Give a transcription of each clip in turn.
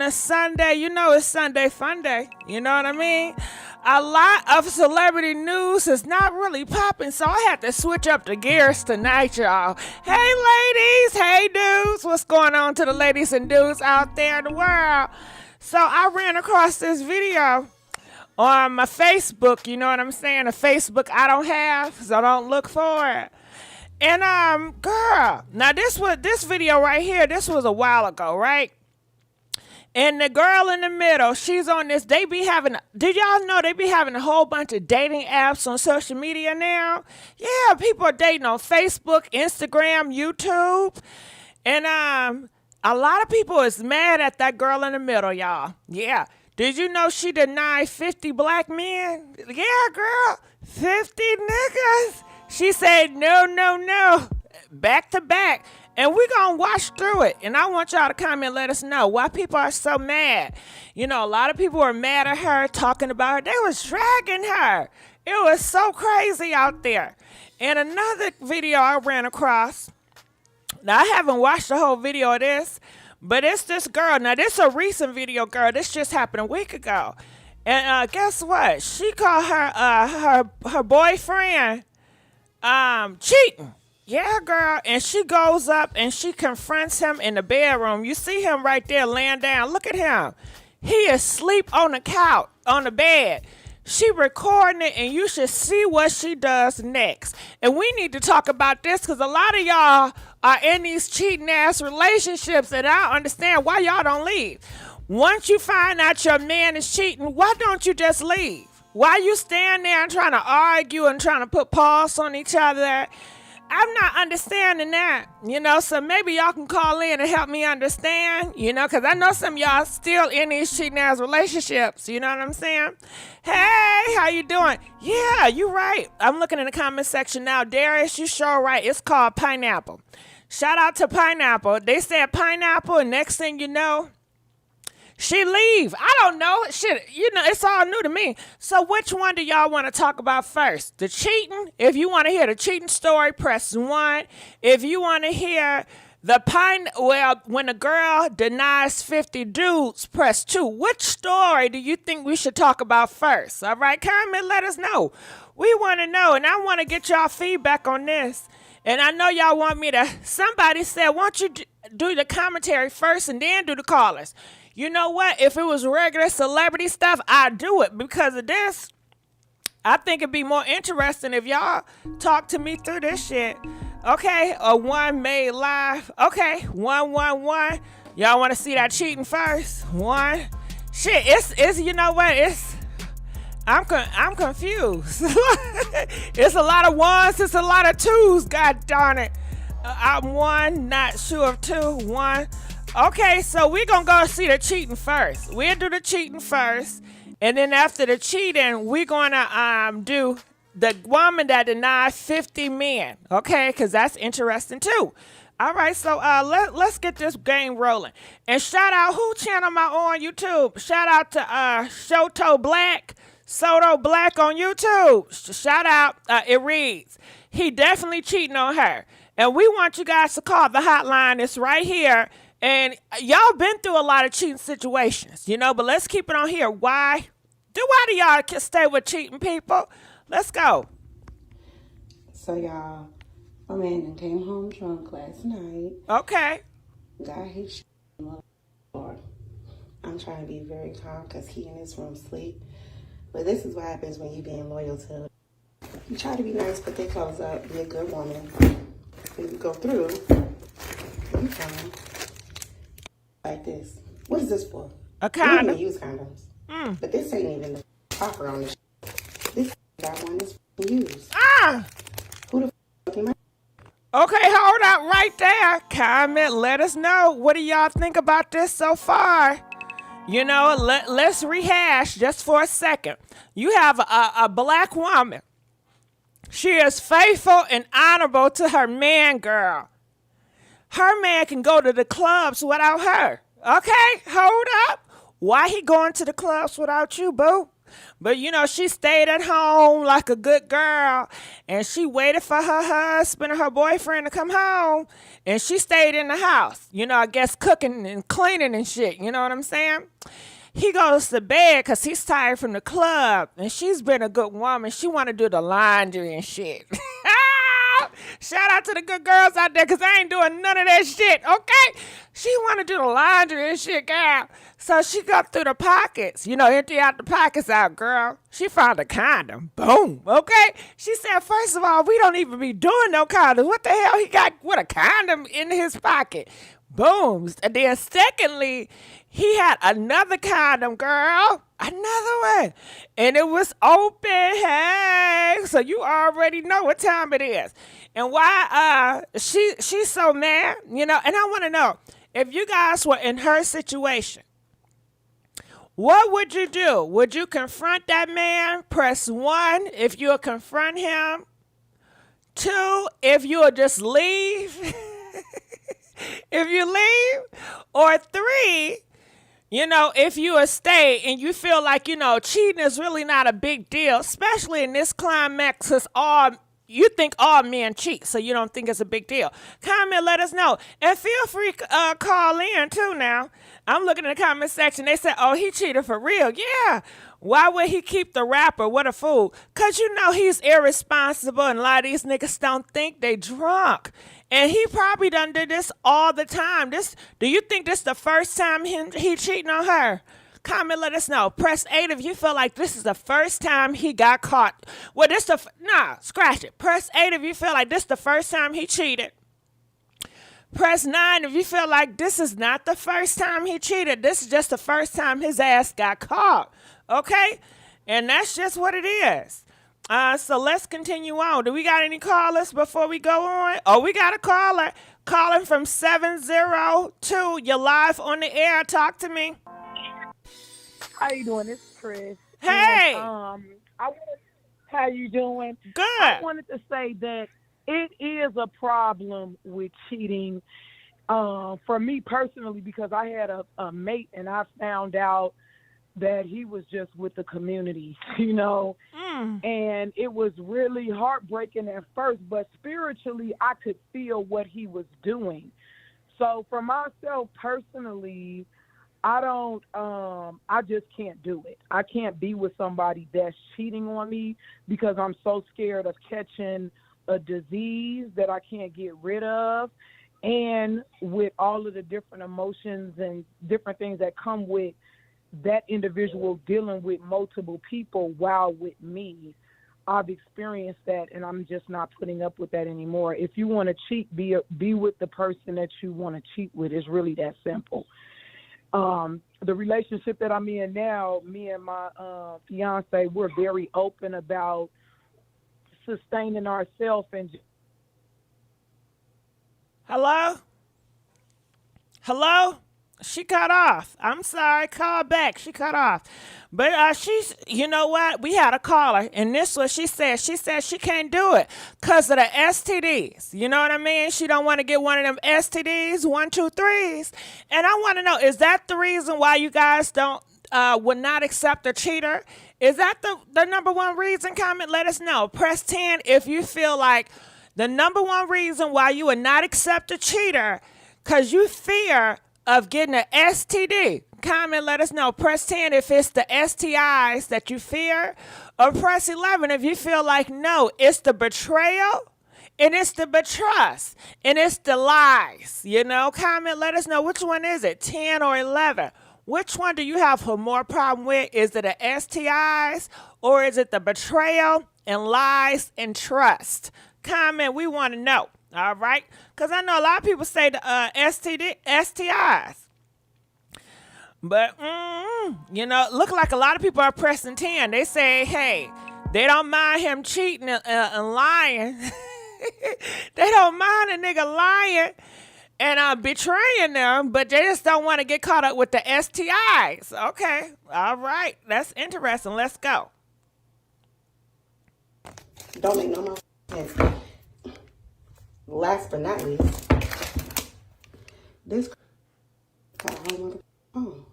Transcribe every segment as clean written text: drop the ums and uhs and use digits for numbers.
a Sunday. You know it's Sunday fun day. You know what I mean? A lot of celebrity news is not really popping, so I had to switch up the gears tonight, y'all. Hey, ladies. Hey, dudes. What's going on to the ladies and dudes out there in the world? So I ran across this video on my Facebook. You know what I'm saying? A Facebook I don't have, so don't look for it. And girl, now this video right here, this was a while ago, right? And the girl in the middle, she's on this. Did y'all know they be having a whole bunch of dating apps on social media now? Yeah, people are dating on Facebook, Instagram, YouTube. And a lot of people is mad at that girl in the middle, y'all. Yeah. Did you know she denied 50 black men? Yeah, girl, 50 niggas. She said, no, back to back. And we're going to watch through it. And I want y'all to comment and let us know why people are so mad. You know, a lot of people were mad at her, talking about her. They was dragging her. It was so crazy out there. And another video I ran across, now I haven't watched the whole video of this, but it's this girl. Now, this is a recent video, girl. This just happened a week ago. And guess what? She called her boyfriend cheating. Yeah, girl. And she goes up and she confronts him in the bedroom. You see him right there laying down. Look at him. He is asleep on the couch, on the bed. She recording it, and you should see what she does next. And we need to talk about this because a lot of y'all are in these cheating ass relationships, and I don't understand why y'all don't leave. Once you find out your man is cheating, why don't you just leave? Why you stand there and trying to argue and trying to put paws on each other? I'm not understanding that, you know, so maybe y'all can call in and help me understand, you know, because I know some of y'all still in these cheating ass relationships, you know what I'm saying? Hey, how you doing? Yeah, you right. I'm looking in the comment section now. Darius, you sure right. It's called Pineapple. Shout out to Pineapple. They said pineapple, and next thing you know, she leave. I don't know. Shit, you know, it's all new to me. So which one do y'all want to talk about first? The cheating? If you want to hear the cheating story, press 1. If you want to hear when a girl denies 50 dudes, press 2. Which story do you think we should talk about first? All right, comment, let us know. We want to know, and I want to get y'all feedback on this. And I know y'all want me to, somebody said, why don't you do the commentary first and then do the callers? You know what? If it was regular celebrity stuff, I'd do it because of this. I think it'd be more interesting if y'all talk to me through this shit. Okay, a one made live. Okay, 111. Y'all want to see that cheating first? 1. Shit, it's you know what? I'm confused. It's a lot of 1s. It's a lot of 2s. God darn it. I'm 1, not sure of 2. 1. Okay, so we're going to go see the cheating first. We'll do the cheating first. And then after the cheating, we're going to do the woman that denied 50 men. Okay, because that's interesting too. All right, so let's get this game rolling. And shout out, who channel am I on YouTube? Shout out to Soto Black on YouTube. Shout out, it reads, he definitely cheating on her. And we want you guys to call the hotline. It's right here. And y'all been through a lot of cheating situations, you know, but let's keep it on here. Why do y'all stay with cheating people? Let's go. So, y'all, my man came home drunk last night. Okay. Got his shit on the floor. I'm trying to be very calm because he in his room sleep. But this is what happens when you being loyal to. You try to be nice, put their clothes up, be a good woman. When you go through, you fine. Like this. What is this for? A condom. We don't even use condoms. But this ain't even the proper on this. This got one that's used. Who the fuck am I? Okay, hold up right there. Comment, let us know. What do y'all think about this so far? You know, let's rehash just for a second. You have a black woman. She is faithful and honorable to her man, girl. Her man can go to the clubs without her. Okay, hold up. Why he going to the clubs without you, boo? But she stayed at home like a good girl, and she waited for her husband or her boyfriend to come home, and she stayed in the house. I guess cooking and cleaning and shit. You know what I'm saying? He goes to bed because he's tired from the club, and she's been a good woman. She want to do the laundry and shit. Shout out to the good girls out there, because I ain't doing none of that shit, okay? She want to do the laundry and shit, girl. So she got through the pockets, empty out the pockets out, girl. She found a condom. Boom, okay? She said, first of all, we don't even be doing no condoms. What the hell he got with a condom in his pocket? Boom. And then secondly, he had another condom, girl. Another one. And it was open. Hey. So you already know what time it is. And why she's so mad, and I want to know, if you guys were in her situation, what would you do? Would you confront that man? Press 1 if you'll confront him. 2 if you'll just leave. If you leave. Or 3, if you will stay and you feel like, cheating is really not a big deal, especially in this climax, because you think all men cheat, so you don't think it's a big deal. Comment, let us know. And feel free to call in, too, now. I'm looking in the comment section. They said, oh, he cheated for real. Yeah. Why would he keep the rapper? What a fool. Because he's irresponsible, and a lot of these niggas don't think they drunk. And he probably done did this all the time. Do you think this the first time he cheating on her? Comment, let us know. Press 8 if you feel like this is the first time he got caught. Well, scratch it. Press 8 if you feel like this is the first time he cheated. Press 9 if you feel like this is not the first time he cheated. This is just the first time his ass got caught. Okay? And that's just what it is. So let's continue on. Do we got any callers before we go on? Oh, we got a caller. Calling from 702. You're live on the air. Talk to me. How you doing? This is Chris. Hey. How you doing? Good. I wanted to say that it is a problem with cheating for me personally, because I had a mate and I found out that he was just with the community, and it was really heartbreaking at first, but spiritually I could feel what he was doing. So for myself personally, I just can't do it. I can't be with somebody that's cheating on me, because I'm so scared of catching a disease that I can't get rid of. And with all of the different emotions and different things that come with that individual dealing with multiple people while with me, I've experienced that, and I'm just not putting up with that anymore. If you want to cheat, be with the person that you want to cheat with. It's really that simple. The relationship that I'm in now, me and my fiance, we're very open about sustaining ourselves. And Hello? She cut off. I'm sorry. Call back. She cut off. But she's, you know what? We had a caller, and this was she said. She said she can't do it because of the STDs. You know what I mean? She don't want to get one of them STDs, 1, 2, 3s. And I want to know, is that the reason why you guys would not accept a cheater? Is that the number one reason? Comment, let us know. Press 10 if you feel like the number one reason why you would not accept a cheater because you fear of getting an STD. Comment, let us know. Press 10 if it's the STIs that you fear, or press 11 if you feel like, no, it's the betrayal, and it's the betrust, and it's the lies. Comment, let us know. Which one is it, 10 or 11? Which one do you have a more problem with? Is it the STIs, or is it the betrayal and lies and trust? Comment, we want to know. All right? Because I know a lot of people say the STIs. But, look like a lot of people are pressing 10. They say, hey, they don't mind him cheating and lying. They don't mind a nigga lying and betraying them, but they just don't want to get caught up with the STIs. Okay. All right. That's interesting. Let's go. Don't make no more sense. Last but not least, this got a whole other phone.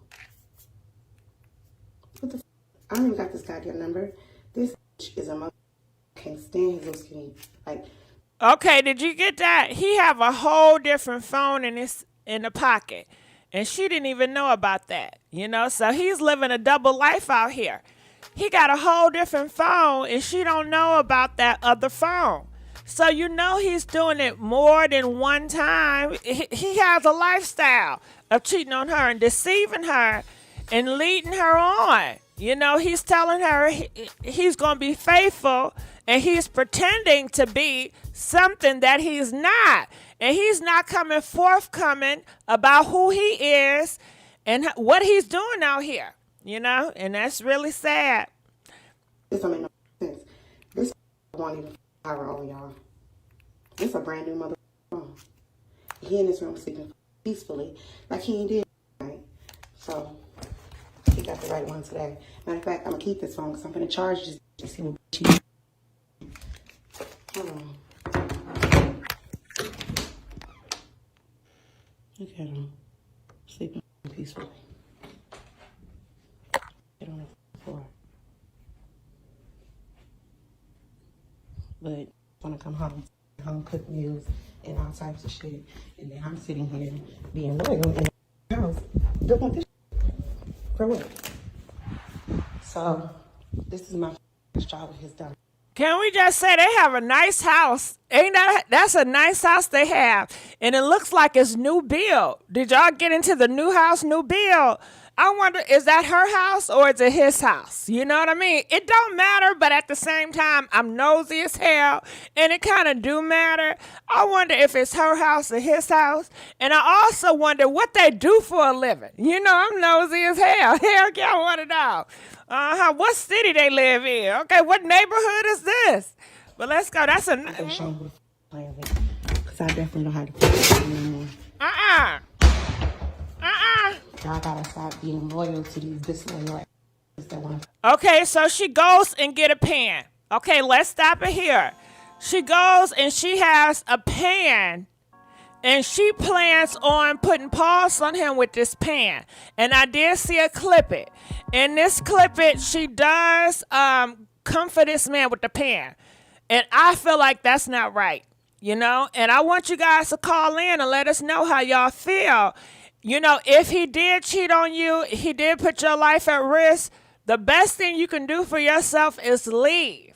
What the I don't even got this goddamn got their number. This is a mother. Can't stand his little skinny. Like, Okay, did you get that? He have a whole different phone in the pocket. And she didn't even know about that. You know, so he's living a double life out here. He got a whole different phone and she don't know about that other phone. So you know he's doing it more than one time. He has a lifestyle of cheating on her and deceiving her and leading her on. You know, he's telling her he's going to be faithful and he's pretending to be something that he's not. And he's not forthcoming about who he is and what he's doing out here. You know, and that's really sad. this don't make no sense. This won't even power on y'all. This a brand new mother phone. He in this room sleeping peacefully like he ain't did right. So he got the right one today. Matter of fact, I'm gonna keep this phone because I'm gonna charge this to see what she. Hold on. Look at him sleeping peacefully. Get on the floor. But when I come home cook meals and all types of shit, and then I'm sitting here being loyal in the house doing this for what? So this is my job with his done. Can we just say they have a nice house? Ain't that's a nice house they have. And it looks like it's new build. Did y'all get into the new house, new build? I wonder, is that her house or is it his house? You know what I mean? It don't matter, but at the same time, I'm nosy as hell, and it kind of do matter. I wonder if it's her house or his house, and I also wonder what they do for a living. You know, I'm nosy as hell. Hell yeah, I want to know. What city they live in? Okay, what neighborhood is this? But let's go. That's a... I'm show him what the play of it, because I definitely know how to play it anymore. Y'all gotta stop being loyal to these disloyal that want. Okay, so she goes and get a pan. Okay, let's stop it here. She goes and she has a pan, and she plans on putting pause on him with this pan. And I did see her clip it. In this clip it, she does comfort this man with the pan. And I feel like that's not right, you know? And I want you guys to call in and let us know how y'all feel. You know, if he did cheat on you, he did put your life at risk, the best thing you can do for yourself is leave.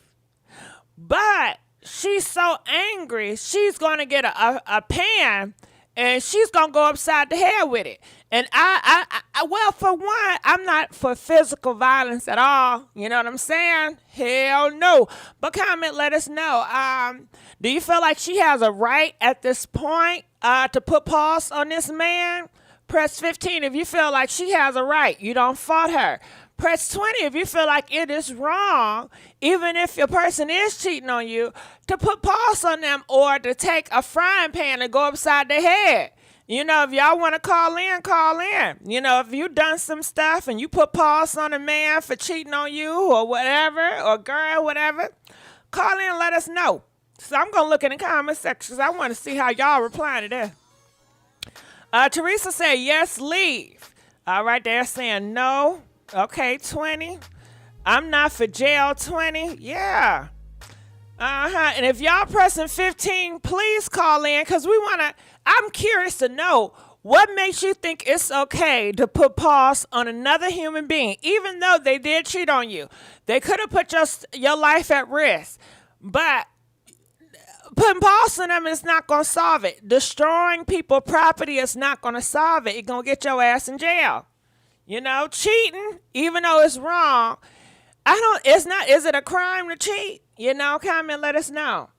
But she's so angry, she's going to get a pan, and she's going to go upside the head with it. And well, for one, I'm not for physical violence at all. You know what I'm saying? Hell no. But comment, let us know. Do you feel like she has a right at this point to put pause on this man? Press 15 if you feel like she has a right. You don't fault her. Press 20 if you feel like it is wrong, even if your person is cheating on you, to put pause on them or to take a frying pan and go upside their head. You know, if y'all want to call in, call in. You know, if you done some stuff and you put pause on a man for cheating on you or whatever, or girl, whatever, call in and let us know. So I'm going to look in the comment section because I want to see how y'all reply to this. Teresa said, yes, leave. All right, they're saying no. Okay, 20. I'm not for jail, 20. Yeah. And if y'all pressing 15, please call in because I'm curious to know what makes you think it's okay to put pause on another human being, even though they did cheat on you. They could have put your life at risk, but putting pause on them is not going to solve it. Destroying people's property is not going to solve it. It's going to get your ass in jail. You know, cheating, even though it's wrong, is it a crime to cheat? You know, comment, let us know.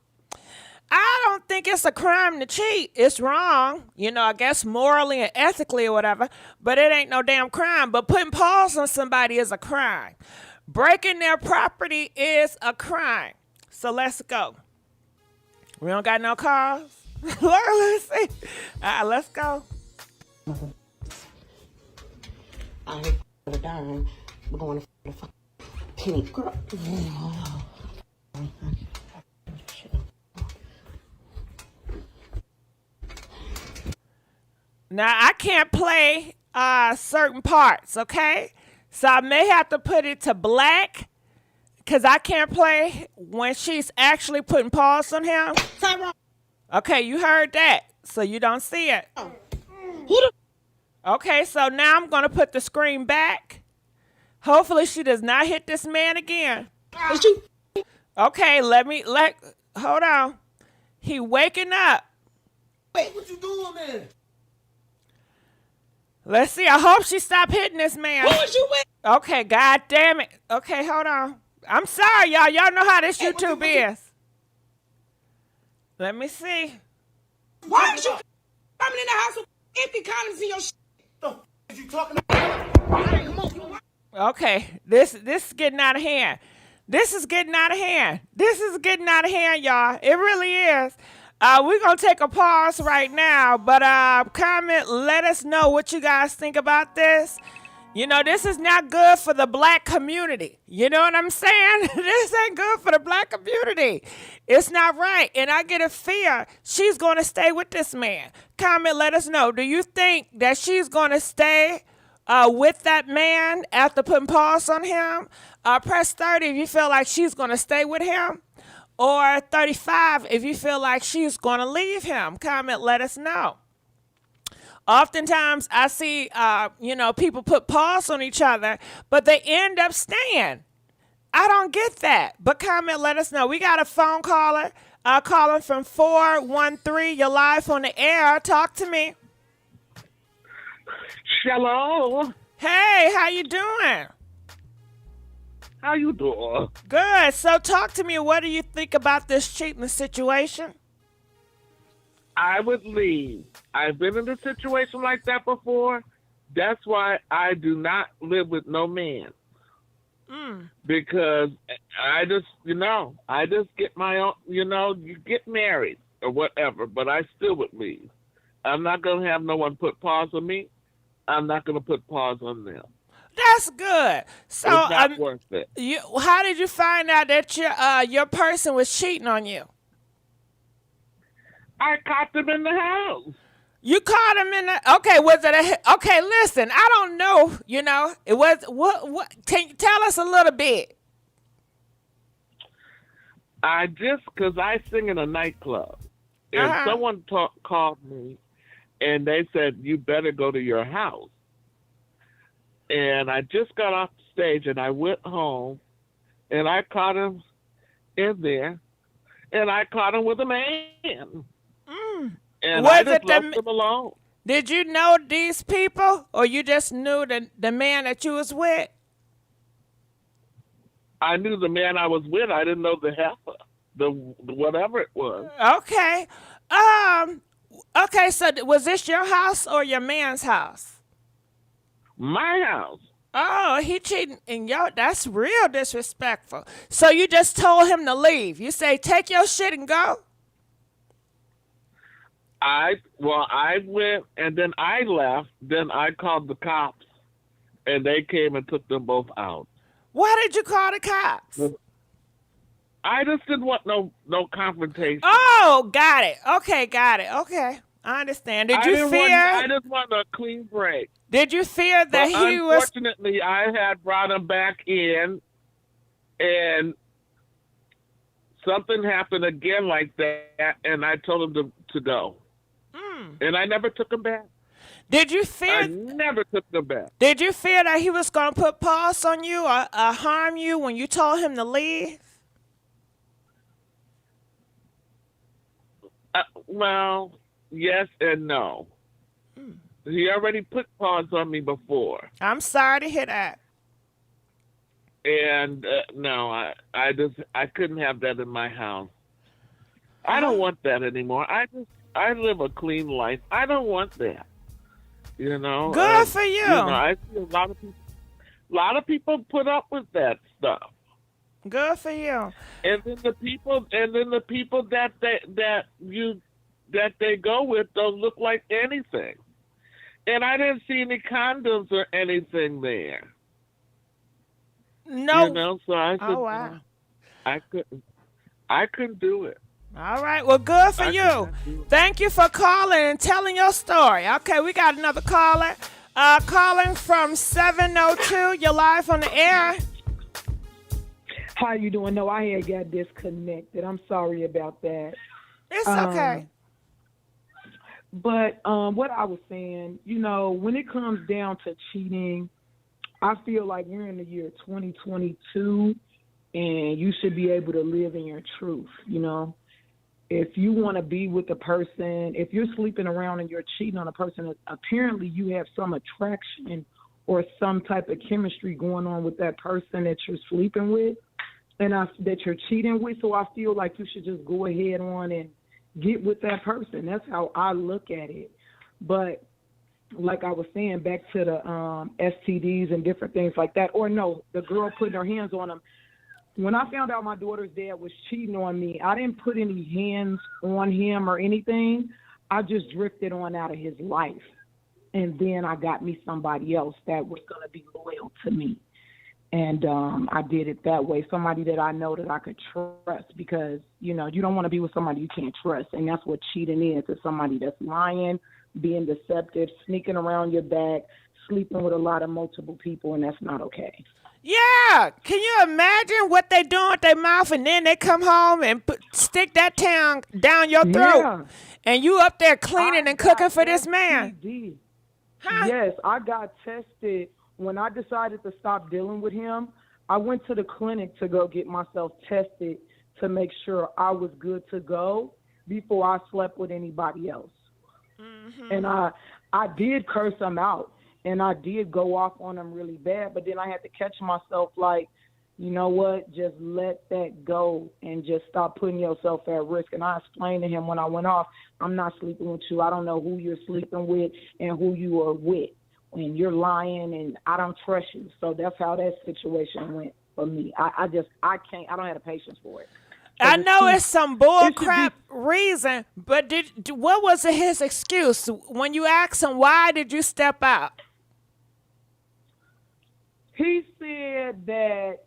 I don't think it's a crime to cheat. It's wrong, you know, I guess morally and ethically or whatever, but it ain't no damn crime. But putting pause on somebody is a crime. Breaking their property is a crime. So let's go. We don't got no cars. Let's see. Let's go. I hate the dime. We're going to the fucking penny. Girl. Now, I can't play certain parts, okay? So I may have to put it to black Because I can't play when she's actually putting pause on him. Tyrone. Okay, you heard that. So you don't see it. Who the Okay, so now I'm going to put the screen back. Hopefully she does not hit this man again. is you? Okay, hold on. He waking up. Wait, what you doing, man? Let's see. I hope she stopped hitting this man. Who is you with? Okay, god damn it. Okay, hold on. I'm sorry, y'all. Y'all know how this YouTube is. Let me see. Why is you coming in the house with empty condoms in your shit? What you talking about? Okay, this is getting out of hand. This is getting out of hand. This is getting out of hand, y'all. It really is. We're going to take a pause right now, but comment, let us know what you guys think about this. You know, this is not good for the black community. You know what I'm saying? This ain't good for the black community. It's not right. And I get a fear she's going to stay with this man. Comment, let us know. Do you think that she's going to stay with that man after putting pause on him? Press 30 if you feel like she's going to stay with him. Or 35 if you feel like she's going to leave him. Comment, let us know. Oftentimes I see, people put pause on each other, but they end up staying. I don't get that. But comment, let us know. We got a phone caller calling from 413. You're live on the air. Talk to me. Hello. Hey, how you doing? How you doing? Good. So talk to me. What do you think about this cheating situation? I would leave. I've been in a situation like that before. That's why I do not live with no man. Because I just get my own, you get married or whatever, but I still would leave. I'm not going to have no one put pause on me. I'm not going to put pause on them. That's good. So, it's not worth it. How did you find out that your person was cheating on you? I caught them in the house. You caught him in the, okay, was it okay, listen, I don't know, it was, what, can you tell us a little bit? Because I sing in a nightclub, and someone called me, and they said, you better go to your house. And I just got off the stage, and I went home, and I caught him in there, and I caught him with a man. And I just left them alone. Did you know these people, or you just knew the man that you was with? I knew the man I was with. I didn't know the heifer, the whatever it was. Okay. Okay, so was this your house or your man's house? My house. Oh, he cheating, and that's real disrespectful. So you just told him to leave. You say, take your shit and go? I went, and then I left. Then I called the cops, and they came and took them both out. Why did you call the cops? I just didn't want no confrontation. Oh, got it. Okay, got it. Okay, I understand. Did you fear? I just wanted a clean break. Did you fear that he was? Unfortunately, I had brought him back in, and something happened again like that, and I told him to go. And I never took him back. Did you fear? I never took him back. Did you fear that he was going to put pause on you or harm you when you told him to leave? Well, yes and no. He already put pause on me before. I'm sorry to hear that. And no, I couldn't have that in my house. I don't want that anymore. I live a clean life. I don't want that. Good for you. I see a lot of people put up with that stuff. Good for you. And then the people that they go with don't look like anything. And I didn't see any condoms or anything there. No. So I said, oh wow. I couldn't do it. All right. Well, good for you. Thank you for calling and telling your story. Okay, we got another caller. Calling from 702. You're live on the air. How you doing? No, I had got disconnected. I'm sorry about that. It's okay. Um, but what I was saying, when it comes down to cheating, I feel like we're in the year 2022, and you should be able to live in your truth. If you want to be with a person, if you're sleeping around and you're cheating on a person, apparently you have some attraction or some type of chemistry going on with that person that you're sleeping with and that you're cheating with. So I feel like you should just go ahead on and get with that person. That's how I look at it. But like I was saying, back to the STDs and different things like that, or no, the girl putting her hands on them. When I found out my daughter's dad was cheating on me, I didn't put any hands on him or anything. I just drifted on out of his life. And then I got me somebody else that was going to be loyal to me. And I did it that way, somebody that I know that I could trust, because, you don't want to be with somebody you can't trust. And that's what cheating is. It's somebody that's lying, being deceptive, sneaking around your back, sleeping with a lot of multiple people, and that's not okay. Yeah, can you imagine what they doing with their mouth, and then they come home and stick that tongue down your throat, Yeah. and you up there cleaning I and cooking got for this man? STD. Huh? Yes, I got tested. When I decided to stop dealing with him, I went to the clinic to go get myself tested to make sure I was good to go before I slept with anybody else. Mm-hmm. And I did curse him out, and I did go off on him really bad, but then I had to catch myself like, you know what, just let that go and just stop putting yourself at risk. And I explained to him when I went off, I'm not sleeping with you. I don't know who you're sleeping with and who you are with. And you're lying, and I don't trust you. So that's how that situation went for me. I can't, I don't have the patience for it. I know it's some bull crap reason, but what was his excuse? When you asked him, why did you step out? He said that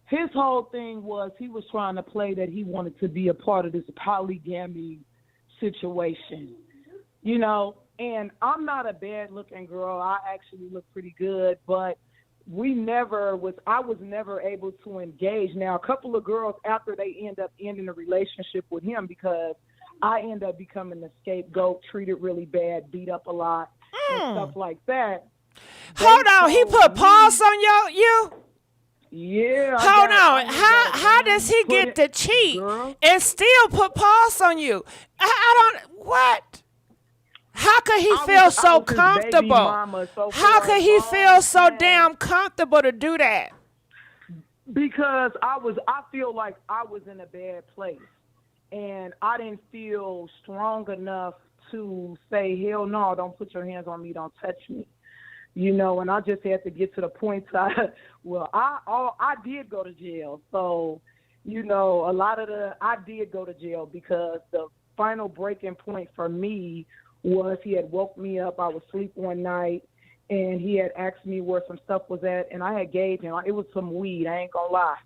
his whole thing was he was trying to play that he wanted to be a part of this polygamy situation, and I'm not a bad looking girl. I actually look pretty good, but I was never able to engage. Now, a couple of girls, after they end up ending a relationship with him, because I end up becoming the scapegoat, treated really bad, beat up a lot, and stuff like that. Hold on, he put pause on you? Yeah. Hold on. How does he get to cheat and still put pause on you? I don't, what? How could he feel so comfortable? How could he feel so damn comfortable to do that? Because I feel like I was in a bad place, and I didn't feel strong enough to say, hell no, don't put your hands on me, don't touch me. And I just had to get to the point I did go to jail. So, I did go to jail, because the final breaking point for me was he had woke me up. I was asleep one night, and he had asked me where some stuff was at, and I had gave him. It was some weed, I ain't gonna lie.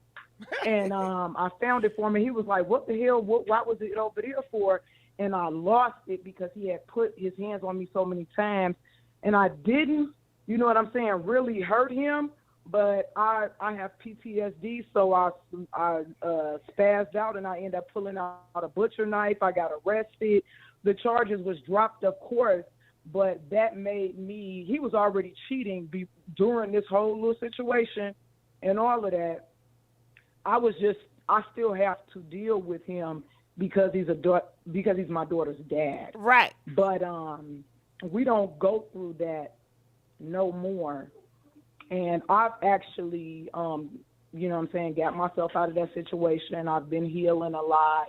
And I found it for him. He was like, what the hell? Why was it over there for? And I lost it because he had put his hands on me so many times, and I didn't, really hurt him. But I have PTSD, so I spazzed out, and I ended up pulling out a butcher knife. I got arrested. The charges was dropped, of course, but that made me, he was already cheating during this whole little situation and all of that. I still have to deal with him because he's my daughter's dad. Right. But we don't go through that no more. And I've actually, got myself out of that situation. I've been healing a lot.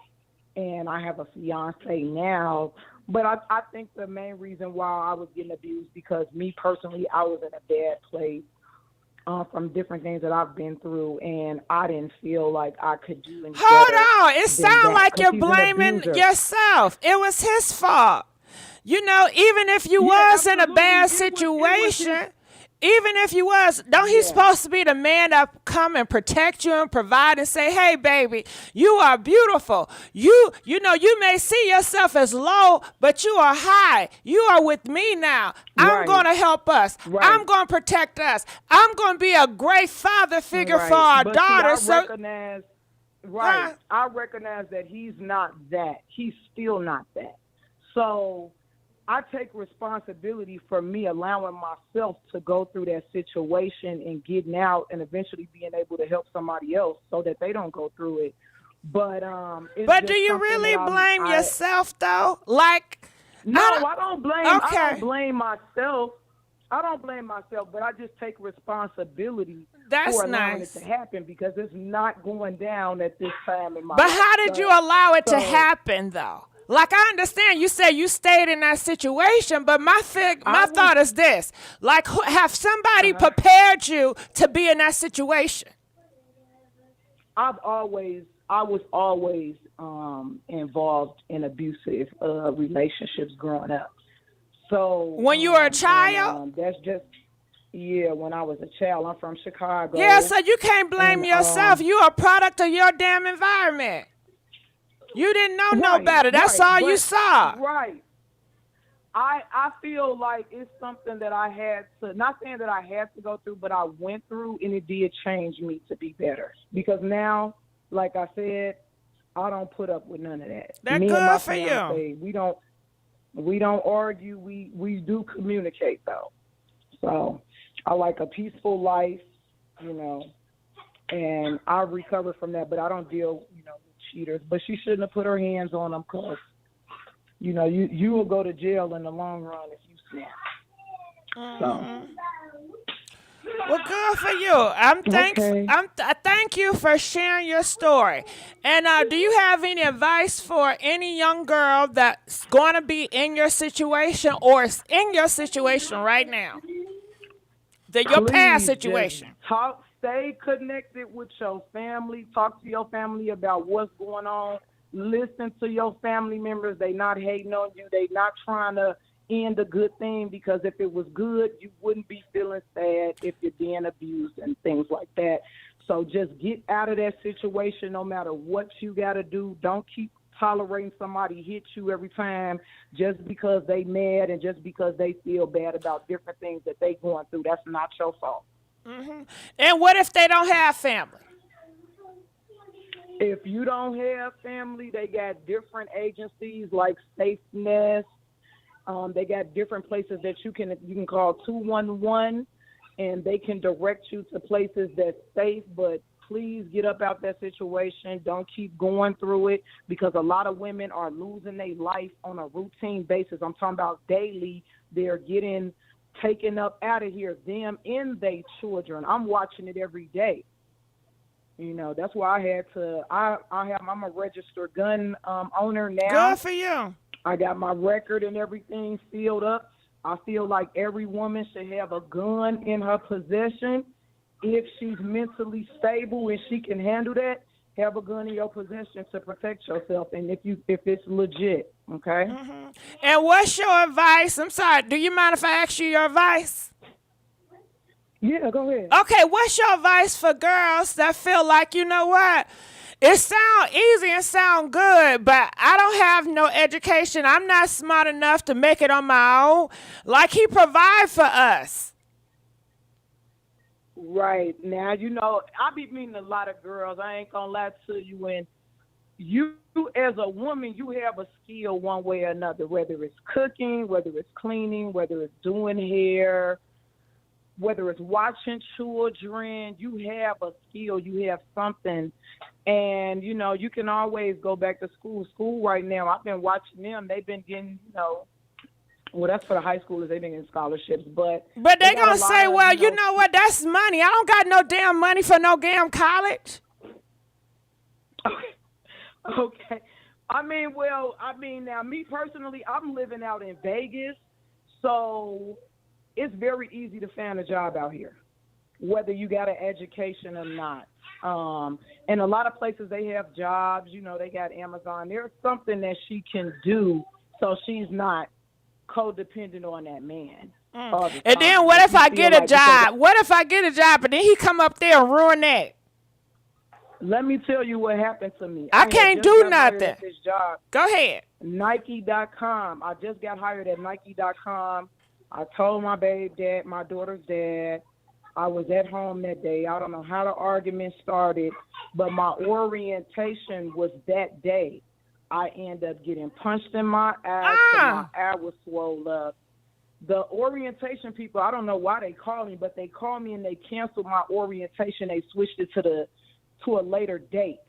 And I have a fiance now. But I think the main reason why I was getting abused, because me personally, I was in a bad place from different things that I've been through, and I didn't feel like I could do anything. Hold on. It sounds like you're blaming yourself. It was his fault. Even if you was in a bad situation, Even if you was, don't he Yeah. supposed to be the man that come and protect you and provide and say, hey, baby, you are beautiful. You know, you may see yourself as low, but you are high. You are with me now. I'm Right. going to help us. Right. I'm going to protect us. I'm going to be a great father figure Right. for our But daughter. See, Huh? I recognize that he's not that. He's still not that. So I take responsibility for me allowing myself to go through that situation and getting out and eventually being able to help somebody else so that they don't go through it. But it's But just do you something really that blame yourself, though? Like, No, I don't- I don't blame. Okay. I don't blame myself. I don't blame myself, but I just take responsibility That's for allowing nice. it to happen because it's not going down at this time in my But life. how did So- you allow it to so- happen, though? Like, I understand you say you stayed in that situation, but my thought is this. Like, have somebody prepared you to be in that situation? I was always involved in abusive relationships growing up. So When you were a child? that's just when I was a child. I'm from Chicago. Yeah, so you can't blame And, yourself. You're a product of your damn environment. You didn't know no Right, better. That's right, all you but- saw. Right. I feel like it's something that I had to, not saying that I had to go through, but I went through, and it did change me to be better. Because now, like I said, I don't put up with none of that. That's Me good and my for you. fiance, we don't argue. We do communicate though. So I like a peaceful life, and I recover from that. But I don't deal, with cheaters. But she shouldn't have put her hands on them because, you will go to jail in the long run if you snap. So. Well, good for you. Okay. Thank you for sharing your story. And do you have any advice for any young girl that's going to be in your situation or is in your situation right now? Your past Please situation. just stay connected with your family. Talk to your family about what's going on. Listen to your family members. They not hating on you. They not trying to end a good thing, because if it was good, you wouldn't be feeling sad if you're being abused and things like that. So just get out of that situation no matter what you got to do. Don't keep tolerating somebody hit you every time just because they mad and just because they feel bad about different things that they going through. That's not your fault. Mm-hmm. And what if they don't have family? If you don't have family, they got different agencies like Safeness. They got different places that you can call 211, and they can direct you to places that's safe. But please get up out that situation. Don't keep going through it, because a lot of women are losing their life on a routine basis. I'm talking about daily. They're getting taken up out of here, them and their children. I'm watching it every day. That's why I had to. I'm a registered gun owner now. Good for you. I got my record and everything sealed up. I feel like every woman should have a gun in her possession. If she's mentally stable and she can handle that, have a gun in your possession to protect yourself. And if it's legit, okay? Mm-hmm. And what's your advice? I'm sorry, do you mind if I ask you your advice? Yeah, go ahead. Okay, what's your advice for girls that feel like, you know what? It sound easy and sound good, but I don't have no education. I'm not smart enough to make it on my own. Like, he provide for us. Right. Now, I be meeting a lot of girls. I ain't gonna lie to you. And you, as a woman, you have a skill one way or another, whether it's cooking, whether it's cleaning, whether it's doing hair, whether it's watching children. You have a skill. You have something. And, you can always go back to school. School right now, I've been watching them. They've been getting, well, that's for the high schoolers. They've been getting scholarships. But they going to say, well, you know what? That's money. I don't got no damn money for no damn college. Okay. Now, me personally, I'm living out in Vegas. So it's very easy to find a job out here, whether you got an education or not. And a lot of places, they have jobs, they got Amazon. There's something that she can do so she's not codependent on that man. all the time. And then what if You I feel get a like because job? What if I get a job and then he come up there and ruin that? let me tell you what happened to me. I had can't just do got hired nothing. at this job, Go ahead. Nike.com. I just got hired at Nike.com. I told my babe dad, my daughter's dad, I was at home that day. I don't know how the argument started, but my orientation was that day. I end up getting punched in my ass and my eye was swole up. The orientation people, I don't know why they called me, but they called me and they canceled my orientation. They switched it to a later date.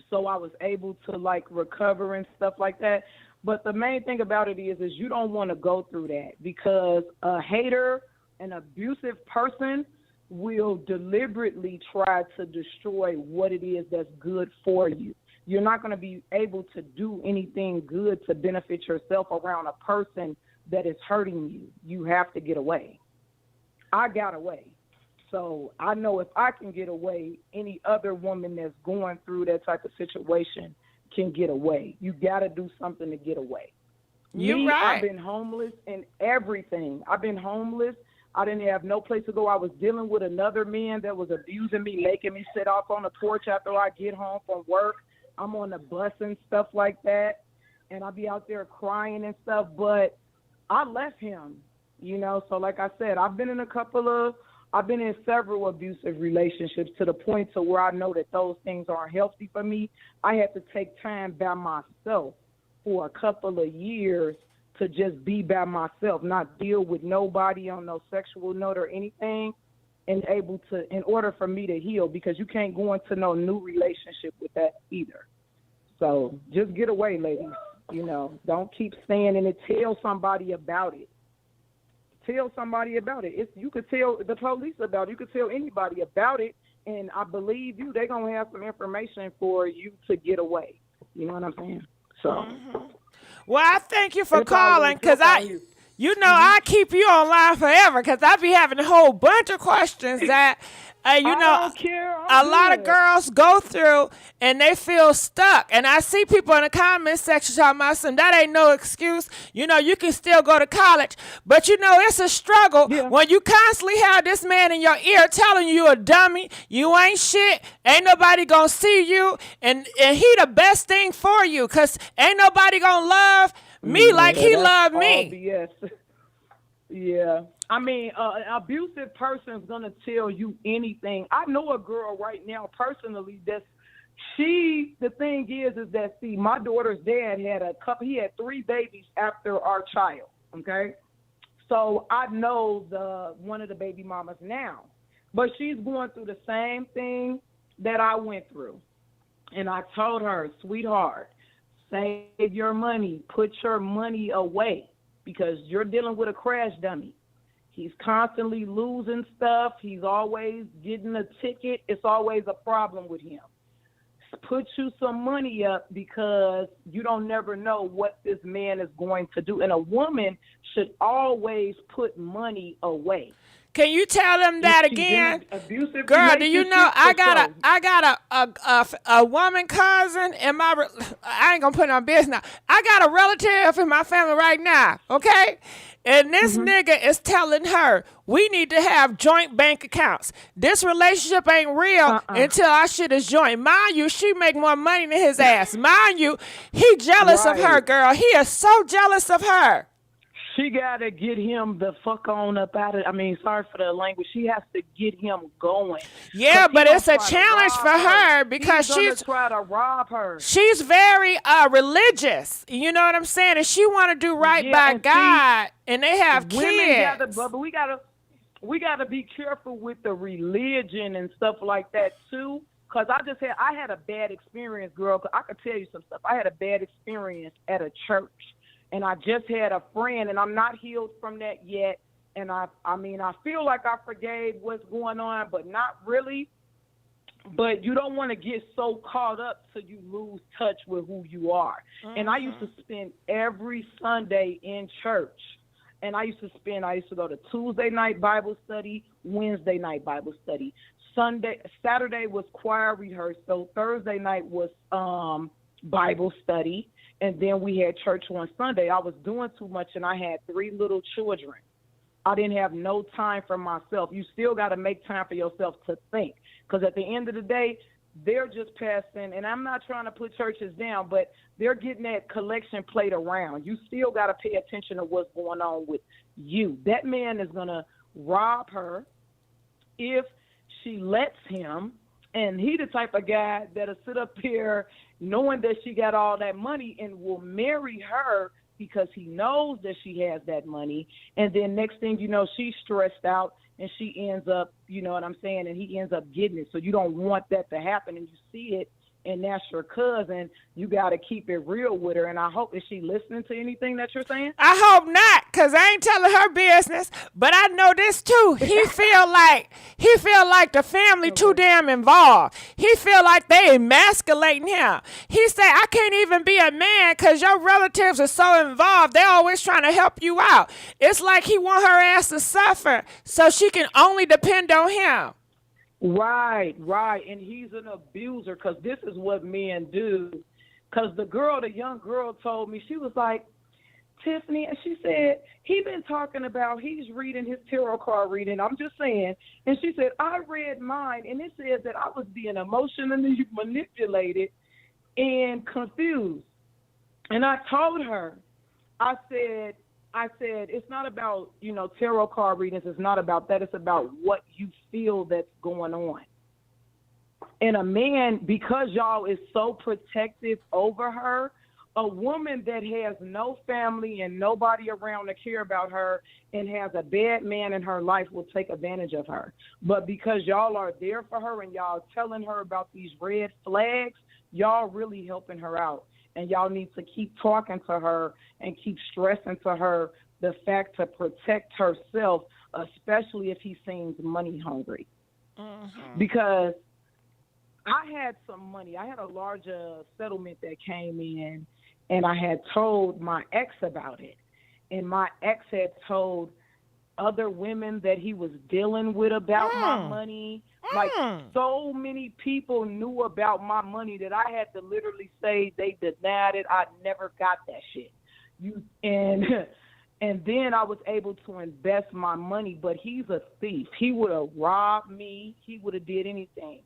So I was able to like recover and stuff like that. But the main thing about it is you don't want to go through that because a hater, an abusive person will deliberately try to destroy what it is that's good for you. You're not going to be able to do anything good to benefit yourself around a person that is hurting you. You have to get away. I got away. So I know if I can get away, any other woman that's going through that type of situation can get away. You got to do something to get away. You're right. I've been homeless and everything. I've been homeless. I didn't have no place to go. I was dealing with another man that was abusing me, making me sit off on the porch after I get home from work. I'm on the bus and stuff like that, and I'll be out there crying and stuff. But I left him, you know. So like I said, I've been in several abusive relationships to the point to where I know that those things aren't healthy for me. I had to take time by myself for a couple of years to just be by myself, not deal with nobody on no sexual note or anything, and able to, in order for me to heal, because you can't go into no new relationship with that either. So just get away, ladies. You know, don't keep staying in it. Tell somebody about it. Tell somebody about it. You could tell the police about it. You could tell anybody about it, and I believe you, they're going to have some information for you to get away. You know what I'm saying? So. Well, I thank you for calling because I keep you online forever because I be having a whole bunch of questions that, a lot of girls go through and they feel stuck. And I see people in the comment section talking about some, that ain't no excuse. You know, you can still go to college. But, you know, it's a struggle when you constantly have this man in your ear telling you a dummy, you ain't shit, ain't nobody gonna see you, and he the best thing for you because ain't nobody gonna love me like he loved me. BS. Yeah. I mean, an abusive person is going to tell you anything. I know a girl right now personally the thing is that, see, my daughter's dad he had 3 babies after our child, okay? So I know one of the baby mamas now, but she's going through the same thing that I went through. And I told her, sweetheart, save your money, put your money away because you're dealing with a crash dummy. He's constantly losing stuff. He's always getting a ticket. It's always a problem with him. Put you some money up because you don't never know what this man is going to do. And a woman should always put money away. Can you tell them that again? Girl, do you know I got a woman cousin in I ain't gonna put it on business now. I got a relative in my family right now, okay? And this nigga is telling her we need to have joint bank accounts. This relationship ain't real until our shit is joint. Mind you, she make more money than his ass. Mind you, he jealous of her, girl. He is so jealous of her. She got to get him the fuck on up out of, sorry for the language. She has to get him going. Yeah, but it's a challenge for her because she's try to rob her. She's very religious. You know what I'm saying? And she want to do right by God, and they have kids. But we gotta be careful with the religion and stuff like that too. Cause I had a bad experience, girl. I could tell you some stuff. I had a bad experience at a church. And I just had a friend, and I'm not healed from that yet. And I feel like I forgave what's going on, but not really. But you don't want to get so caught up till you lose touch with who you are. And I used to spend every Sunday in church. And I used to go to Tuesday night Bible study, Wednesday night Bible study. Saturday was choir rehearsal. Thursday night was Bible study. And then we had church on Sunday. I was doing too much, and I had 3 little children. I didn't have no time for myself. You still got to make time for yourself to think. Because at the end of the day, they're just passing, and I'm not trying to put churches down, but they're getting that collection plate around. You still got to pay attention to what's going on with you. That man is going to rob her if she lets him, and he the type of guy that'll sit up here knowing that she got all that money and will marry her because he knows that she has that money. And then next thing you know, she's stressed out and she ends up, you know what I'm saying, and he ends up getting it. So you don't want that to happen, and you see it, and that's your cousin. You got to keep it real with her. And I hope, is she listening to anything that you're saying? I hope not, because I ain't telling her business. But I know this too. He feel like the family too damn involved. He feel like they emasculating him. He say, I can't even be a man because your relatives are so involved. They're always trying to help you out. It's like he want her ass to suffer so she can only depend on him. Right. And he's an abuser, because this is what men do. Because the young girl told me, she was like, Tiffany, and she said, he been talking about he's reading his tarot card reading. I'm just saying. And she said, I read mine, and it says that I was being emotionally manipulated and confused. And I told her, I said, it's not about, tarot card readings. It's not about that. It's about what you feel that's going on. And a man, because y'all is so protective over her, a woman that has no family and nobody around to care about her and has a bad man in her life will take advantage of her. But because y'all are there for her and y'all telling her about these red flags, y'all really helping her out. And y'all need to keep talking to her and keep stressing to her the fact to protect herself, especially if he seems money hungry. Mm-hmm. Because I had some money. I had a large settlement that came in, and I had told my ex about it. And my ex had told other women that he was dealing with about my money. Like, so many people knew about my money that I had to literally say they denied it. I never got that shit. And then I was able to invest my money, but he's a thief. He would have robbed me. He would have did anything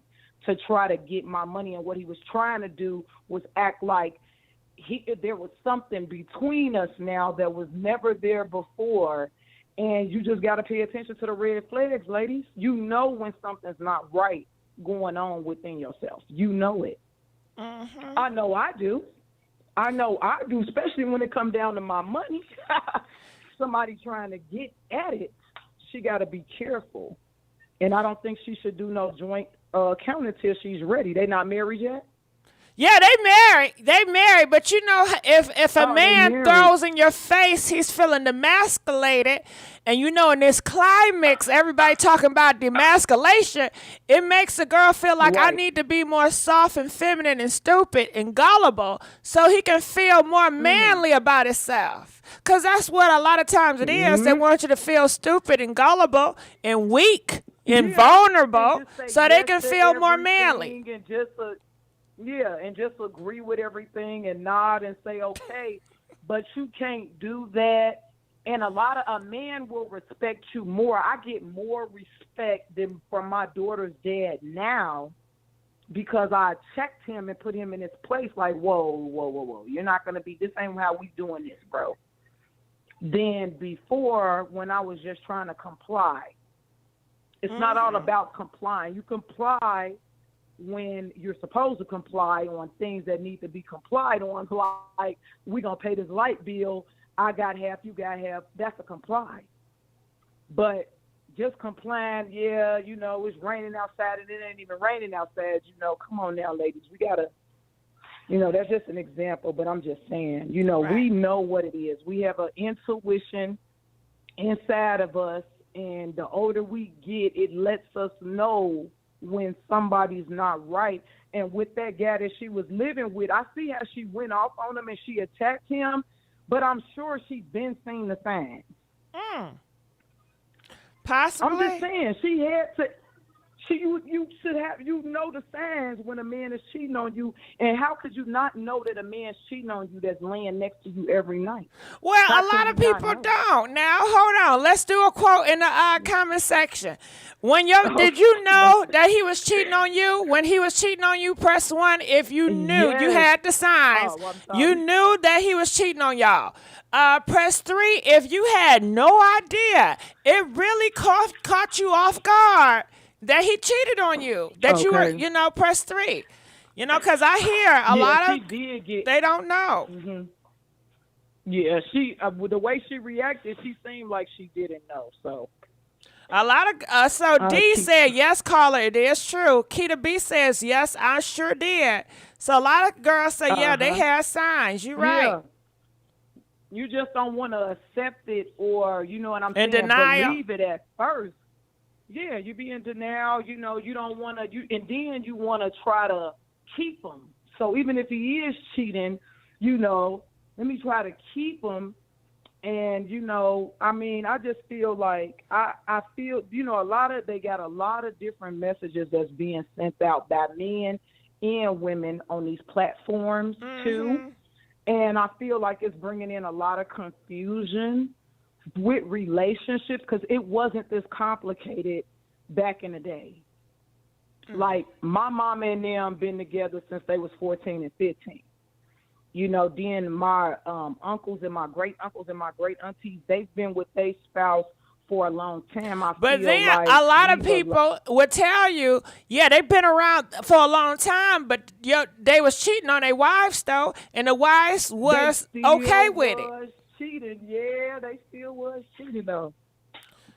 to try to get my money. And what he was trying to do was act like there was something between us now that was never there before. And you just got to pay attention to the red flags, ladies. You know when something's not right going on within yourself. You know it. Mm-hmm. I know I do, especially when it comes down to my money. Somebody trying to get at it, she got to be careful. And I don't think she should do no joint accounting till she's ready. They not married yet? Yeah, they married, but if a man throws in your face, he's feeling demasculated, and in this climax, everybody talking about demasculation, it makes a girl feel like I need to be more soft and feminine and stupid and gullible so he can feel more manly about himself. Because that's what a lot of times it is. They want you to feel stupid and gullible and weak and vulnerable so they can feel more manly. And just agree with everything and nod and say, okay, but you can't do that. And a man will respect you more. I get more respect than from my daughter's dad now because I checked him and put him in his place like, whoa. You're not going to be, this ain't how we doing this, bro. Then before, when I was just trying to comply, it's not all about complying. You comply when you're supposed to comply on things that need to be complied on, like we're going to pay this light bill, I got half, you got half, that's a comply. But just complying, it's raining outside and it ain't even raining outside, come on now, ladies, we got to, that's just an example, but I'm just saying, we know what it is. We have an intuition inside of us, and the older we get, it lets us know when somebody's not right. And with that guy that she was living with, I see how she went off on him and she attacked him, but I'm sure she's been seeing the signs. Possibly. I'm just saying, You should have, you know, the signs when a man is cheating on you, and how could you not know that a man's cheating on you that's laying next to you every night? Well, How a can lot you of not people know? don't. Now, hold on. Let's do a quote in the comment section. Did Okay. you know that he was cheating on you? When he was cheating on you, press 1 if you knew. You Yes. had the signs. Oh, I'm You sorry. knew that he was cheating on y'all. Press 3 if you had no idea. It really caught you off guard that he cheated on you. That you were, Okay. press 3. Because I hear a Yeah, lot she of, did get. they don't know. Hmm. Yeah, she with the way she reacted, she seemed like she didn't know. So A lot of so D she- said yes, caller. It is true. Keita B says yes, I sure did. So a lot of girls say yeah, they had signs. You right. Yeah. You just don't want to accept it, or you know what I'm In saying, denial. believe it at first. Yeah, you be in denial. You know, you don't want to. And then you want to try to keep him. So even if he is cheating, let me try to keep him. And I mean, I just feel like I feel they got a lot of different messages that's being sent out by men and women on these platforms too. And I feel like it's bringing in a lot of confusion with relationships, because it wasn't this complicated back in the day. Like my mama and them been together since they was 14 and 15. Then my uncles and my great uncles and my great aunties, they've been with their spouse for a long time. But then a lot of people would tell you, yeah, they've been around for a long time, but they was cheating on their wives though, and the wives was okay with it. Cheating, yeah, they still was cheating though.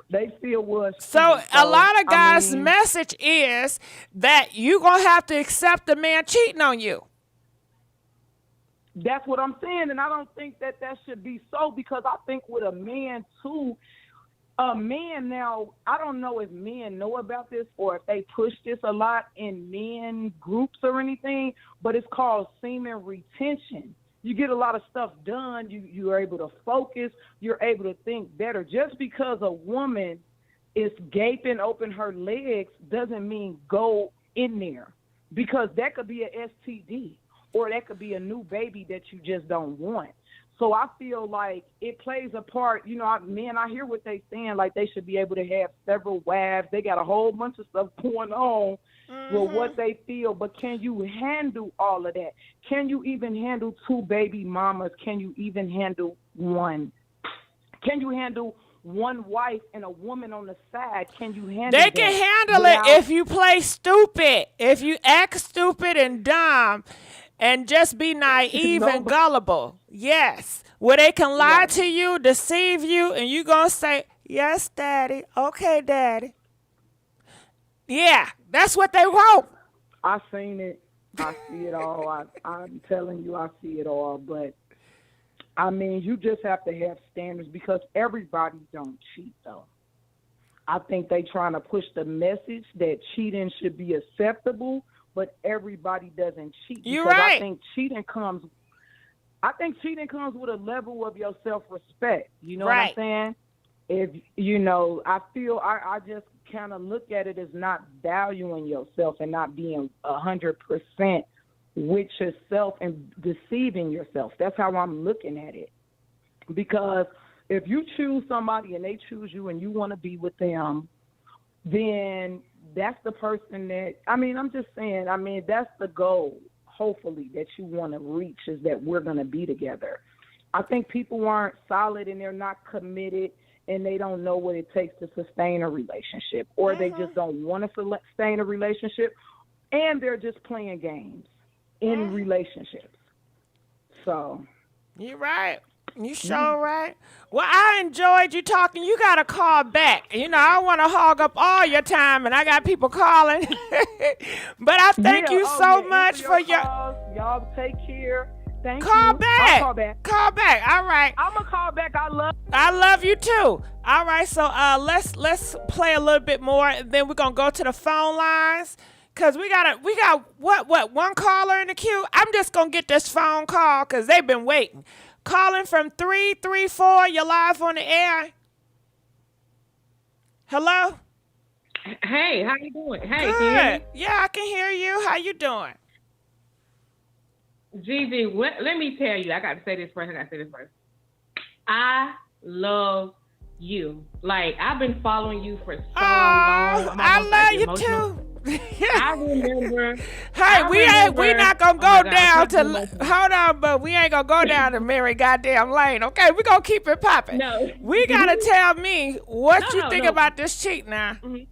They still was cheating. So a lot of guys' message is that you gonna have to accept the man cheating on you. That's what I'm saying, and I don't think that should be so, because I think with a man too, a man now, I don't know if men know about this or if they push this a lot in men groups or anything, but it's called semen retention. You get a lot of stuff done. You are able to focus. You're able to think better. Just because a woman is gaping open her legs doesn't mean go in there, because that could be a STD or that could be a new baby that you just don't want. So I feel like it plays a part. I hear what they saying, like they should be able to have several wives. They got a whole bunch of stuff going on with what they feel. But can you handle all of that? Can you even handle 2 baby mamas? Can you even handle one? Can you handle one wife and a woman on the side? Can you handle They can handle it if you play stupid, if you act stupid and dumb, and just be naive and gullible. Yes. Where they can lie to you, deceive you, and you going to say, yes, daddy. Okay, daddy. Yeah, that's what they want. I seen it. I see it all. I'm telling you, I see it all. But, I mean, you just have to have standards, because everybody don't cheat, though. I think they trying to push the message that cheating should be acceptable, but everybody doesn't cheat. You're right. I think cheating comes with a level of your self-respect. You know what I'm saying? If I feel I just kind of look at it as not valuing yourself and not being 100% with yourself and deceiving yourself. That's how I'm looking at it. Because if you choose somebody and they choose you and you want to be with them, then that's the person that, I'm just saying, that's the goal, hopefully, that you want to reach, is that we're going to be together. I think people aren't solid and they're not committed and they don't know what it takes to sustain a relationship, or they just don't want to sustain a relationship, and they're just playing games in relationships. So. You're right. You sure right. Well, I enjoyed you talking. You got to call back. I don't want to hog up all your time, and I got people calling. But I thank you so much for your calls. Y'all take care. Thank you. Call back. I'll call back. Call back. All right. I'm gonna call back. I love you too. All right. So let's play a little bit more, and then we're gonna go to the phone lines. Cause we got one caller in the queue. I'm just gonna get this phone call because they've been waiting. Calling from 334. You're live on the air. Hello? Hey, how you doing? Hey, can you hear Good. me? Yeah, I can hear you. How you doing? Gigi, let me tell you. I got to say this first. I love you. Like I've been following you for so long. Oh, I'm almost like I love emotional. you too. I remember. Hey, I we remember. not gonna Oh my go God, I'm down trying to be to emotional. hold on, but we ain't gonna go down to Mary goddamn Lane. Okay, we gonna keep it popping. No. We gotta tell me what you think No. about this cheat now. Mhm.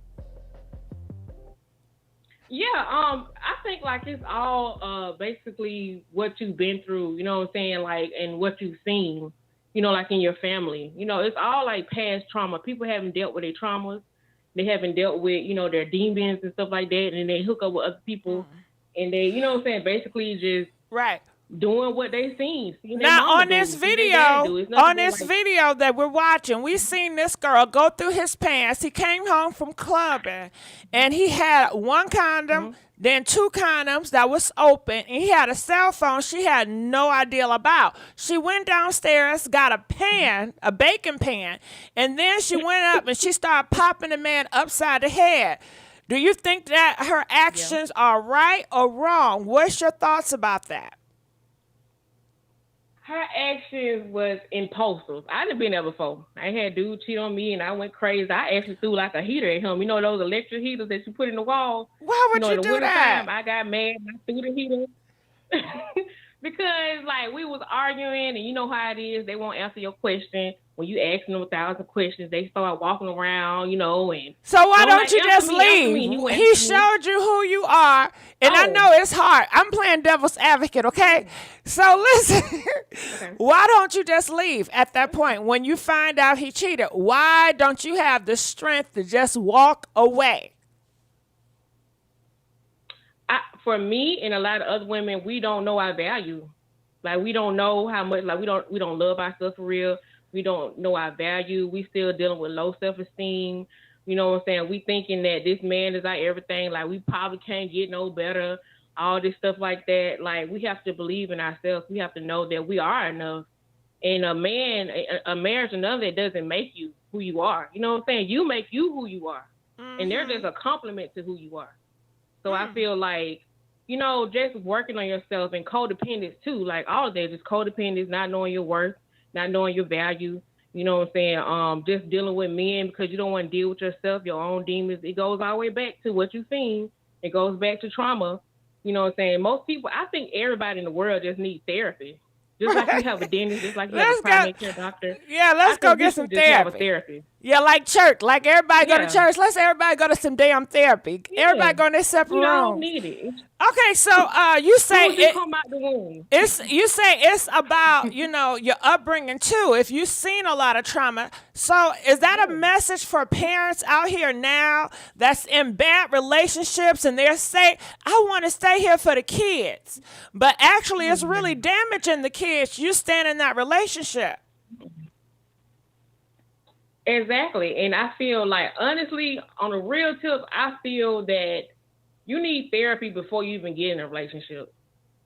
Yeah, I think like it's all basically what you've been through, you know what I'm saying, like and what you've seen, like in your family. It's all like past trauma. People haven't dealt with their traumas. They haven't dealt with, their demons and stuff like that, and they hook up with other people and they, you know what I'm saying, basically just Right. doing what they seen their Now mama on this do, see their daddy do. video, It's nothing on but, this like, video that we're watching, we seen this girl go through his pants. He came home from clubbing, and he had one condom, then two condoms that was open, and he had a cell phone she had no idea about. She went downstairs, got a pan, a baking pan, and then she went up and she started popping the man upside the head. Do you think that her actions are right or wrong? What's your thoughts about that? her actions was impulsive. I done been there before. I had dude cheat on me and I went crazy. I actually threw like a heater at him. You know those electric heaters that you put in the wall? Why would In you the do wintertime, that? I got mad and I threw the heater. Because like we was arguing and you know how it is, they won't answer your question. When you ask them 1,000 questions, they start walking around, and So why I'm don't like, you answer just me, answer me. leave? He won't He answer me. showed you who you are, and I Oh. know it's hard. I'm playing devil's advocate, okay? So listen, Okay. why don't you just leave at that point when you find out he cheated? Why don't you have the strength to just walk away? For me and a lot of other women, we don't know our value. Like we don't know how much. Like we don't love ourselves for real. We don't know our value. We still dealing with low self-esteem. You know what I'm saying? We thinking that this man is our everything. Like we probably can't get no better. All this stuff like that. Like we have to believe in ourselves. We have to know that we are enough. And a marriage, none of that doesn't make you who you are. You know what I'm saying? You make you who you are. And they're just a compliment to who you are. So I feel like, just working on yourself and codependence too. Like all of that, just codependence, not knowing your worth, not knowing your value. You know what I'm saying? Just dealing with men because you don't want to deal with yourself, your own demons. It goes all the way back to what you've seen. It goes back to trauma. You know what I'm saying? Most people, I think everybody in the world just needs therapy. Just like you have a dentist, just like you have a primary care doctor. Yeah, let's go get some therapy. Yeah, like church. Like everybody go to Yeah. church. Let's everybody go to some damn therapy. Yeah. Everybody go in their separate You don't rooms. need it. Okay, so you say Soon as you it, come out the womb. it's about your upbringing too. If you've seen a lot of trauma, so is that a message for parents out here now that's in bad relationships and they're saying, I want to stay here for the kids, but actually it's really damaging the kids. You stand in that relationship. Exactly. And I feel like, honestly, on a real tip, I feel that you need therapy before you even get in a relationship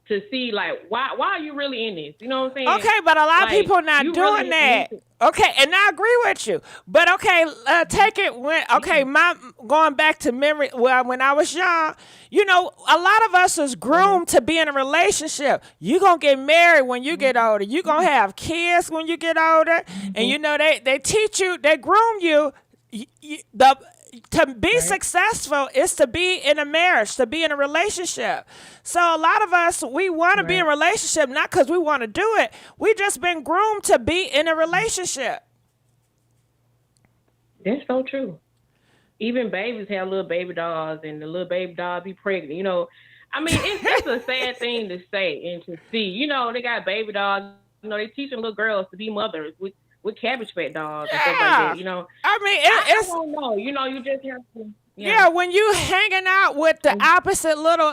to see, like, why are you really in this? You know what I'm saying? Okay, but a lot of Like, people not you doing really that. need Okay, and I agree with you. But okay, take it going back to memory. Well, when I was young, a lot of us is groomed to be in a relationship. You gonna get married when you get older. You gonna have kids when you get older, and they teach you, they groom you. To be successful is to be in a marriage, to be in a relationship. So a lot of us, we want to be in a relationship, not because we want to do it. We just been groomed to be in a relationship. That's so true. Even babies have little baby dolls, and the little baby doll be pregnant. I mean, it's a sad thing to say and to see. They got baby dolls. They teaching little girls to be mothers with Cabbage Patch dolls and stuff like that. I mean, I don't know. You just have to. Yeah, when you hanging out with the opposite little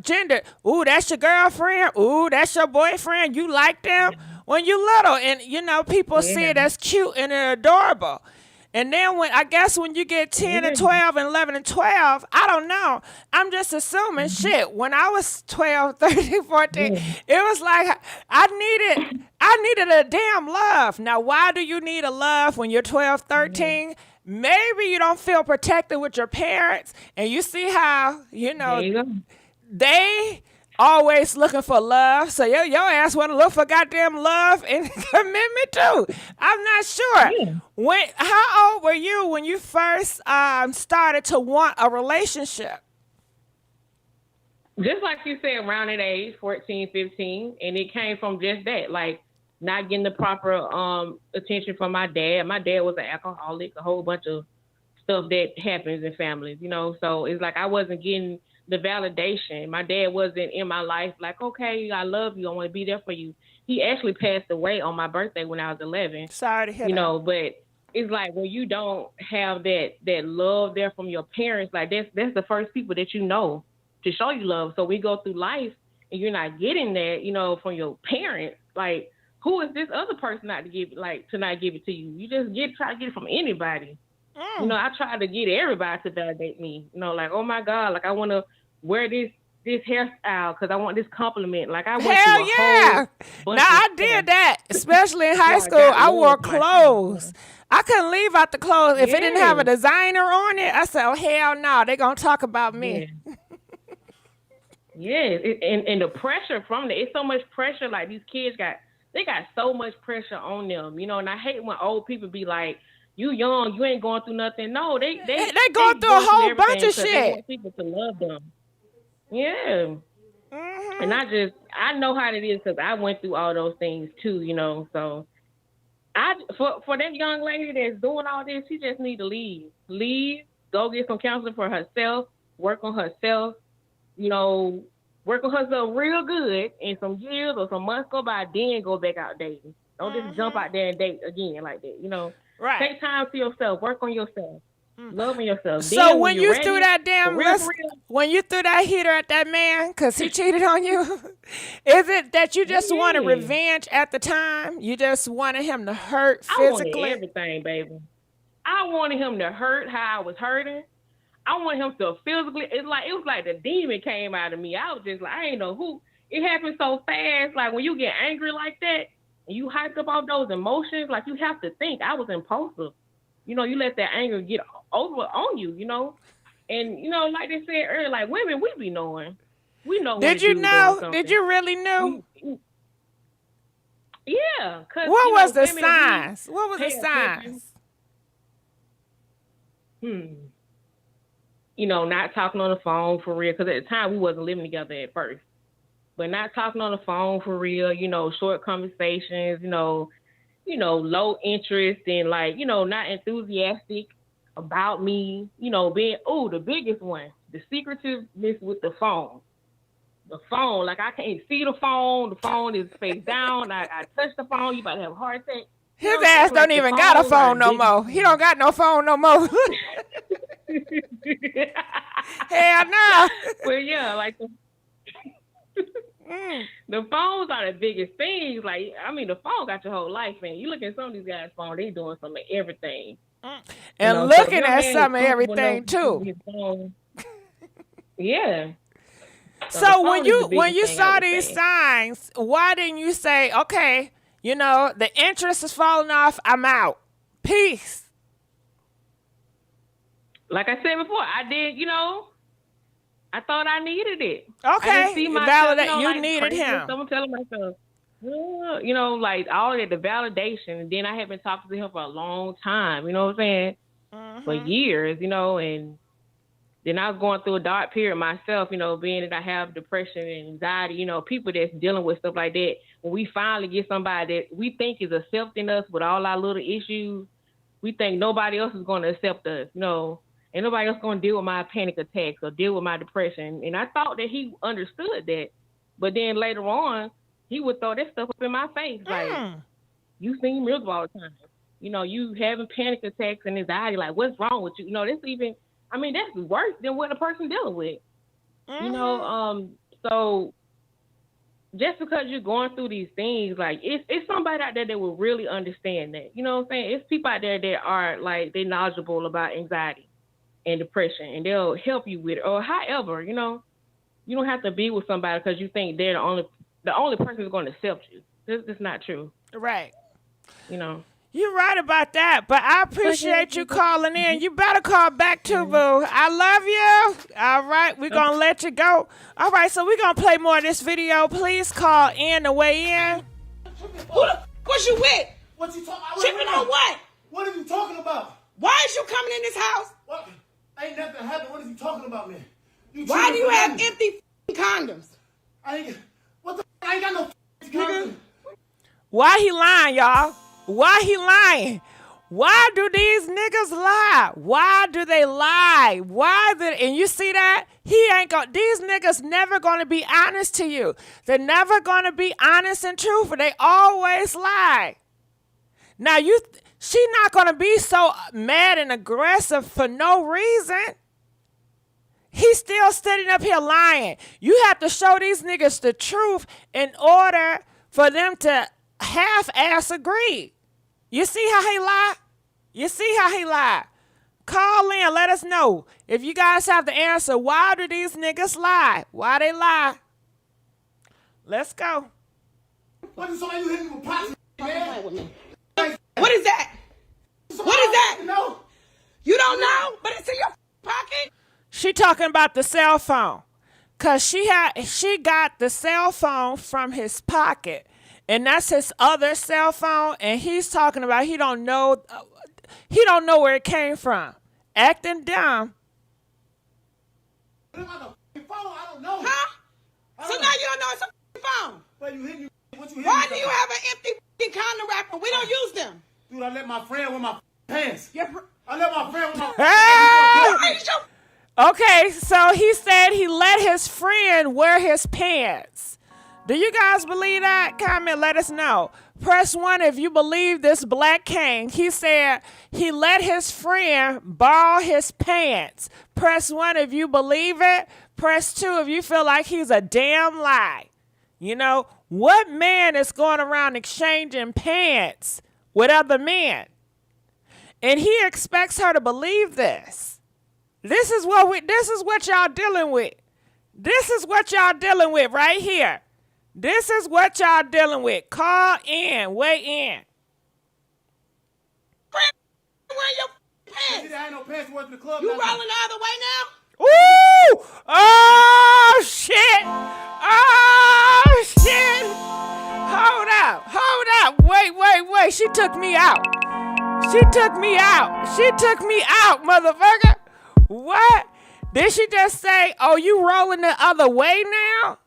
gender, ooh, that's your girlfriend. Ooh, that's your boyfriend. You like them when you little, and people see it as cute and adorable. And then when you get 10 and 12 and 11 and 12, I don't know. I'm just assuming shit. When I was 12, 13, 14, it was like I needed a damn love. Now, why do you need a love when you're 12, 13? maybe you don't feel protected with your parents, and you see how, There you go. they always looking for love. So your ass want to look for goddamn love and commitment too. I'm not sure. Yeah. How old were you when you first started to want a relationship? Just like you said, around that age, 14, 15, and it came from just that, like not getting the proper attention from my dad. My dad was an alcoholic, a whole bunch of stuff that happens in families, so it's like I wasn't getting the validation. My dad wasn't in my life like, okay, I love you, I want to be there for you. He actually passed away on my birthday when I was 11. Sorry to hear that. But it's like when you don't have that love there from your parents, like that's the first people that to show you love. So we go through life and you're not getting that, from your parents. Like, who is this other person not to give it to you? You just try to get it from anybody. I try to get everybody to validate me. Like, oh my God, like I want to wear this hairstyle because I want this compliment. Like I went Hell yeah. Now I did that, especially in high school. I wore clothes. I couldn't leave out the clothes. If it didn't have a designer on it, I said, oh, hell no, they're going to talk about me. Yeah, and the pressure from it, it's so much pressure. Like these kids got so much pressure on them, and I hate when old people be like, you young, you ain't going through nothing. No, they going through a whole bunch of shit. They want people to love them. Yeah. And I know how it is because I went through all those things too, so for that young lady that's doing all this, she just need to leave, go get some counseling for herself, work on herself, work on herself real good, and some years or some months go by, then go back out dating. Don't just jump out there and date again like that, Right. Take time for yourself, work on yourself, love on yourself. So then when you threw that when you threw that heater at that man because he cheated on you, is it that you just wanted revenge at the time? You just wanted him to hurt physically? I wanted everything, baby. I wanted him to hurt how I was hurting. I wanted him to physically. It was like the demon came out of me. I was just like, I ain't know who. It happened so fast. Like when you get angry like that and you hyped up all those emotions, like you have to think. I was impulsive. You let that anger get over on you, And, like they said earlier, like women, we be knowing. We know. Did you know? Did you really know? Yeah. What was the signs? What was the signs? Not talking on the phone for real. Because at the time, we wasn't living together at first. But not talking on the phone for real, short conversations, low interest and not enthusiastic about me, being, the biggest one, the secretiveness with the phone. The phone, like I can't see the phone is face down, I touch the phone, you about to have a heart attack. His ass don't even got a phone no more. He don't got no phone no more. Hell no. Well, yeah, like the phones are the biggest things. Like, I mean, the phone got your whole life, man. You look at some of these guys' phone, they doing some of everything. And looking at some of everything, too. Yeah. So when you saw these signs, why didn't you say, okay, the interest is falling off, I'm out. Peace. Like I said before, I did, I thought I needed it. Okay. I didn't see myself, you needed him. Someone telling myself, like all of that, the validation. And then I had been talking to him for a long time, you know what I'm saying? For years, and then I was going through a dark period myself, being that I have depression and anxiety, people that's dealing with stuff like that. When we finally get somebody that we think is accepting us with all our little issues, we think nobody else is going to accept us, and nobody else going to deal with my panic attacks or deal with my depression. And I thought that he understood that. But then later on, he would throw that stuff up in my face. Like, you seem miserable all the time. You having panic attacks and anxiety. Like, what's wrong with you? That's worse than what a person dealing with. So just because you're going through these things, like, it's somebody out there that will really understand that. You know what I'm saying? It's people out there that are, like, they're knowledgeable about anxiety and depression, and they'll help you with it. Or however, you don't have to be with somebody because you think they're the only person who's going to accept you. This is not true. Right. You're right about that, but I appreciate you calling in. You better call back too, boo. I love you. All right, we're going to let you go. All right, so we're going to play more of this video. Please call in to weigh in. What you with? What you talking about? Tripping on what? What are you talking about? Why is you coming in this house? What? Ain't nothing happened. What is you talking about, man? Why do you have empty condoms? I ain't got no condoms. Why he lying, y'all? Why he lying? Why do these niggas lie? Why do they lie? And you see that? These niggas never gonna be honest to you. They're never gonna be honest and truthful. They always lie. Now she not gonna be so mad and aggressive for no reason. He's still sitting up here lying. You have to show these niggas the truth in order for them to half-ass agree. You see how he lie? You see how he lie? Call in, let us know. If you guys have the answer, why do these niggas lie? Why they lie? Let's go. What is all you hitting me with pots, man? What is that? What is that? No. You don't know, but it's in your pocket? She talking about the cell phone. Cause she got the cell phone from his pocket. And that's his other cell phone. And he's talking about he don't know where it came from. Acting dumb. What about the phone? I don't know. Huh? So now you don't know it's a phone. But you hitting me. What you hitting Why me do with? you have an empty condom wrapper? We don't use them. Dude, I let my friend wear my pants. Your I let my friend wear my Hey! pants. Okay, so he said he let his friend wear his pants. Do you guys believe that? Comment, let us know. Press 1 if you believe this Black King. He said he let his friend borrow his pants. Press 1 if you believe it. Press 2 if you feel like he's a damn lie. You know, what man is going around exchanging pants with other men? And he expects her to believe this. This is what y'all dealing with. This is what y'all dealing with right here. This is what y'all dealing with. Call in, weigh in. Wear your pants. I ain't no pants worth in the club. You rolling the other way now? Ooh! Oh, shit! Oh, shit! Hold up. Wait. She took me out. She took me out, motherfucker. What? Did she just say, oh, you rolling the other way now?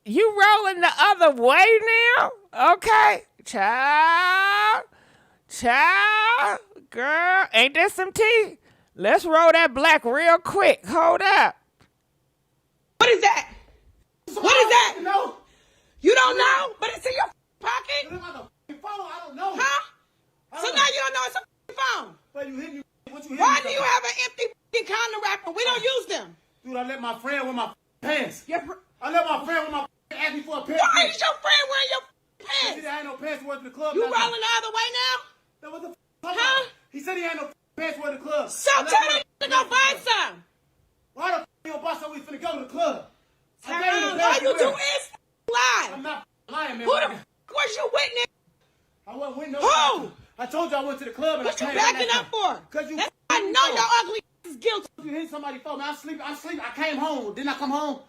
You rolling the other way now? Okay. Child, girl, ain't that some tea? Let's roll that black real quick. Hold up. What is that? What is that? No. You don't know, but it's in your pocket? What about the phone? I don't know. Huh? So now you don't know it's a phone. But you hitting me. What you hitting Why me do with? you have an empty condom wrapper? We don't use them. Dude, I let my friend wear my pants. Your I let my friend wear my ask me for a pair. Why is your friend wearing your He pants? said I ain't no pants worth in the club. You Now, rolling the other way now? Now, what the Huh? He said he ain't no pants worth in the club. So I let tell my- him to go buy some. Why the you don't buy something we finna go to the club? I All gave him the you pants to do wear. is lie. I'm not lying, man. Who the was you witness? I wasn't with no. Who? I told you I went to the club and What I you came back backing that up time. for? Cause you. I know your ugly is guilty. You hit somebody's phone. Man, I sleep. I came home. Didn't I come home?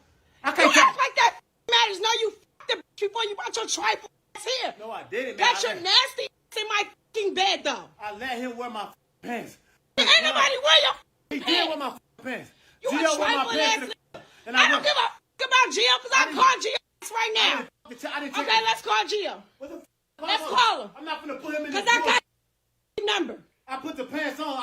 I You can't. act like that matters. No, you f***ed the bitch before you brought your trifle ass here. No, I didn't, man. That's I your let- nasty ass in my f***ing bed, though. I let him wear my pants. Ain't nobody wear your He pants. did wear my pants. You a Gio wear my trifling pants ass to the nigga. and I don't went- give a f*** about Gio because I call Gio ass right now. I didn't take Okay, it. let's call Gio. What the f- Let's call him. I'm not gonna put him in the Because I drawer. got your number. I put the pants on.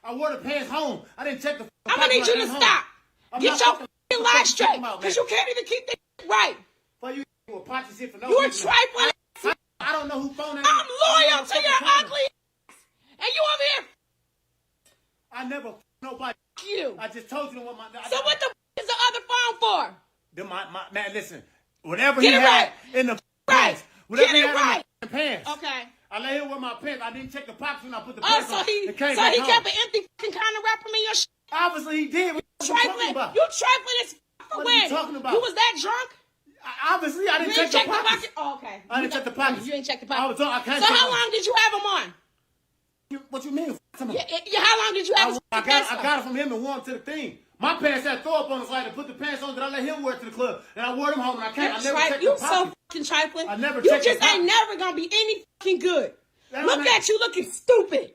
I wore the pants home. I didn't check the. I'm going to need you to stop. I'm Get not your fucking- f***ing lie fucking straight talking about, because man. you can't even keep that right. For you a pot shit for no You a reason. trifling ass. I don't know who phone that is. I'm loyal to your fucking ugly ass. And you over here, I never nobody. f*** you. I just told you what my. So what the f*** is the other phone for? My man, listen. Whatever Get he it had right. in the Right. pants. Whatever Get he it had right. in the pants. Okay. I let him wear my pants. I didn't check the pockets when I put the Oh, pants so on. he It came back home. kept an empty f***ing condom wrapper in your shit. Obviously he did. What you talking Trifling. about? You trifling as f*** for What are you when? talking about? You was that drunk? Obviously I You didn't check the pockets. pocket? Oh, okay. I didn't check the pockets. You didn't check the I pockets. was I can't So check how them. long did you have them on? What you mean? How long did you have I got it from him and wore them to the thing. My pants had throw up on the flight and put the pants on that I let him wear to the club. And I wore them home and I can't. I never checked the You pockets. so fucking trifling. I never You checked just the ain't pockets. never gonna be any fucking good. Look man. at you looking stupid.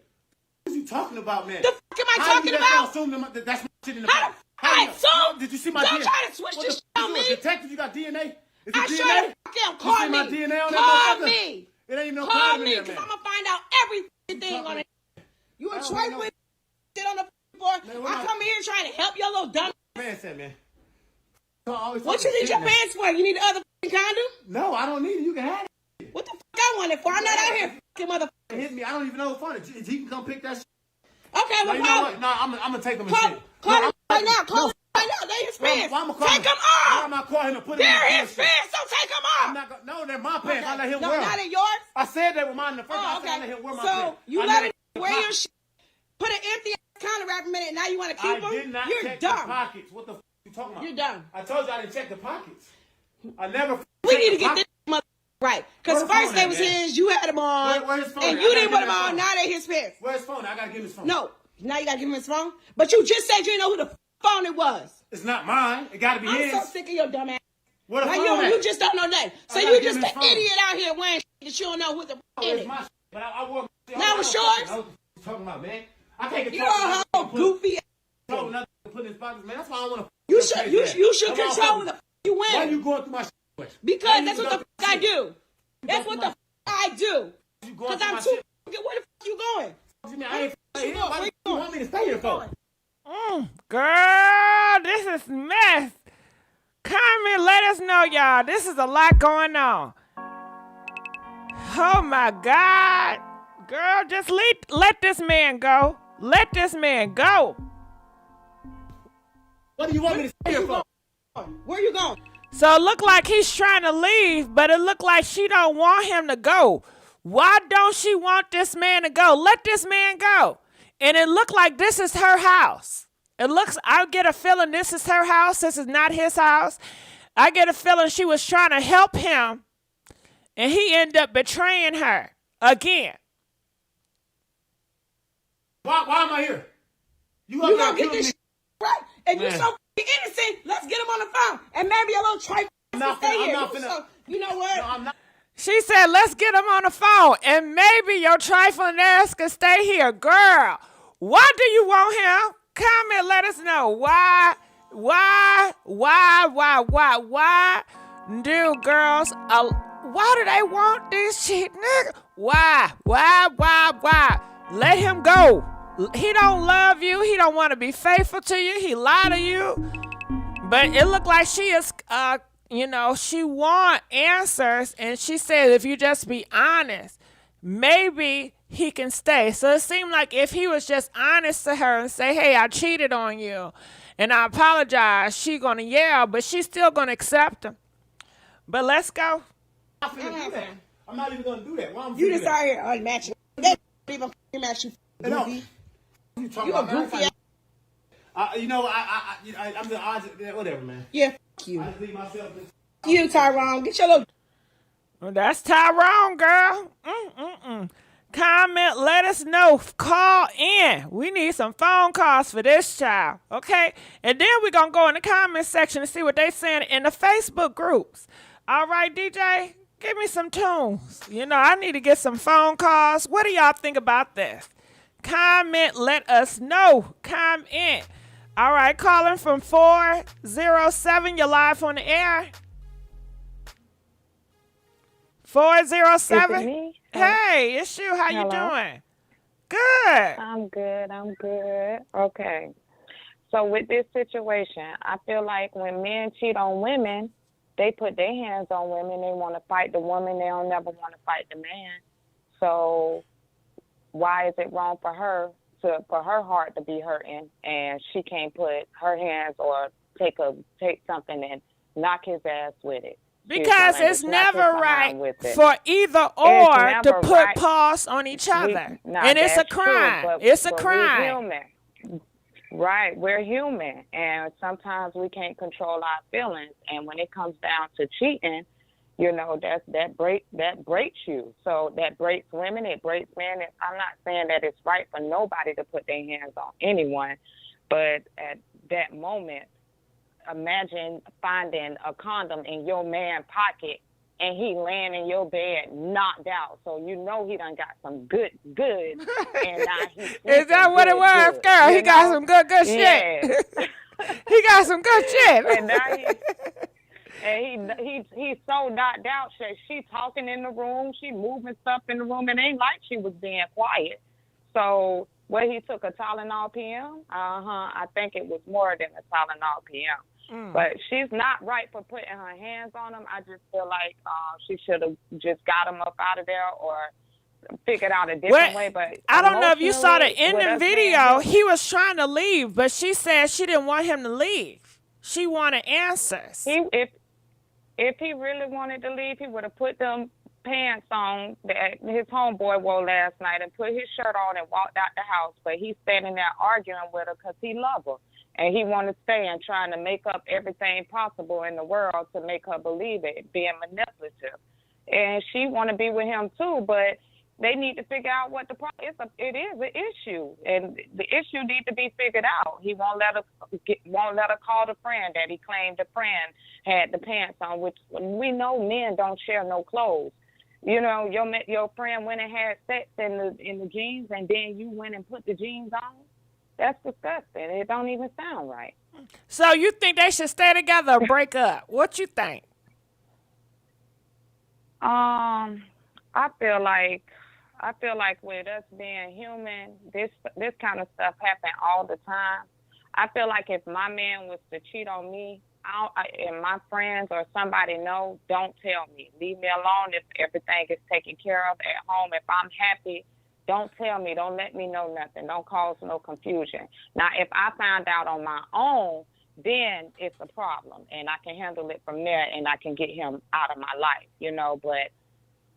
What are you talking about, man? The fuck am I How talking you just about? assume that that's my shit in the How pocket? the I assume? Did you see my Don't DNA? try to switch What this the shit on fuck me. you a detective? You got DNA? Is it I DNA? sure the fuck am. You Call see me. my DNA on that Call motherfucker? me. It ain't even no Call condom in me, there, because man. I'm gonna find out everything on it. You a I don't trifling know. shit on the floor. Man, I come here trying to help your little dumb. Pants at, man. What you need your pants for? You need the other fucking condom? No, I don't need it. You can have it. What the fuck I want it for? I'm not out here fucking motherfucker. Hit me. I don't even know what's funny. He can come pick that shit. Okay, No, well, you know call what? him. No, I'm gonna take him and Call shit. him right now. Call him right now. They his pants. Why am I calling Take him? them Why off. am I calling him and put him in They're his his pants? pants, so take them I'm off. not gonna, no, they're my pants. I let him No, wear not them. in yours. I said they were mine the first time. Oh, I said I let okay. him wear my So pants. you I let never him checked the wear your pockets. shit. Put an empty condom wrap a minute, and now you want to keep I them? did not You're check the dumb. pockets. What the f*** you talking about? You're dumb. I told you I didn't check the pockets. I never. We need to checked the get pockets. this mother right. Because Where the first phone they at, was man? his, you had them on, Where his phone and at? you I didn't gotta put them get his on, phone. now they his pants. Where's his phone? I gotta give him his phone. No, now you got to give him his phone? But you just said you didn't know who the phone it was. It's not mine. It gotta be I'm his. so sick of your dumb ass. Where the Now phone at? you just don't know nothing. So I gotta you give just him his an phone. idiot out here wearing shit that you don't know who the Oh, in it's it. my shit. But I wore my shit. Now I it's don't yours? know what you're talking about, man. I can't You control know nothing. how goofy. Control nothing to put in his pockets, man. That's why I want to. You should control what the you Why wear. you going through my shit? Because that's what the fuck I do. That's what the fuck I do. You going Because through I'm my too. shit? Where the fuck you going? You mean I ain't Where you here? going? Why Where you you want me to stay here for? Girl, this is mess. Comment, let us know, y'all. This is a lot going on. Oh my God. Girl, just let this man go. Let this man go. What do you want me to stay here for? Where you going? So it look like he's trying to leave, but it look like she don't want him to go. Why don't she want this man to go? Let this man go. And it look like this is her house. I get a feeling this is her house. This is not his house. I get a feeling she was trying to help him, and he ended up betraying her again. Why am I here? You gonna get this shit right? And you so innocent, let's get him on the phone. And maybe a little trifle. I'm not finna. So, you know what? No, I'm not. She said, let's get him on the phone, and maybe your trifling ass can stay here. Girl, why do you want him? Comment, let us know. Why do girls, why do they want this shit, nigga? Why? Let him go. He don't love you. He don't want to be faithful to you. He lie to you. But it looked like she is, she want answers. And she said, if you just be honest, maybe he can stay. So it seemed like if he was just honest to her and say, hey, I cheated on you and I apologize, she going to yell, but she's still going to accept him. But let's go. I'm not even gonna do that. Why am I You do just that? out here unmatching. They don't even match you. No. Goofy. You You a goofy ass. I'm just whatever, man. Yeah, fuck you. I just leave myself. You, Tyrone. Get your little. Well, that's Tyrone, girl. Comment, let us know. Call in. We need some phone calls for this child, okay? And then we're going to go in the comment section and see what they saying in the Facebook groups. All right, DJ, give me some tunes. I need to get some phone calls. What do y'all think about this? Comment, let us know. Comment. All right, calling from 407. You're live on the air. 407. Is it me? Hey, it's you. How you Hello? doing? Good. I'm good. Okay. So with this situation, I feel like when men cheat on women, they put their hands on women. They want to fight the woman. They don't never want to fight the man. So why is it wrong for her heart to be hurting and she can't put her hands or take something and knock his ass with it? Because it's never right it. for either or to never put right. paws on each other. Nah, and it's a that's true, crime. but- It's a but crime. We're human. Right, we're human. And sometimes we can't control our feelings. And when it comes down to cheating, that breaks you. So that breaks women, it breaks men. I'm not saying that it's right for nobody to put their hands on anyone, but at that moment, imagine finding a condom in your man's pocket and he laying in your bed knocked out. So he done got some good. And now he's Is that what it was, girl? He got some good shit. He got some good shit. And now he's so knocked out. She talking in the room. She moving stuff in the room. It ain't like she was being quiet. So he took a Tylenol PM? I think it was more than a Tylenol PM. But she's not right for putting her hands on him. I just feel like she should have just got him up out of there or figured out a different way. But I don't know if you saw the ending video. He was trying to leave, but she said she didn't want him to leave. She wanted answers. If he really wanted to leave, he would have put them pants on that his homeboy wore last night and put his shirt on and walked out the house. But he's standing there arguing with her because he loves her. And he want to stay and trying to make up everything possible in the world to make her believe it, being manipulative. And she want to be with him too, but they need to figure out what the problem is. It is an issue, and the issue needs to be figured out. He won't let her call the friend that he claimed the friend had the pants on, which we know men don't share no clothes. Your friend went and had sex in the jeans, and then you went and put the jeans on. That's disgusting. It don't even sound right. So you think they should stay together or break up? What you think? I feel like with us being human, this kind of stuff happen all the time. I feel like if my man was to cheat on me, and my friends or somebody know, don't tell me. Leave me alone if everything is taken care of at home. If I'm happy, don't tell me. Don't let me know nothing. Don't cause no confusion. Now, if I find out on my own, then it's a problem, and I can handle it from there, and I can get him out of my life, But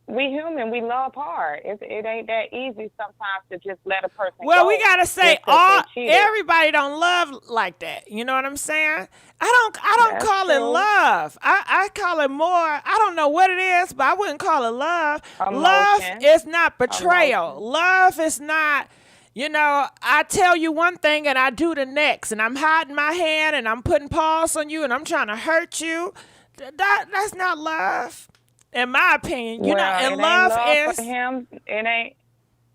we human, we love hard. It ain't that easy sometimes to just let a person go. Well, we gotta say everybody don't love like that. You know what I'm saying? I don't call it love. I call it more. I don't know what it is, but I wouldn't call it love. Emotion. Love is not betrayal. Emotion. Love is not. I tell you one thing and I do the next, and I'm hiding my hand and I'm putting paws on you and I'm trying to hurt you. That's not love. In my opinion, and love is for him. It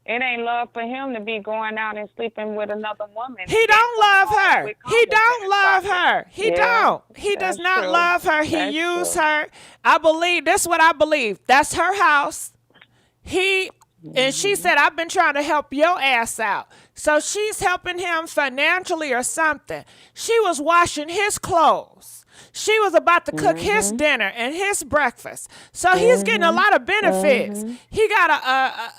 ain't love for him to be going out and sleeping with another woman. He don't love her. He don't love her. He don't. He does not love her. He used her. I believe that's what I believe. That's her house. And she said, I've been trying to help your ass out. So she's helping him financially or something. She was washing his clothes. She was about to cook his dinner and his breakfast. So he's getting a lot of benefits. He got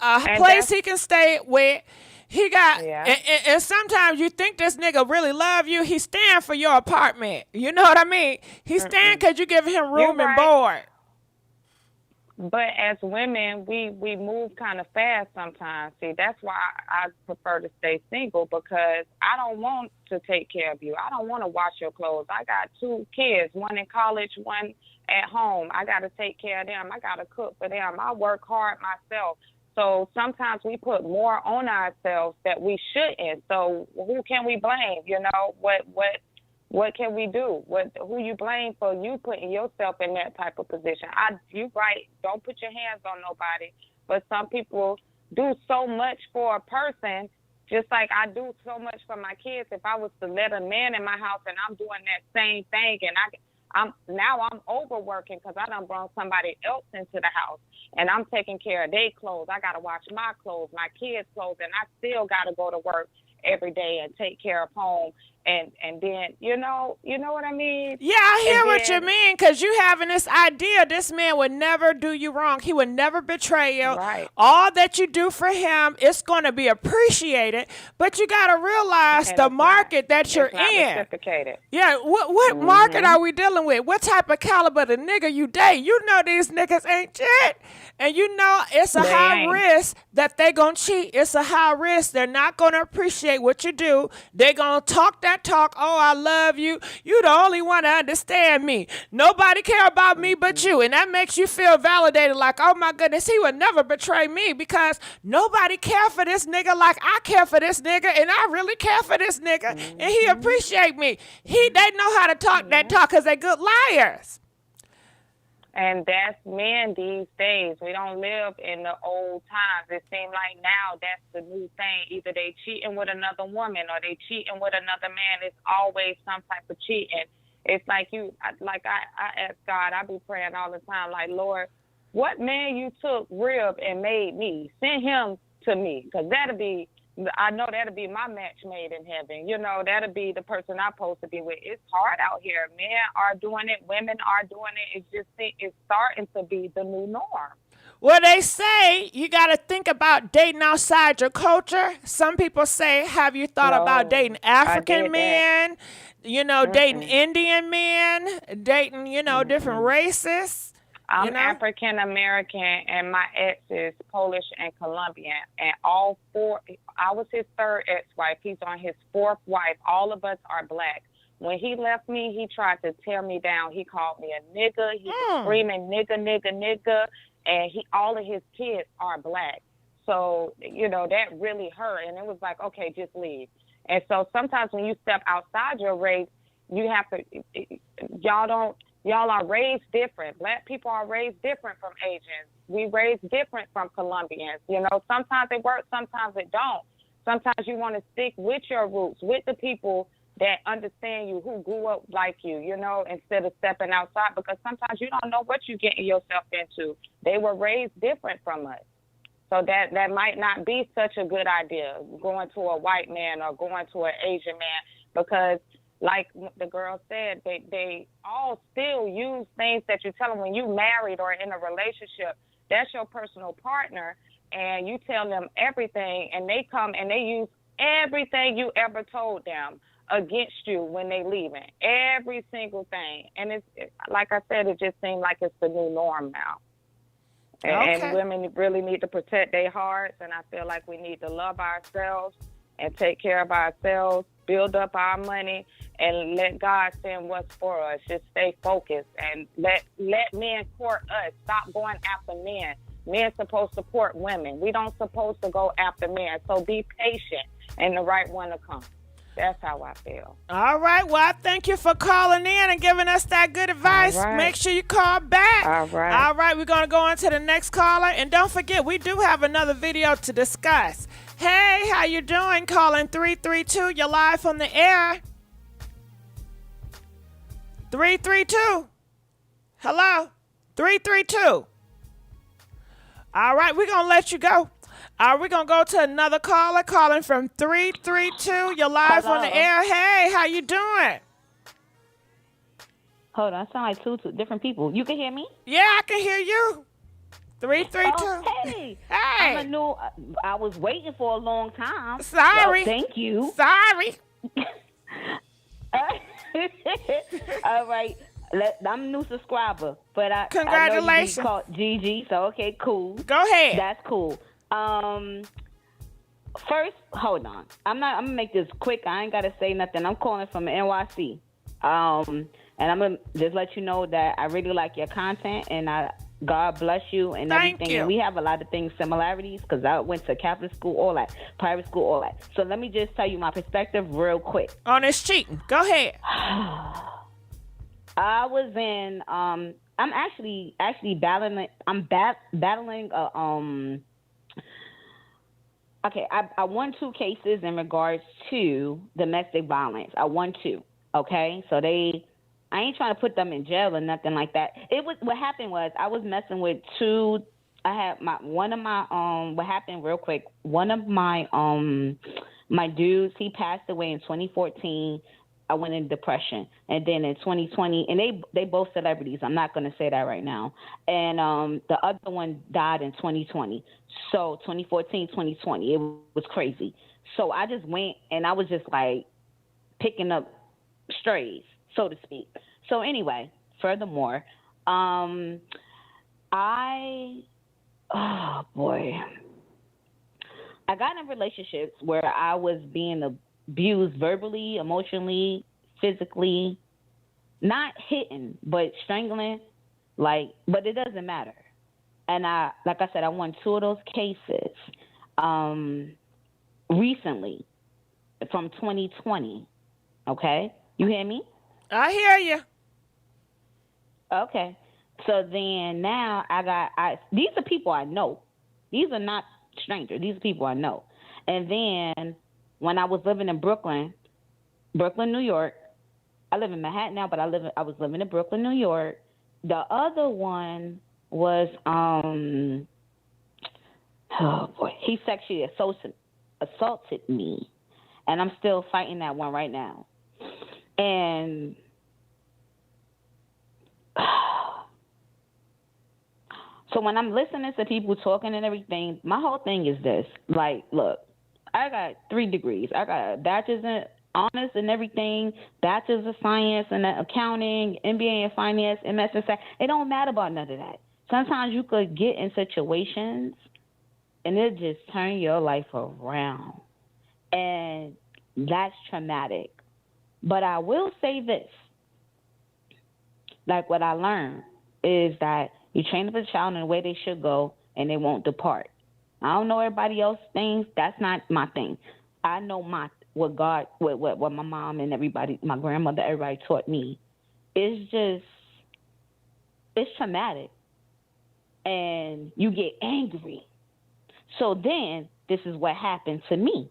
a place he can stay with. He got, and sometimes you think this nigga really love you. He's staying for your apartment. You know what I mean? He's staying because you giving him room and board. But as women, we move kind of fast sometimes. See, that's why I prefer to stay single, because I don't want to take care of you. I don't want to wash your clothes. I got 2 kids, one in college, one at home. I got to take care of them. I got to cook for them. I work hard myself. So sometimes we put more on ourselves that we shouldn't. So who can we blame? What can we do? Who you blame for you putting yourself in that type of position? You right. Don't put your hands on nobody. But some people do so much for a person, just like I do so much for my kids. If I was to let a man in my house and I'm doing that same thing, and I'm overworking because I done brought somebody else into the house, and I'm taking care of their clothes. I got to wash my clothes, my kids' clothes, and I still got to go to work every day and take care of home. And then, you know what I mean? Yeah, I hear what you mean, because you having this idea this man would never do you wrong. He would never betray you. Right. All that you do for him, it's going to be appreciated, but you got to realize the market that you're in. Reciprocated. Yeah, what market are we dealing with? What type of caliber of nigga you date? You know these niggas ain't shit. And you know it's a high risk that they going to cheat. It's a high risk. They're not going to appreciate what you do. They're going to talk that that talk. Oh, I love you. You the only one that understand me. Nobody care about me but you. And that makes you feel validated like, oh my goodness, he would never betray me because nobody care for this nigga like I care for this nigga, and I really care for this nigga, and he appreciate me. They know how to talk that talk because they good liars. And that's men these days. We don't live in the old times. It seems like now that's the new thing. Either they cheating with another woman or they cheating with another man. It's always some type of cheating. It's like I ask God, I be praying all the time, like, Lord, what man you took rib and made me? Send him to me, because I know that'll be my match made in heaven. You know, that'll be the person I'm supposed to be with. It's hard out here. Men are doing it. Women are doing it. It's starting to be the new norm. Well, they say you got to think about dating outside your culture. Some people say, have you thought about dating African men, dating Indian men, dating, different races? I'm African American, and my ex is Polish and Colombian, and all four. I was his third ex-wife. He's on his fourth wife. All of us are black. When he left me, he tried to tear me down. He called me a nigga. He was screaming nigga, nigga, nigga, and all of his kids are black. So that really hurt, and it was like, okay, just leave. And so sometimes when you step outside your race, you have to. Y'all are raised different. Black people are raised different from Asians. We raised different from Colombians. Sometimes it works, sometimes it don't. Sometimes you want to stick with your roots, with the people that understand you, who grew up like you, instead of stepping outside, because sometimes you don't know what you're getting yourself into. They were raised different from us. So that might not be such a good idea, going to a white man or going to an Asian man, because like the girl said, they all still use things that you tell them when you married or in a relationship. That's your personal partner, and you tell them everything, and they come and they use everything you ever told them against you when they leaving. Every single thing. And it's like I said, it just seems like it's the new norm now. And women really need to protect their hearts, and I feel like we need to love ourselves and take care of ourselves, build up our money, and let God send what's for us. Just stay focused and let men court us. Stop going after men. Men supposed to court women. We don't supposed to go after men. So be patient, and the right one to come. That's how I feel. All right. Well, I thank you for calling in and giving us that good advice. All right. Make sure you call back. All right. All right. We're going to go on to the next caller. And don't forget, we do have another video to discuss. Hey, how you doing? Calling 332. You're live on the air. 332. Hello? 332. All right. We're going to let you go. We're going to go to another caller calling from 332. You're live on the air. Hey, how you doing? Hold on. I sound like two different people. You can hear me? Yeah, I can hear you. 332. Oh, hey. Hey. I was waiting for a long time. Sorry. Well, thank you. Sorry. All right. I'm a new subscriber, but Congratulations. I know you called GIGI, so okay, cool. Go ahead. That's cool. First, hold on. I'm gonna make this quick. I ain't gotta say nothing. I'm calling from NYC. And I'm gonna just let you know that I really like your content, and God bless you and Thank everything. you. And we have a lot of things similarities because I went to Catholic school, all that, private school, all that. So let me just tell you my perspective real quick. On this cheating. Go ahead. I was in. I'm actually battling. I'm battling. Okay, I won 2 cases in regards to domestic violence. I won 2. Okay, so I ain't trying to put them in jail or nothing like that. What happened was I was messing with 2. I had what happened real quick. One of my dudes, he passed away in 2014. I went in depression, and then in 2020, and they both celebrities. I'm not going to say that right now. And the other one died in 2020. So 2014, 2020, it was crazy. So I just went, and I was just like picking up strays, so to speak. So anyway, furthermore, oh boy, I got in relationships where I was being abused verbally, emotionally, physically, not hitting, but strangling. But it doesn't matter. And like I said, I won 2 of those cases recently from 2020. Okay, you hear me? I hear you. Okay. So then now these are people I know. These are not strangers. These are people I know. And then when I was living in Brooklyn, New York, I live in Manhattan now, but I was living in Brooklyn, New York. The other one was he sexually assaulted me, and I'm still fighting that one right now. And so when I'm listening to people talking and everything, my whole thing is this. Like, look, I got 3 degrees. I got a bachelor's in honors and everything, bachelor's of science and accounting, MBA in finance, MS in science. It don't matter about none of that. Sometimes you could get in situations and it just turn your life around. And that's traumatic. But I will say this. Like, what I learned is that you train up a child in the way they should go and they won't depart. I don't know everybody else thinks. That's not my thing. I know what my mom and everybody, my grandmother, everybody taught me. It's traumatic. And you get angry. So then this is what happened to me.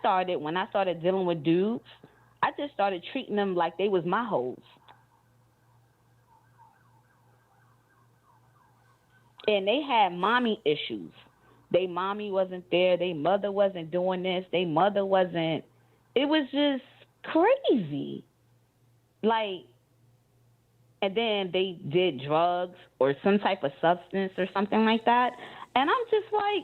When I started dealing with dudes, I just started treating them like they was my hoes. And they had mommy issues. They mommy wasn't there. They mother wasn't doing this. They mother wasn't. It was just crazy. Like, and then they did drugs or some type of substance or something like that. And I'm just like,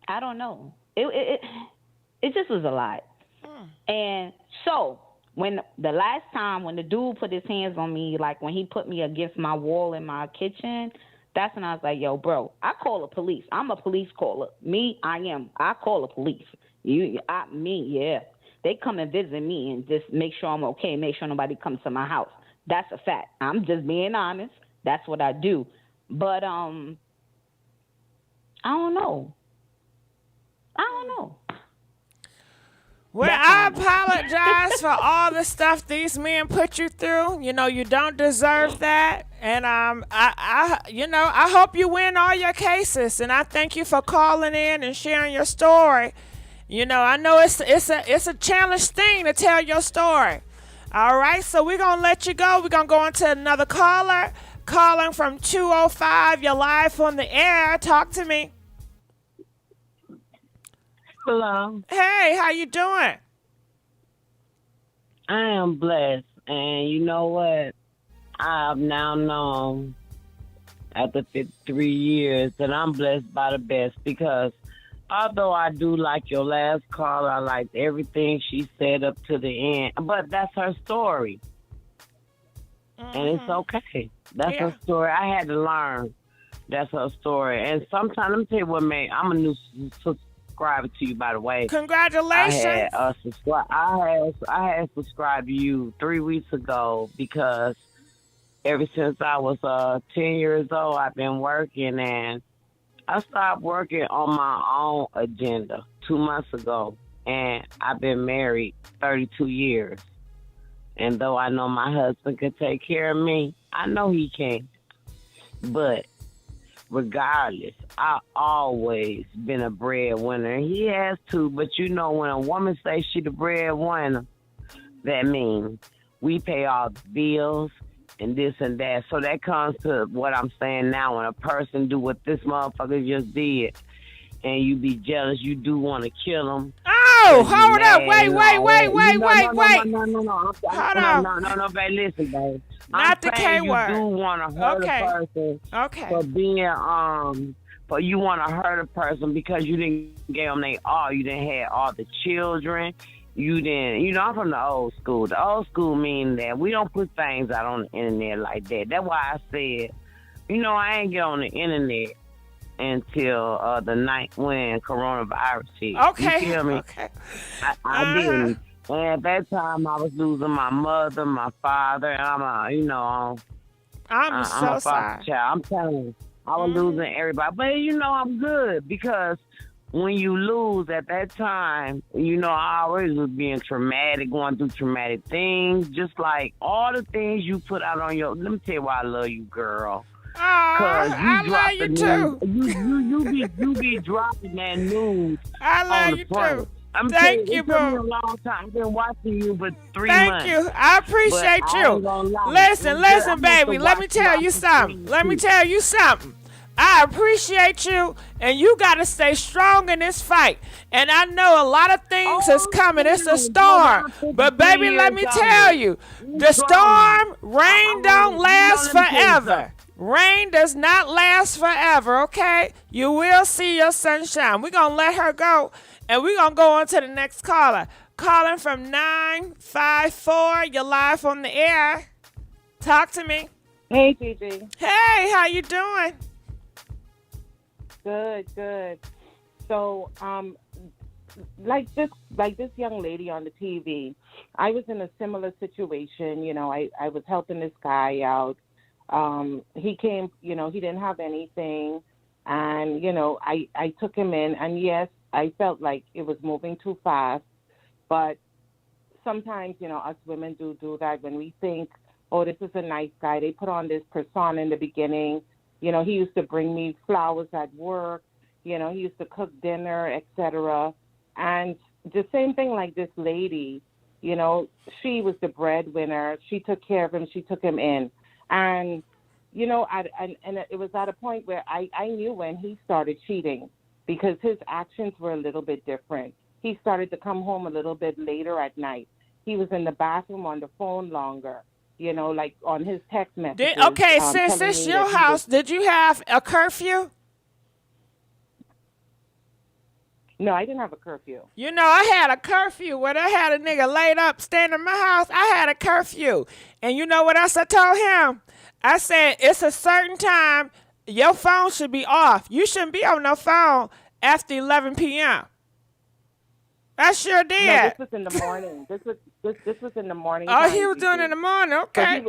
I don't know. It just was a lot. And so when the last time when the dude put his hands on me, like when he put me against my wall in my kitchen, that's when I was like, yo, bro, I call the police. I'm a police caller. I call the police. Yeah. They come and visit me and just make sure I'm okay, make sure nobody comes to my house. That's a fact. I'm just being honest. That's what I do. But I don't know. Well, I apologize for all the stuff these men put you through. You know, you don't deserve that. And I hope you win all your cases. And I thank you for calling in and sharing your story. You know, I know it's a challenge thing to tell your story. All right, so we're gonna let you go. We're gonna go into another caller. Calling from 205. You're live on the air. Talk to me. Hello. Hey, how you doing? I am blessed. And you know what? I have now known after 53 years that I'm blessed by the best because although I do like your last caller, I liked everything she said up to the end. But that's her story. Mm-hmm. And it's okay. That's her story. I had to learn. That's her story. And sometimes, let me tell you what, man, I'm a new subscriber to you, by the way. Congratulations. I had subscribed to you 3 weeks ago because ever since I was 10 years old, I've been working, and I stopped working on my own agenda 2 months ago, and I've been married 32 years. And though I know my husband can take care of me, I know he can. But regardless, I always been a breadwinner. He has too, but you know when a woman says she the breadwinner, that means we pay all the bills and this and that. So that comes to what I'm saying now. When a person do what this motherfucker just did, and you be jealous, you do want to kill them. Oh, hold up. Wait. No, babe, listen, babe. Not the K word. You do want to hurt a person for being, for you want to hurt a person because you didn't give them they all. You didn't have all the children. You didn't, you know, I'm from the old school. The old school mean that we don't put things out on the internet like that. That's why I said, you know, I ain't get on the internet until the night when coronavirus hit. Okay. You feel me? Okay. I didn't. And at that time, I was losing my mother, my father. I'm I'm a so foster sorry. child. I'm telling you, I was losing everybody. But I'm good because when you lose at that time, I always was being traumatic, going through traumatic things, just like all the things you put out on your. Let me tell you why I love you, girl. Oh, Cause you I drop love the you news. too. You be dropping that news I on love the you front. too. I'm Thank telling you, you, it took me boo. a long time. I've been watching you for 3 Thank months. you. I But appreciate I you. ain't gonna lie. Listen, I'm gonna have baby. to Let me watch tell you some something. things Let me too. tell you something. I appreciate you, and you got to stay strong in this fight. And I know a lot of things is coming. It's a storm. But, baby, let me tell you, the storm, rain don't last forever. Rain does not last forever, okay? You will see your sunshine. We're going to let her go, and we're going to go on to the next caller. Calling from 954. You're live on the air. Talk to me. Hey, Gigi. Hey, how you doing? Good. So, like this young lady on the TV, I was in a similar situation. I was helping this guy out. He came, he didn't have anything, and I took him in, and yes, I felt like it was moving too fast, but sometimes us women do that when we think, oh, this is a nice guy. They put on this persona in the beginning. He used to bring me flowers at work. He used to cook dinner, etc. And the same thing like this lady, she was the breadwinner. She took care of him. She took him in. And, and it was at a point where I knew when he started cheating because his actions were a little bit different. He started to come home a little bit later at night. He was in the bathroom on the phone longer. Like on his text messages. Since it's your house, did you have a curfew? No, I didn't have a curfew. I had a curfew when I had a nigga laid up staying in my house. I had a curfew. And you know what else I told him? I said, it's a certain time your phone should be off. You shouldn't be on no phone after 11 p.m. I sure did. No, this was in the morning. This was in the morning. Oh, he was doing it in the morning. Okay.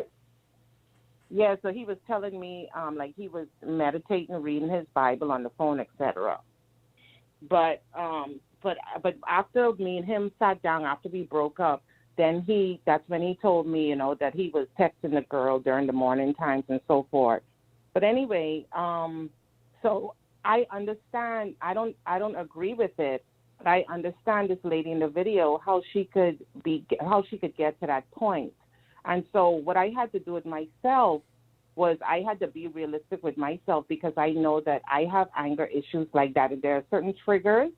So he was telling me like he was meditating, reading his Bible on the phone, etc. But after me and him sat down after we broke up, then that's when he told me, that he was texting the girl during the morning times and so forth. But anyway, so I understand. I don't agree with it. But I understand this lady in the video, how she could get to that point. And so what I had to do with myself was I had to be realistic with myself because I know that I have anger issues like that. And there are certain triggers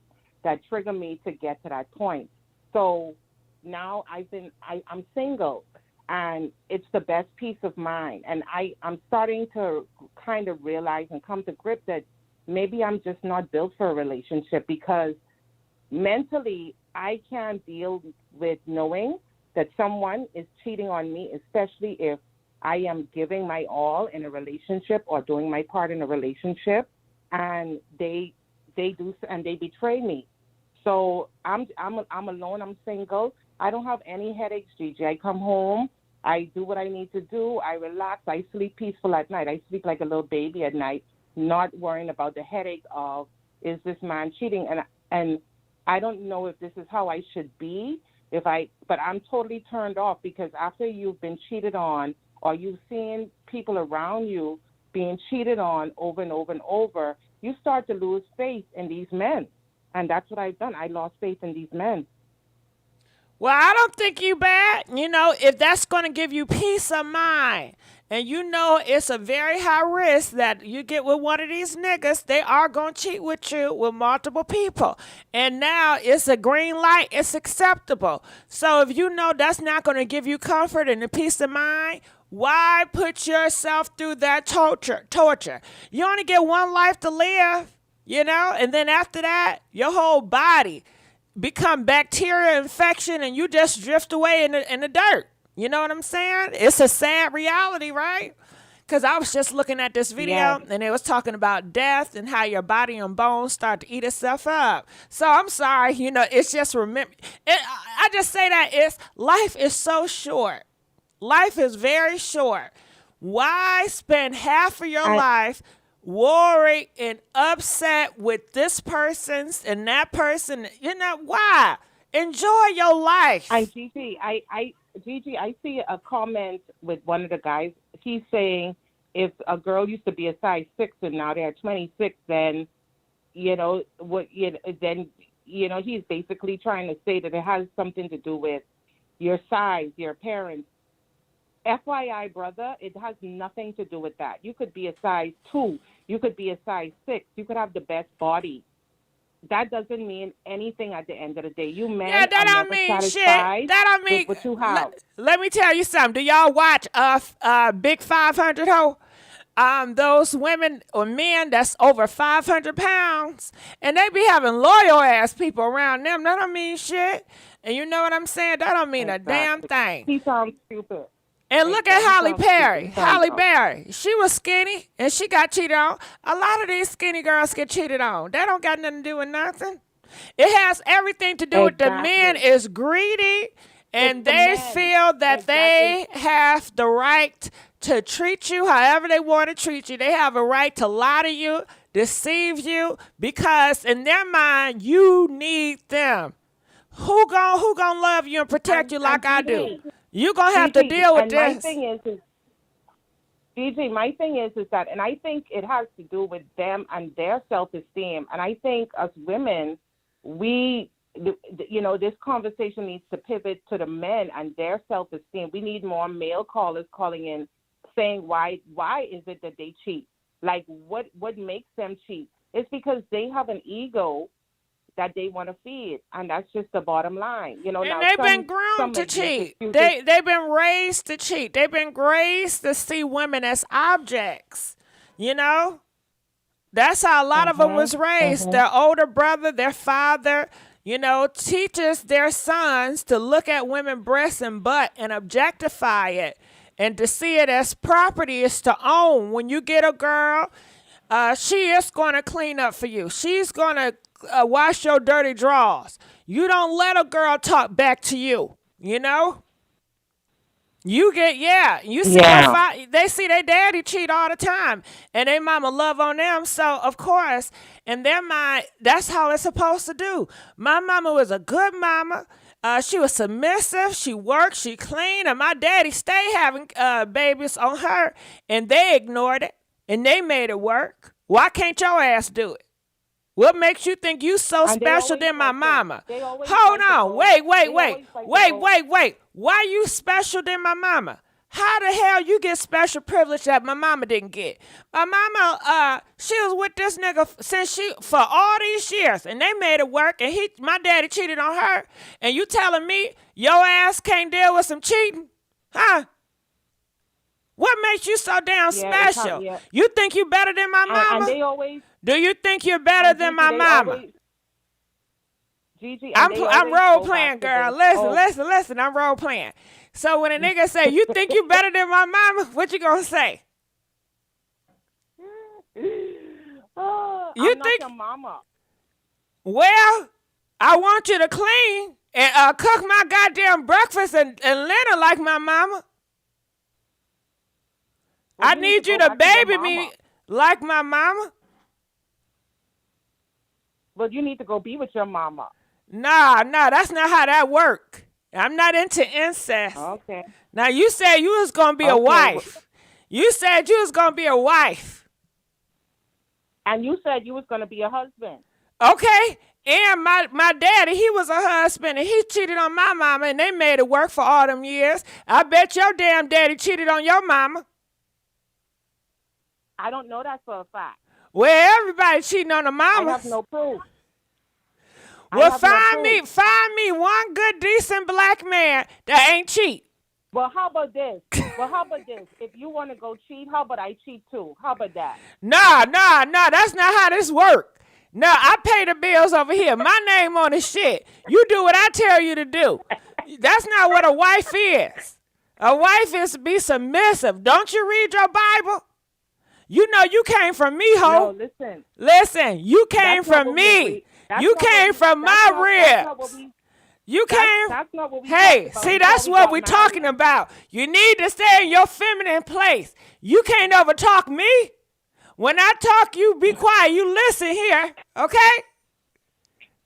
that trigger me to get to that point. So now I'm single, and it's the best peace of mind. And I'm starting to kind of realize and come to grip that maybe I'm just not built for a relationship because mentally, I can't deal with knowing that someone is cheating on me, especially if I am giving my all in a relationship or doing my part in a relationship, and they betray me. So I'm alone. I'm single. I don't have any headaches, Gigi. I come home. I do what I need to do. I relax. I sleep peaceful at night. I sleep like a little baby at night, not worrying about the headache of, is this man cheating? And I don't know if this is how I should be, but I'm totally turned off because after you've been cheated on or you've seen people around you being cheated on over and over and over, you start to lose faith in these men. And that's what I've done. I lost faith in these men. Well, I don't think you bad. If that's going to give you peace of mind, and it's a very high risk that you get with one of these niggas, they are going to cheat with you with multiple people. And now it's a green light. It's acceptable. So if that's not going to give you comfort and a peace of mind, why put yourself through that torture? You only get one life to live, and then after that, your whole body become bacteria infection and you just drift away in the dirt. You know what I'm saying? It's a sad reality, right? Because I was just looking at this video and it was talking about death and how your body and bones start to eat itself up. So I'm sorry, it's just I just say that life is so short. Life is very short. Why spend half of your life worried and upset with this person and that person? Why? Enjoy your life. And Gigi, I see a comment with one of the guys. He's saying if a girl used to be a size 6 and now they're 26, then he's basically trying to say that it has something to do with your size, your parents. FYI, brother, it has nothing to do with that. You could be a size 2. You could be a size 6. You could have the best body. That doesn't mean anything at the end of the day. You men that are don't never mean satisfied shit. That don't mean with what you have. Let me tell you something. Do y'all watch Big 500 Ho? Those women or men that's over 500 pounds, and they be having loyal ass people around them. That don't mean shit. And you know what I'm saying? That don't mean a damn thing. He sounds stupid. And look at Halle Berry. Halle Berry. She was skinny and she got cheated on. A lot of these skinny girls get cheated on. That don't got nothing to do with nothing. It has everything to do with the men is greedy and they feel that they have the right to treat you however they want to treat you. They have a right to lie to you, deceive you, because in their mind, you need them. Who gonna love you and protect you like I do? You're going to have to deal with this. My thing is, DJ, my thing is that, and I think it has to do with them and their self-esteem. And I think as women, this conversation needs to pivot to the men and their self-esteem. We need more male callers calling in saying why is it that they cheat? Like what makes them cheat? It's because they have an ego that they want to feed, and that's just the bottom line. And they've been groomed to cheat. They've been raised to cheat. They've been raised to see women as objects. That's how a lot of them was raised. Their older brother, their father, teaches their sons to look at women's breasts and butt and objectify it, and to see it as property is to own. When you get a girl, she is going to clean up for you. She's going to wash your dirty drawers. You don't let a girl talk back to you. You get, you see they see their daddy cheat all the time and their mama love on them. So of course, in their mind, that's how it's supposed to do. My mama was a good mama. She was submissive. She worked, she cleaned, and my daddy stayed having babies on her, and they ignored it and they made it work. Why can't your ass do it? What makes you think you so special than my mama? Hold on. Wait. Why you special than my mama? How the hell you get special privilege that my mama didn't get? My mama, she was with this nigga for all these years, and they made it work, and my daddy cheated on her, and you telling me your ass can't deal with some cheating? Huh? What makes you so damn special? You think you better than my mama? And they always... Do you think you're better than my mama? Gigi, I'm role playing, girl. Listen. I'm role playing. So when a nigga say, you think you better than my mama, what you gonna say? I'm think not your mama. Well, I want you to clean and cook my goddamn breakfast and dinner like my mama. I need you to baby me like my mama. But you need to go be with your mama. Nah, that's not how that work. I'm not into incest. Okay. Now, you said you was going to be a wife. You said you was going to be a wife. And you said you was going to be a husband. Okay. And my daddy, he was a husband, and he cheated on my mama, and they made it work for all them years. I bet your damn daddy cheated on your mama. I don't know that for a fact. Well, everybody cheating on the mama. I have no proof. Well, find me one good, decent black man that ain't cheat. Well, how about this? If you want to go cheat, how about I cheat too? How about that? Nah. That's not how this work. No, I pay the bills over here. My name on the shit. You do what I tell you to do. That's not what a wife is. A wife is to be submissive. Don't you read your Bible? You know you came from me, ho. No, listen. Listen, you came from me. You came from my ribs. You came. That's not what we hey, see, that's what we're talking about. You need to stay in your feminine place. You can't overtalk me. When I talk, you be quiet. You listen here, okay?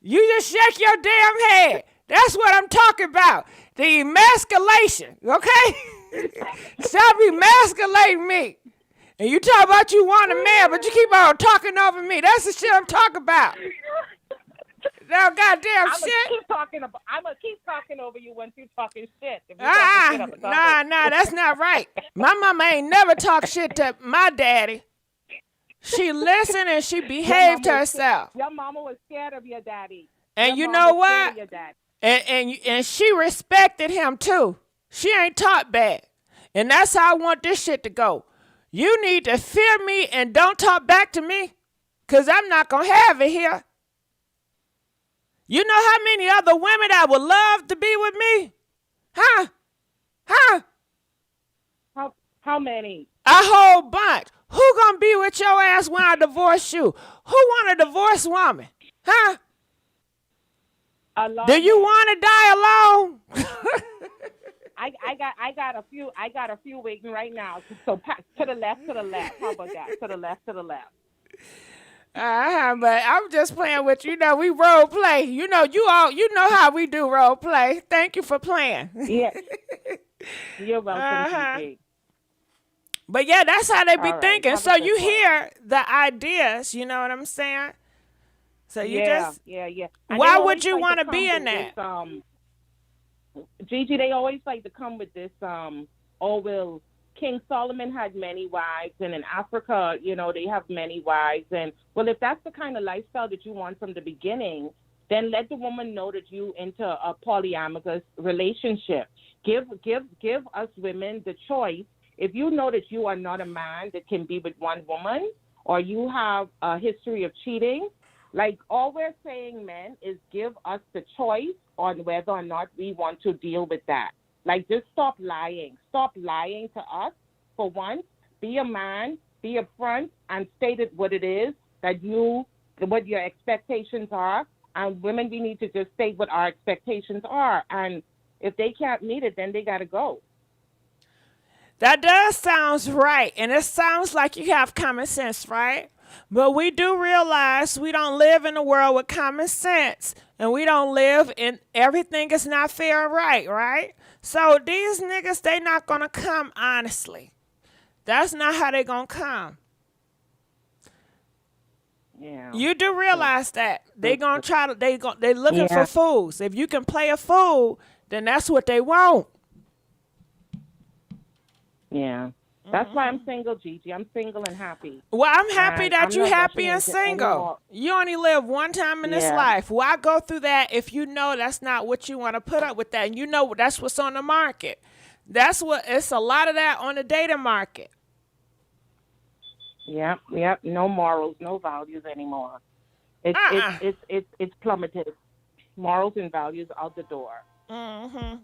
You just shake your damn head. That's what I'm talking about. The emasculation, okay? Stop emasculating me. And you talk about you want a man, but you keep on talking over me. That's the shit I'm talking about. Now, goddamn shit. I'm gonna keep talking over you once you talking shit. Nah, that's not right. My mama ain't never talked shit to my daddy. She listened and she behaved herself. Your mama was scared of your daddy. And you know what? And she respected him too. She ain't taught bad. And that's how I want this shit to go. You need to fear me and don't talk back to me, because I'm not going to have it here. You know how many other women that would love to be with me? Huh? How many? A whole bunch. Who gonna be with your ass when I divorce you? Who want a divorced woman? Huh? Do you want to die alone? I got a few waiting right now. So to the left. How about that? To the left. But I'm just playing with you. You know, we role play. You know how we do role play. Thank you for playing. Yeah. You're welcome, GG. But yeah, that's how they be All right, thinking. have a So good you one. hear the ideas, you know what I'm saying? So you Yeah. And why they would always you like want to come be with in that? This, Gigi, they always like to come with this, well, King Solomon had many wives, and in Africa, you know, they have many wives. And, well, if that's the kind of lifestyle that you want from the beginning, then let the woman know that you into a polyamorous relationship. Give us women the choice. If you know that you are not a man that can be with one woman, or you have a history of cheating, like all we're saying, men, is give us the choice on whether or not we want to deal with that. Like, just stop lying. Stop lying to us for once. Be a man, be upfront, and state it what it is what your expectations are. And women, we need to just state what our expectations are. And if they can't meet it, then they got to go. That does sound right. And it sounds like you have common sense, right? But we do realize we don't live in a world with common sense. And we don't live in everything is not fair and right? So these niggas, they not going to come honestly. That's not how they going to come. Yeah. You do realize that. They going to try to, they looking for fools. If you can play a fool, then that's what they want. Yeah. That's why I'm single, Gigi. I'm single and happy. Well, I'm happy that you're happy and single. single. You only live one time in this life. Why go through that if you know that's not what you want to put up with that? And you know that's what's on the market. It's a lot of that on the dating market. Yep. No morals, no values anymore. It's plummeted. Morals and values out the door. Mm-hmm.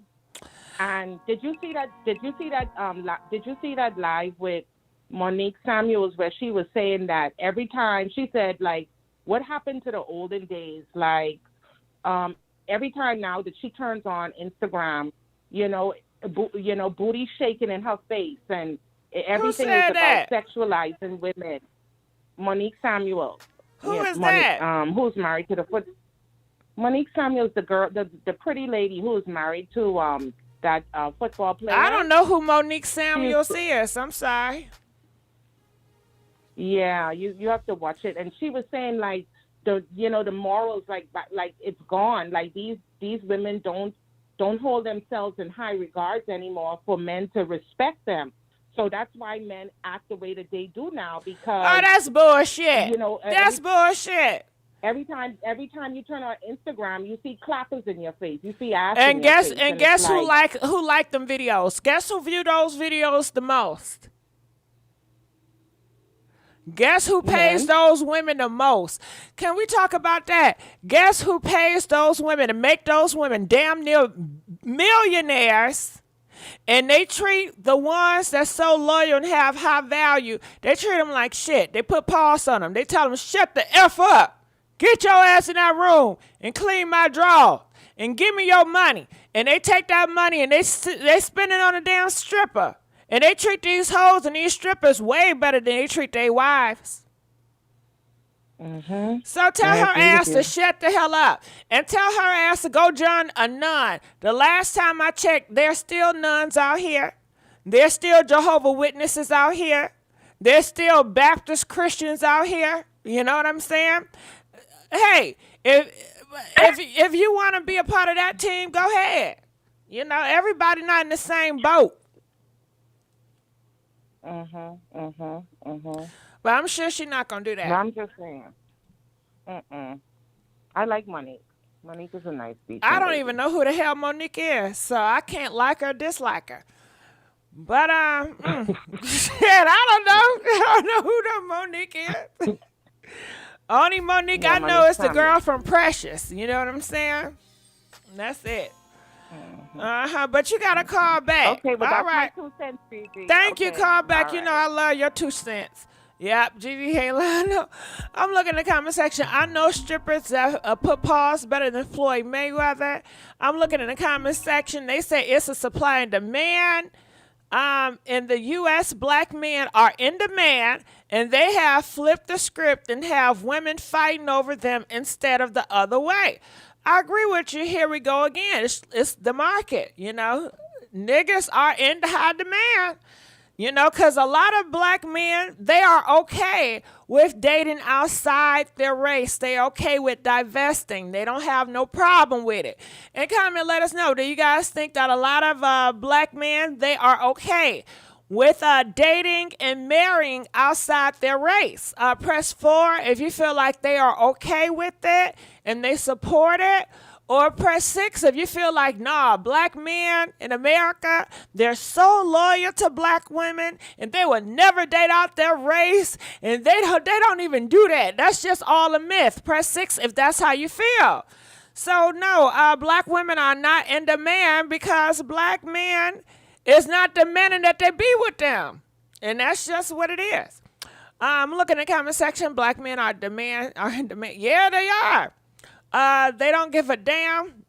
And did you see that live with Monique Samuels, where she was saying that every time she said, like, what happened to the olden days? Like, every time now that she turns on Instagram, booty shaking in her face, and everything is about sexualizing women. Monique Samuels. Who is that? Who's married to Monique Samuels, the girl, the pretty lady who's married to that football player. I don't know who Monique Samuels is. I'm sorry. Yeah, you have to watch it. And she was saying, like, the morals, like it's gone. Like these women don't hold themselves in high regards anymore for men to respect them. So that's why men act the way that they do now, because that's bullshit. That's bullshit. Every time you turn on Instagram, you see clappers in your face. You see ass. And in your face. And guess who like them videos? Guess who view those videos the most? Guess who pays those women the most? Can we talk about that? Guess who pays those women and make those women damn near millionaires And they treat the ones that's so loyal and have high value, they treat them like shit. They put pause on them. They tell them, shut the F up. Get your ass in that room and clean my drawer and give me your money. And they take that money and they spend it on a damn stripper. And they treat these hoes and these strippers way better than they treat their wives. So tell her ass to shut the hell up. And tell her ass to go join a nun. The last time I checked, there's still nuns out here. There's still Jehovah's Witnesses out here. There's still Baptist Christians out here. You know what I'm saying? Hey, if you want to be a part of that team, go ahead. You know, everybody not in the same boat. But I'm sure she's not going to do that. No, I'm just saying. I like Monique. Monique is a nice beach. I don't even know who the hell Monique is, so I can't like her, dislike her. But, shit, I don't know. I don't know who the Monique is. Only Monique I know is the girl from Precious. You know what I'm saying? That's it. But you got to call back. Okay, but all that's right. my 2 cents, Gigi. Thank you, call back. All You know I love your 2 cents. Yep, Gigi ain't lying. No. I'm looking in the comment section. I know strippers that put pause better than Floyd Mayweather. I'm looking in the comment section. They say it's a supply and demand. In the U.S., black men are in demand, and they have flipped the script and have women fighting over them instead of the other way. I agree with you. Here we go again. It's the market, you know. Niggas are in high demand. You know, because a lot of black men, they are okay with dating outside their race. They're okay with divesting. They don't have no problem with it. And comment, let us know. Do you guys think that a lot of black men, they are okay with dating and marrying outside their race? Press 4 if you feel like they are okay with it and they support it. Or press 6 if you feel like, nah, black men in America, they're so loyal to black women and they will never date out their race and they don't even do that. That's just all a myth. Press 6 if that's how you feel. So no, black women are not in demand because black men is not demanding that they be with them. And that's just what it is. I'm looking in the comment section. Black men are in demand. Yeah, they are. They don't give a damn.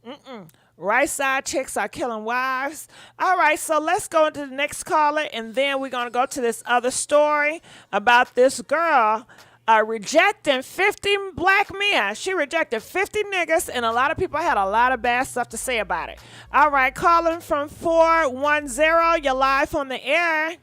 Right side chicks are killing wives. All right, so let's go into the next caller, and then we're going to go to this other story about this girl rejecting 50 black men. She rejected 50 niggas, and a lot of people had a lot of bad stuff to say about it. All right, calling from 410. You're live on the air.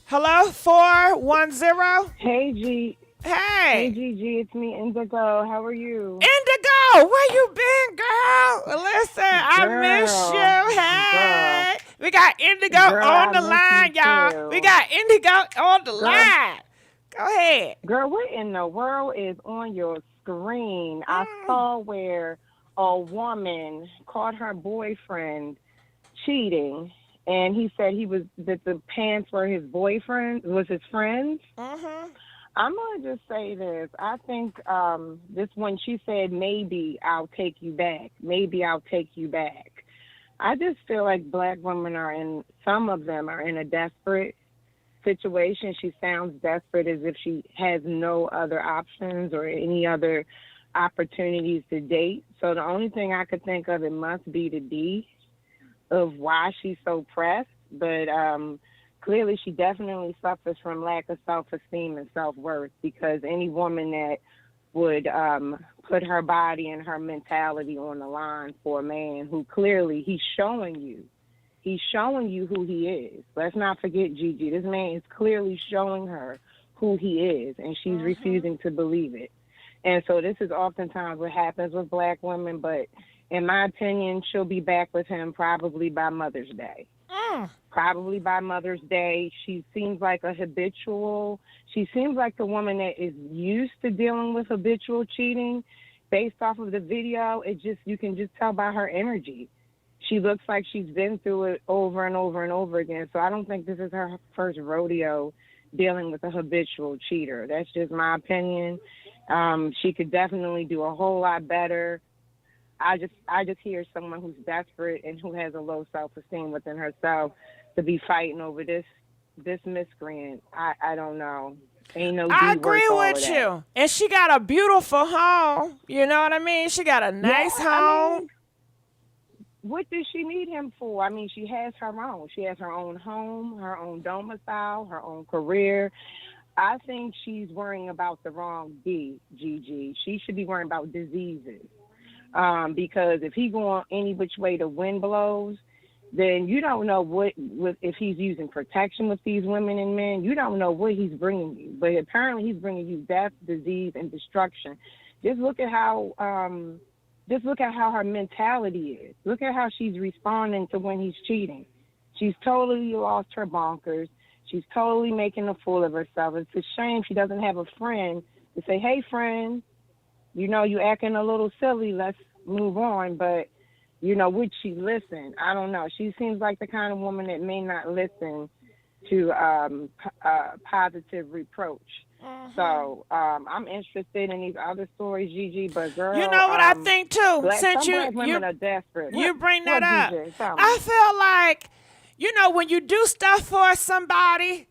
Hello, 410. Hey, G. Hey. Hey, Gigi, it's me, Indigo. How are you? Indigo, where you been, girl? Listen, I miss you. Hey. Girl. We got Indigo on the line, y'all. We got Indigo on the line. Go ahead. Girl, what in the world is on your screen? I saw where a woman caught her boyfriend cheating, and he said that the pants were his boyfriend, was his friends. I'm going to just say this. I think this when she said, maybe I'll take you back. Maybe I'll take you back. I just feel like black women some of them are in a desperate situation. She sounds desperate as if she has no other options or any other opportunities to date. So the only thing I could think of, it must be the D of why she's so pressed. But clearly, she definitely suffers from lack of self-esteem and self-worth, because any woman that would put her body and her mentality on the line for a man who clearly he's showing you who he is. Let's not forget, Gigi, this man is clearly showing her who he is, and she's refusing to believe it. And so this is oftentimes what happens with black women, but in my opinion, she'll be back with him probably by Mother's Day. Probably by Mother's Day. She seems like she seems like the woman that is used to dealing with habitual cheating. Based off of the video, you can just tell by her energy. She looks like she's been through it over and over and over again. So I don't think this is her first rodeo dealing with a habitual cheater. That's just my opinion. She could definitely do a whole lot better I just hear someone who's desperate and who has a low self-esteem within herself to be fighting over this miscreant. I don't know. Ain't no I D worth agree all of with that. you. And she got a beautiful home. You know what I mean? She got a nice home. I mean, what does she need him for? I mean, she has her own. She has her own home, her own domicile, her own career. I think she's worrying about the wrong D, Gigi. She should be worrying about diseases. Because if he going any which way the wind blows, then you don't know what if he's using protection with these women and men. You don't know what he's bringing you. But apparently he's bringing you death, disease, and destruction. Just look at how her mentality is. Look at how she's responding to when he's cheating. She's totally lost her bonkers. She's totally making a fool of herself. It's a shame she doesn't have a friend to say, hey, friend, you know, you acting a little silly. Let's move on. But, you know, would she listen? I don't know. She seems like the kind of woman that may not listen to positive reproach. So I'm interested in these other stories, Gigi. But girl, you know what I think too. Since black women are desperate. You bring that up. DJ, I feel like, you know, when you do stuff for somebody,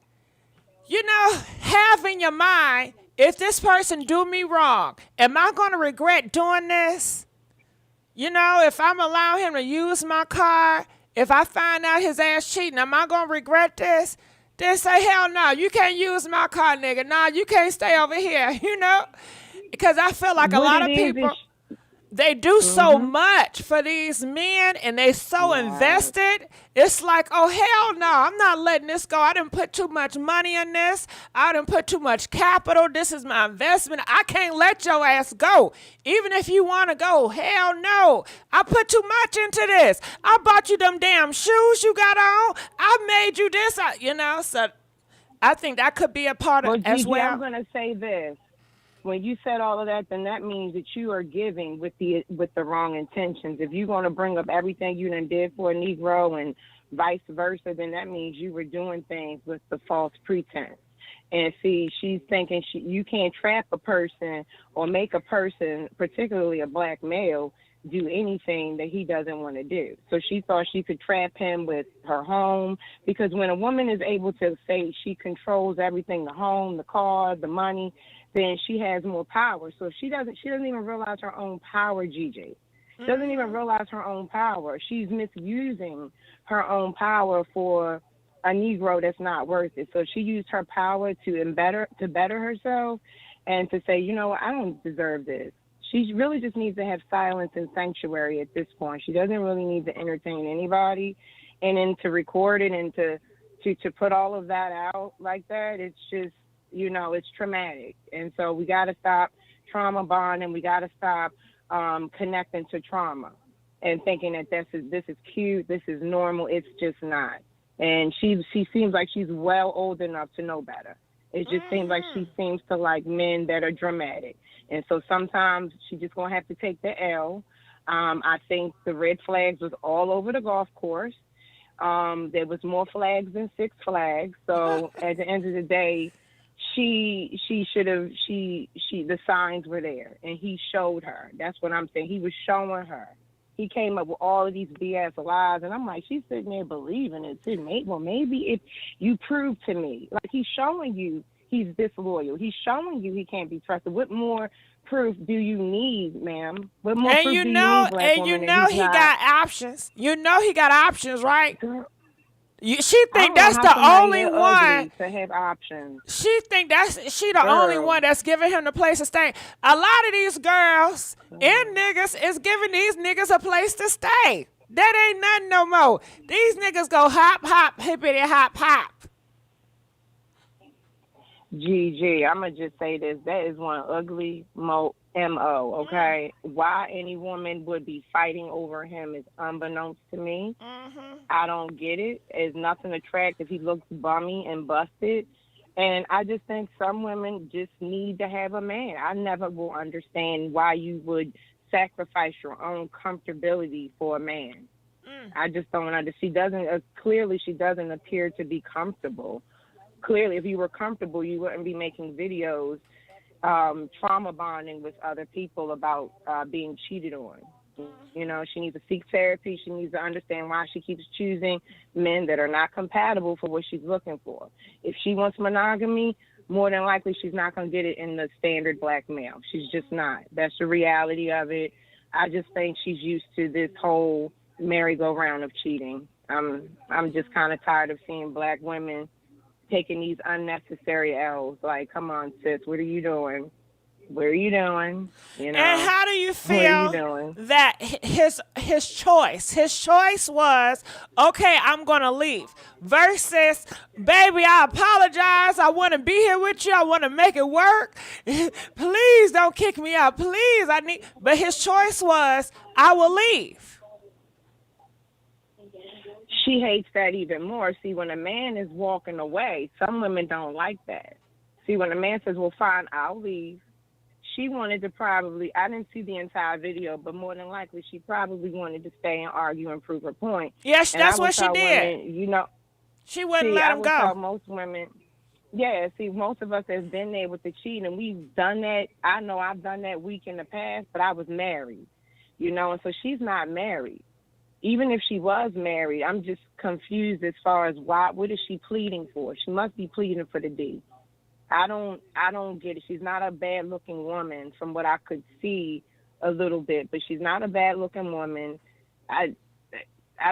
you know, have in your mind, if this person do me wrong, am I going to regret doing this? You know, if I'm allowing him to use my car, if I find out his ass cheating, am I going to regret this? Then say, hell no, you can't use my car, nigga. No, you can't stay over here, you know? Because I feel like a lot of people, they do so much for these men and they so invested. It's like, oh, hell no, I'm not letting this go. I didn't put too much money in this. I didn't put too much capital. This is my investment. I can't let your ass go. Even if you want to go, hell no. I put too much into this. I bought you them damn shoes you got on. I made you this, you know, so I think that could be a part of it as well. I'm going to say this. When you said all of that, then that means that you are giving with the wrong intentions. If you're going to bring up everything you done did for a Negro and vice versa, then that means you were doing things with the false pretense. And see, she's thinking you can't trap a person or make a person, particularly a black male, do anything that he doesn't want to do. So she thought she could trap him with her home, because when a woman is able to say she controls everything, the home, the car, the money, then she has more power. So if she doesn't even realize her own power, Gigi. She doesn't even realize her own power. She's misusing her own power for a Negro that's not worth it. So she used her power to better herself and to say, you know what, I don't deserve this. She really just needs to have silence and sanctuary at this point. She doesn't really need to entertain anybody. And then to record it and to put all of that out like that, it's just, you know, it's traumatic. And so we got to stop trauma bonding. We got to stop connecting to trauma and thinking that this is cute, this is normal. It's just not. And she seems like she's well old enough to know better. It just seems like she seems to like men that are dramatic. And so sometimes she just going to have to take the L. I think the red flags was all over the golf course. There was more flags than 6 flags. So at the end of the day, the signs were there and he showed her. That's what I'm saying. He was showing her. He came up with all of these BS lies, and I'm like, she's sitting there believing it too. Well, maybe if you prove to me, like he's showing you he's disloyal. He's showing you he can't be trusted. What more proof do you need, ma'am? What more proof do you need, black woman? And you know he got options. You know he got options, right? She think that's the only one to have options. She think she the only one that's giving him the place to stay. A lot of these girls and niggas is giving these niggas a place to stay. That ain't nothing no more. These niggas go hop, hop, hippity, hop, hop. GG, I'm going to just say this. That is one ugly MO, okay? Why any woman would be fighting over him is unbeknownst to me. I don't get it. It's nothing attractive. He looks bummy and busted. And I just think some women just need to have a man. I never will understand why you would sacrifice your own comfortability for a man. I just don't understand. Clearly she doesn't appear to be comfortable. Clearly, if you were comfortable, you wouldn't be making videos trauma bonding with other people about being cheated on. You know, she needs to seek therapy. She needs to understand why she keeps choosing men that are not compatible for what she's looking for. If she wants monogamy, more than likely she's not going to get it in the standard black male. She's just not. That's the reality of it. I just think she's used to this whole merry-go-round of cheating. I'm just kind of tired of seeing black women taking these unnecessary L's. Like, come on, sis, what are you doing? What are you doing? You know, and how do you what are feel you doing? that his choice was, okay, I'm gonna leave, versus, baby, I apologize, I want to be here with you, I want to make it work, please don't kick me out, please, but his choice was, I will leave. She hates that even more. See, when a man is walking away, some women don't like that. See, when a man says, well, fine, I'll leave, she wanted to probably, I didn't see the entire video, but more than likely she probably wanted to stay and argue and prove her point. Yes, and that's what she did. Women, you know, she wouldn't let him go. I would tell most women, yeah, see, most of us have been there with the cheating, and we've done that. I know I've done that week in the past, but I was married, you know, and so she's not married. Even if she was married, I'm just confused as far as what is she pleading for? She must be pleading for the D. I don't get it. She's not a bad looking woman from what I could see a little bit, but she's not a bad looking woman. I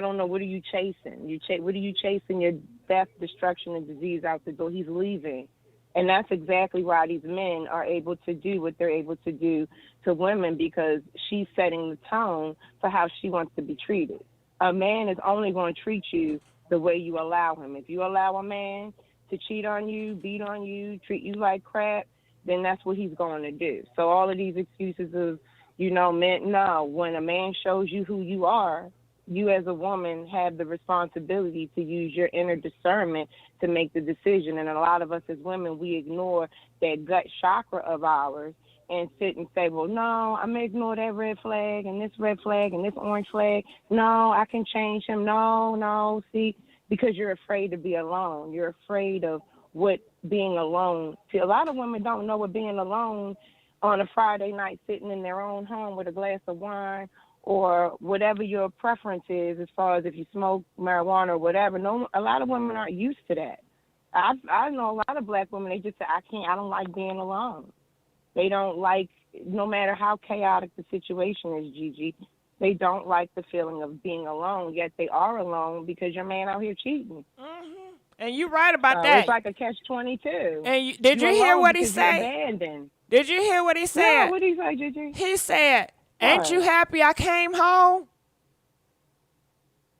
don't know. What are you chasing? What are you chasing? Your death, destruction, and disease out the door. He's leaving. And that's exactly why these men are able to do what they're able to do to women, because she's setting the tone for how she wants to be treated. A man is only going to treat you the way you allow him. If you allow a man to cheat on you, beat on you, treat you like crap, then that's what he's going to do. So all of these excuses of, you know, men, no, when a man shows you who you are, you as a woman have the responsibility to use your inner discernment to make the decision. And a lot of us as women, we ignore that gut chakra of ours and sit and say, well, no, I'm going to ignore that red flag and this red flag and this orange flag. No, I can change him. No, see, because you're afraid to be alone. You're afraid of what being alone. See, a lot of women don't know what being alone on a Friday night sitting in their own home with a glass of wine or whatever your preference is as far as if you smoke marijuana or whatever. No, a lot of women aren't used to that. I know a lot of black women, they just say, I don't like being alone. They don't like, no matter how chaotic the situation is, Gigi, they don't like the feeling of being alone, yet they are alone because your man out here cheating. Mm-hmm. And you're right about that. It's like a catch-22. And did you hear what he said? Abandoned. Did you hear what he said? No, what did he say, Gigi? He said, ain't you happy I came home?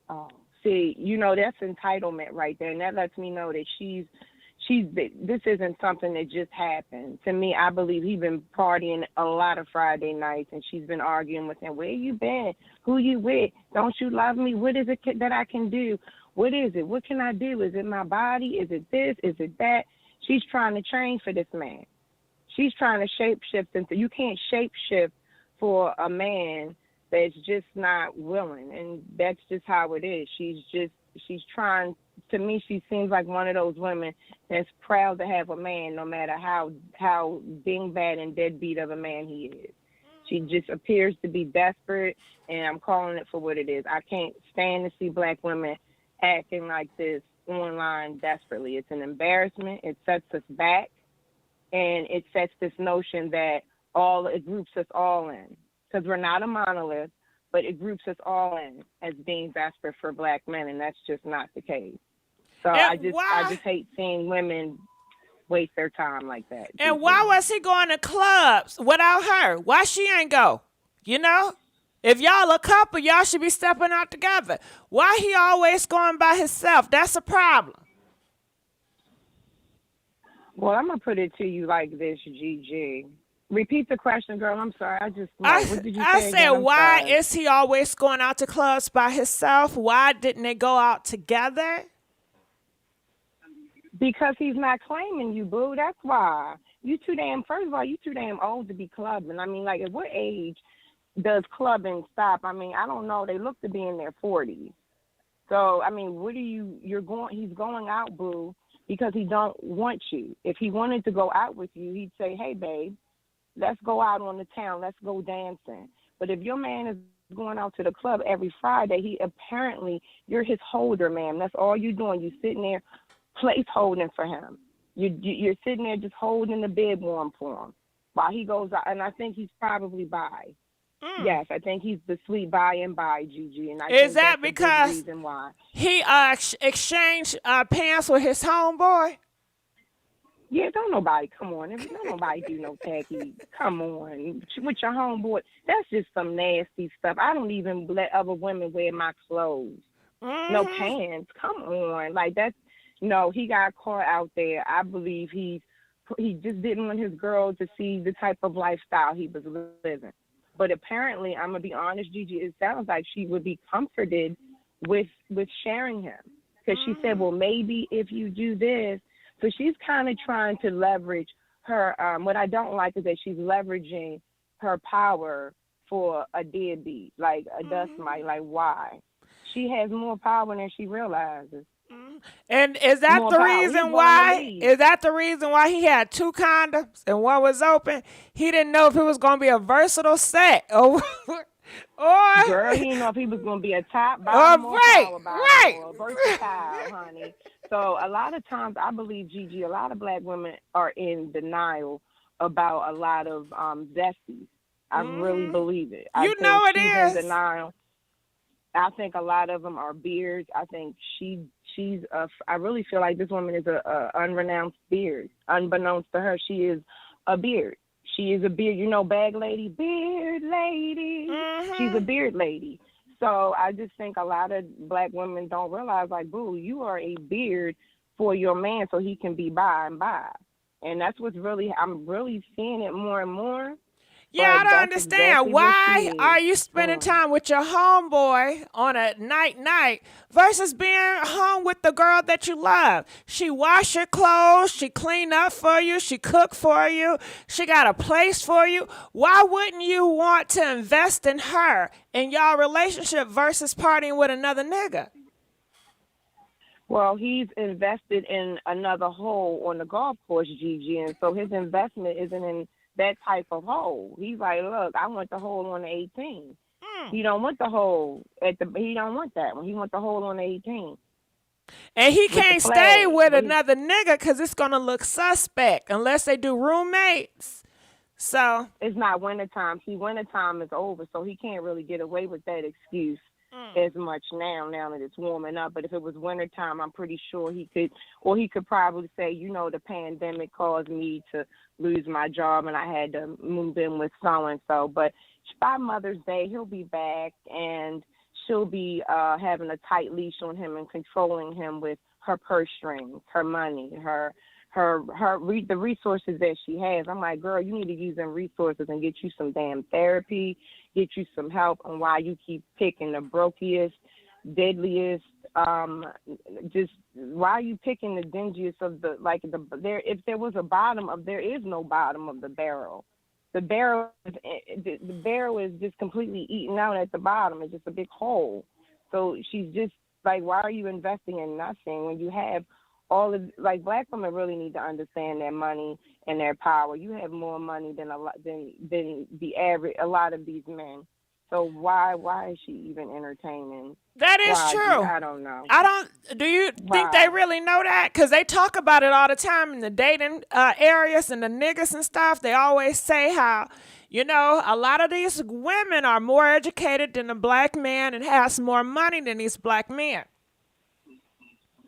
Oh, see, you know, that's entitlement right there. And that lets me know that this isn't something that just happened. To me, I believe he's been partying a lot of Friday nights, and she's been arguing with him. Where you been? Who you with? Don't you love me? What is it that I can do? What is it? What can I do? Is it my body? Is it this? Is it that? She's trying to train for this man. She's trying to shapeshift into. You can't shapeshift for a man that's just not willing, and that's just how it is. She's trying. To me, she seems like one of those women that's proud to have a man, no matter how dingbat and deadbeat of a man he is. She just appears to be desperate, and I'm calling it for what it is. I can't stand to see black women acting like this online desperately. It's an embarrassment. It sets us back, and it sets this notion that it groups us all in, because we're not a monolith, but it groups us all in as being desperate for black men, and that's just not the case. So I just hate seeing women waste their time like that. And why was he going to clubs without her? Why she ain't go? You know? If y'all a couple, y'all should be stepping out together. Why he always going by himself? That's a problem. Well, I'm going to put it to you like this, Gigi. Repeat the question, girl. I'm sorry. What did you say? I said, why is he always going out to clubs by himself? Why didn't they go out together? Because he's not claiming you, boo. That's why. First of all, you too damn old to be clubbing. I mean, like, at what age does clubbing stop? I mean, I don't know. They look to be in their 40s. So, I mean, he's going out, boo, because he don't want you. If he wanted to go out with you, he'd say, hey, babe, let's go out on the town. Let's go dancing. But if your man is going out to the club every Friday. You're his holder, ma'am. That's all you're doing. You sitting there place holding for him. You're sitting there just holding the bed warm for him while he goes out. And I think he's probably bi. Yes, I think he's the sweet by and by, Gigi. And I Is think that that's because the reason why. he exchanged pants with his homeboy? Yeah, don't nobody do no tacky. Come on, with your homeboy. That's just some nasty stuff. I don't even let other women wear my clothes. No pants. Come on, like that's no. He got caught out there. I believe he just didn't want his girl to see the type of lifestyle he was living. But apparently, I'm gonna be honest, Gigi. It sounds like she would be comforted with sharing him because she said, well, maybe if you do this. So she's kind of trying to leverage her. What I don't like is that she's leveraging her power for a deadbeat, like a dust mite. Like, why? She has more power than she realizes. And is that More the power. reason He's why? Is that the reason why he had 2 condoms and one was open? He didn't know if it was going to be a versatile set or girl, he didn't know if he was going to be a top bottom or power bottom or versatile, honey. So a lot of times, I believe, Gigi, a lot of black women are in denial about a lot of zesties. I really believe it. I think it she's is. in denial. I think a lot of them are beards. I think I really feel like this woman is a unrenounced beard. Unbeknownst to her, she is a beard. She is a beard. You know, bag lady, beard lady. She's a beard lady. So I just think a lot of black women don't realize, like, boo, you are a beard for your man so he can be by and by. And that's what's I'm really seeing it more and more. Yeah, I don't understand. Why are you spending time with your homeboy on a night versus being home with the girl that you love? She wash your clothes, she clean up for you, she cook for you, she got a place for you. Why wouldn't you want to invest in her in y'all relationship versus partying with another nigga? Well, he's invested in another hole on the golf course, Gigi, and so his investment isn't in that type of hole. He's like, look, I want the hole on the 18. He don't want the hole he don't want that one. He wants the hole on the 18. And he can't stay with another nigga because it's going to look suspect unless they do roommates. So it's not wintertime. See, wintertime is over, so he can't really get away with that excuse as much now that it's warming up. But if it was wintertime, I'm pretty sure he could probably say, you know, the pandemic caused me to lose my job and I had to move in with so-and-so. But by Mother's Day, he'll be back and she'll be having a tight leash on him and controlling him with her purse strings, her money, the resources that she has. I'm like, girl, you need to use them resources and get you some damn therapy, get you some help on why you keep picking the brokiest, deadliest, just why are you picking the dingiest of if there was a bottom of, there is no bottom of the barrel. The barrel is just completely eaten out at the bottom. It's just a big hole. So she's just like, why are you investing in nothing when you have all of, like, black women really need to understand their money and their power. You have more money than a lot of these men. So why is she even entertaining? That is true. I don't know. Do you think they really know that? Because they talk about it all the time in the dating areas and the niggas and stuff. They always say how, you know, a lot of these women are more educated than the black man and has more money than these black men.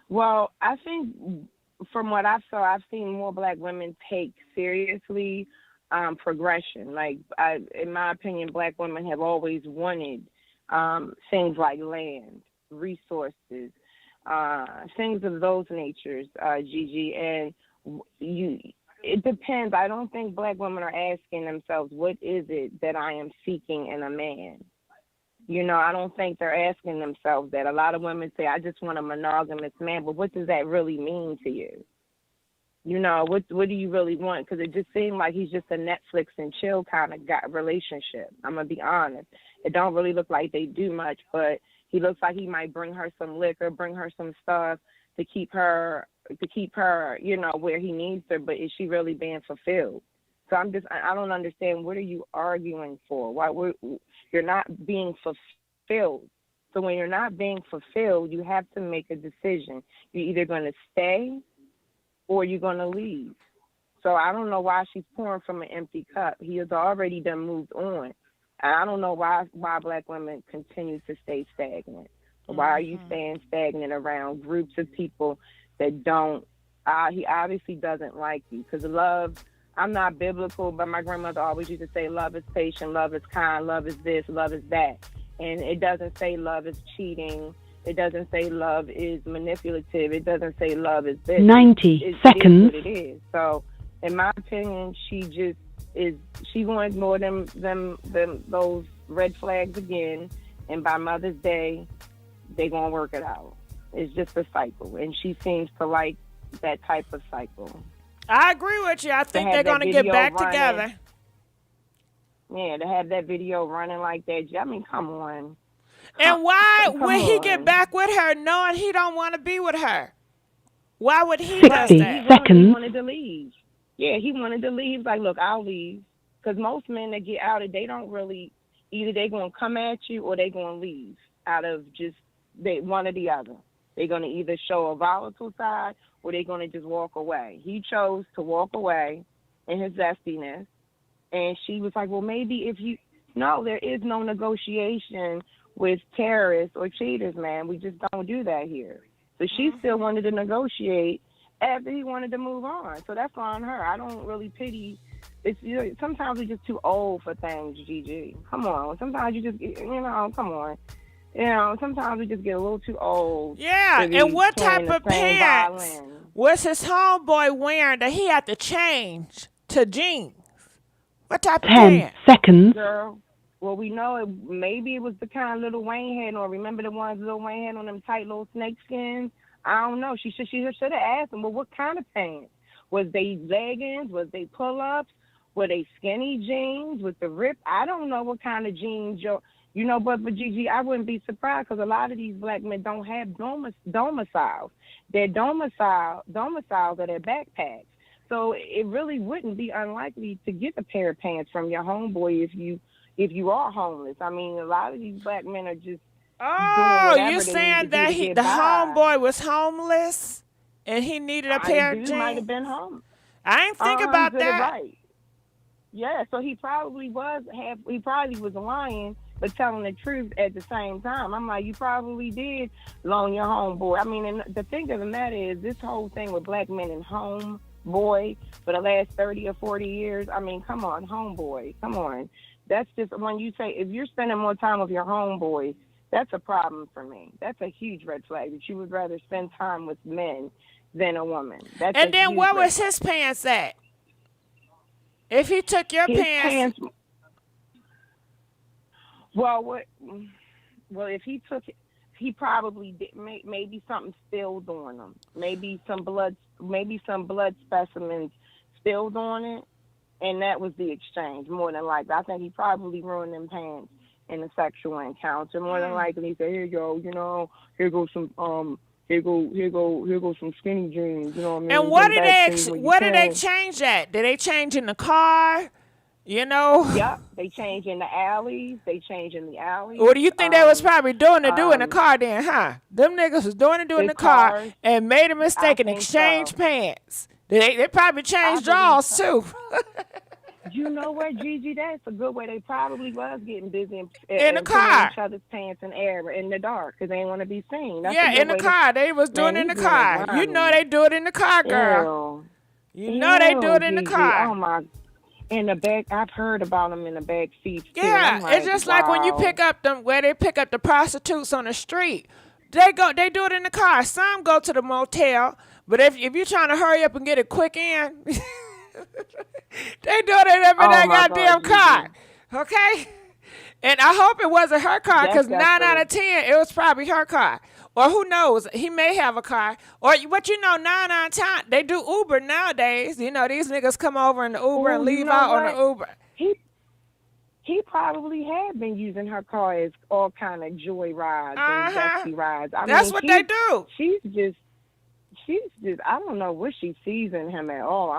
Well, I think from what I saw, I've seen more black women take seriously progression. Like, in my opinion, black women have always wanted things like land, resources, things of those natures, Gigi. And it depends. I don't think black women are asking themselves, what is it that I am seeking in a man? You know, I don't think they're asking themselves that. A lot of women say, I just want a monogamous man, but what does that really mean to you? You know, what do you really want? Because it just seemed like he's just a Netflix and chill kind of relationship. I'm going to be honest. It don't really look like they do much, but he looks like he might bring her some liquor, bring her some stuff to keep her, you know, where he needs her. But is she really being fulfilled? So I don't understand. What are you arguing for? You're not being fulfilled. So when you're not being fulfilled, you have to make a decision. You're either going to stay or you're going to leave. So I don't know why she's pouring from an empty cup. He has already done moved on. And I don't know why black women continue to stay stagnant. Why are you staying stagnant around groups of people that don't, he obviously doesn't like you. Because love, I'm not biblical, but my grandmother always used to say love is patient, love is kind, love is this, love is that. And it doesn't say love is cheating. It doesn't say love is manipulative. It doesn't say love is this. 90 seconds. It is what it is. So, in my opinion, she gonna ignore those red flags again, and by Mother's Day, they gonna work it out. It's just a cycle, and she seems to like that type of cycle. I agree with you. I think they're gonna get back together. Yeah, to have that video running like that. I mean, come on. And why would he get back with her knowing he don't want to be with her? Why would he do that? 60 seconds. He wanted to leave. Yeah, he wanted to leave. Like, look, I'll leave. Because most men that get out, they don't really, either they going to come at you or they going to leave out of just one or the other. They're going to either show a volatile side or they're going to just walk away. He chose to walk away in his zestiness. And she was like, well, maybe no, there is no negotiation with terrorists or cheaters, man. We just don't do that here. So she still wanted to negotiate after he wanted to move on. So that's on her. I don't really pity. Sometimes we're just too old for things, Gigi. Come on. Sometimes you just, come on. Sometimes we just get a little too old. Yeah, and what type of pants was his homeboy wearing that he had to change to jeans? What type of 10 pants? seconds. Girl, well, we know maybe it was the kind Lil Wayne had on. Remember the ones Lil Wayne had on them tight little snake skins? I don't know. She should have asked him, well, what kind of pants? Was they leggings? Was they pull-ups? Were they skinny jeans with the rip? I don't know what kind of jeans but Gigi, I wouldn't be surprised because a lot of these black men don't have domiciles. Their domiciles are their backpacks. So it really wouldn't be unlikely to get a pair of pants from your homeboy if you are homeless. I mean, a lot of these black men are just you saying that the homeboy was homeless and he needed a pair of jeans? He might have been homeless. I ain't think about that. Right. Yeah, so he probably was lying, but telling the truth at the same time. I'm like, you probably did loan your homeboy. I mean, and the thing of the matter is, this whole thing with black men and homeboy for the last 30 or 40 years, I mean, come on, homeboy, come on. That's just when you say, if you're spending more time with your homeboy, that's a problem for me. That's a huge red flag, that you would rather spend time with men than a woman. And then where was his pants at? If he took your pants. Well, if he took it, he probably did. Maybe something spilled on him. Maybe some blood specimens spilled on it, and that was the exchange. More than likely, I think he probably ruined them pants in a sexual encounter. More than likely, he said, "Here you go. Here goes some Here goes some skinny jeans. You know what I mean? And what did they change at? Did they change in the car? Yeah, they change in the alleys. What do you think they was probably doing to do in the car then, huh? Them niggas was doing to do in the car and made a mistake and exchanged pants. They probably changed drawers too. You know what, Gigi? That's a good way. They probably was getting busy in the car, each other's pants in air in the dark because they didn't want to be seen. That's in the car. They was doing it in the car. You know they do it in the car, girl. You know they do it in the car. Oh my. In the back, I've heard about them in the back seats. Yeah, like, it's just like when you pick up where they pick up the prostitutes on the street. They do it in the car. Some go to the motel, but if you're trying to hurry up and get a quick in, they do it in that goddamn car. Okay? And I hope it wasn't her car because 9 out of 10, it was probably her car. Or who knows? He may have a car. But 9 out of 10, they do Uber nowadays. These niggas come over in the Uber and leave out on the Uber. He probably had been using her car as all kind of joy rides and zesty rides. That's what they do. She's just, I don't know what she sees in him at all.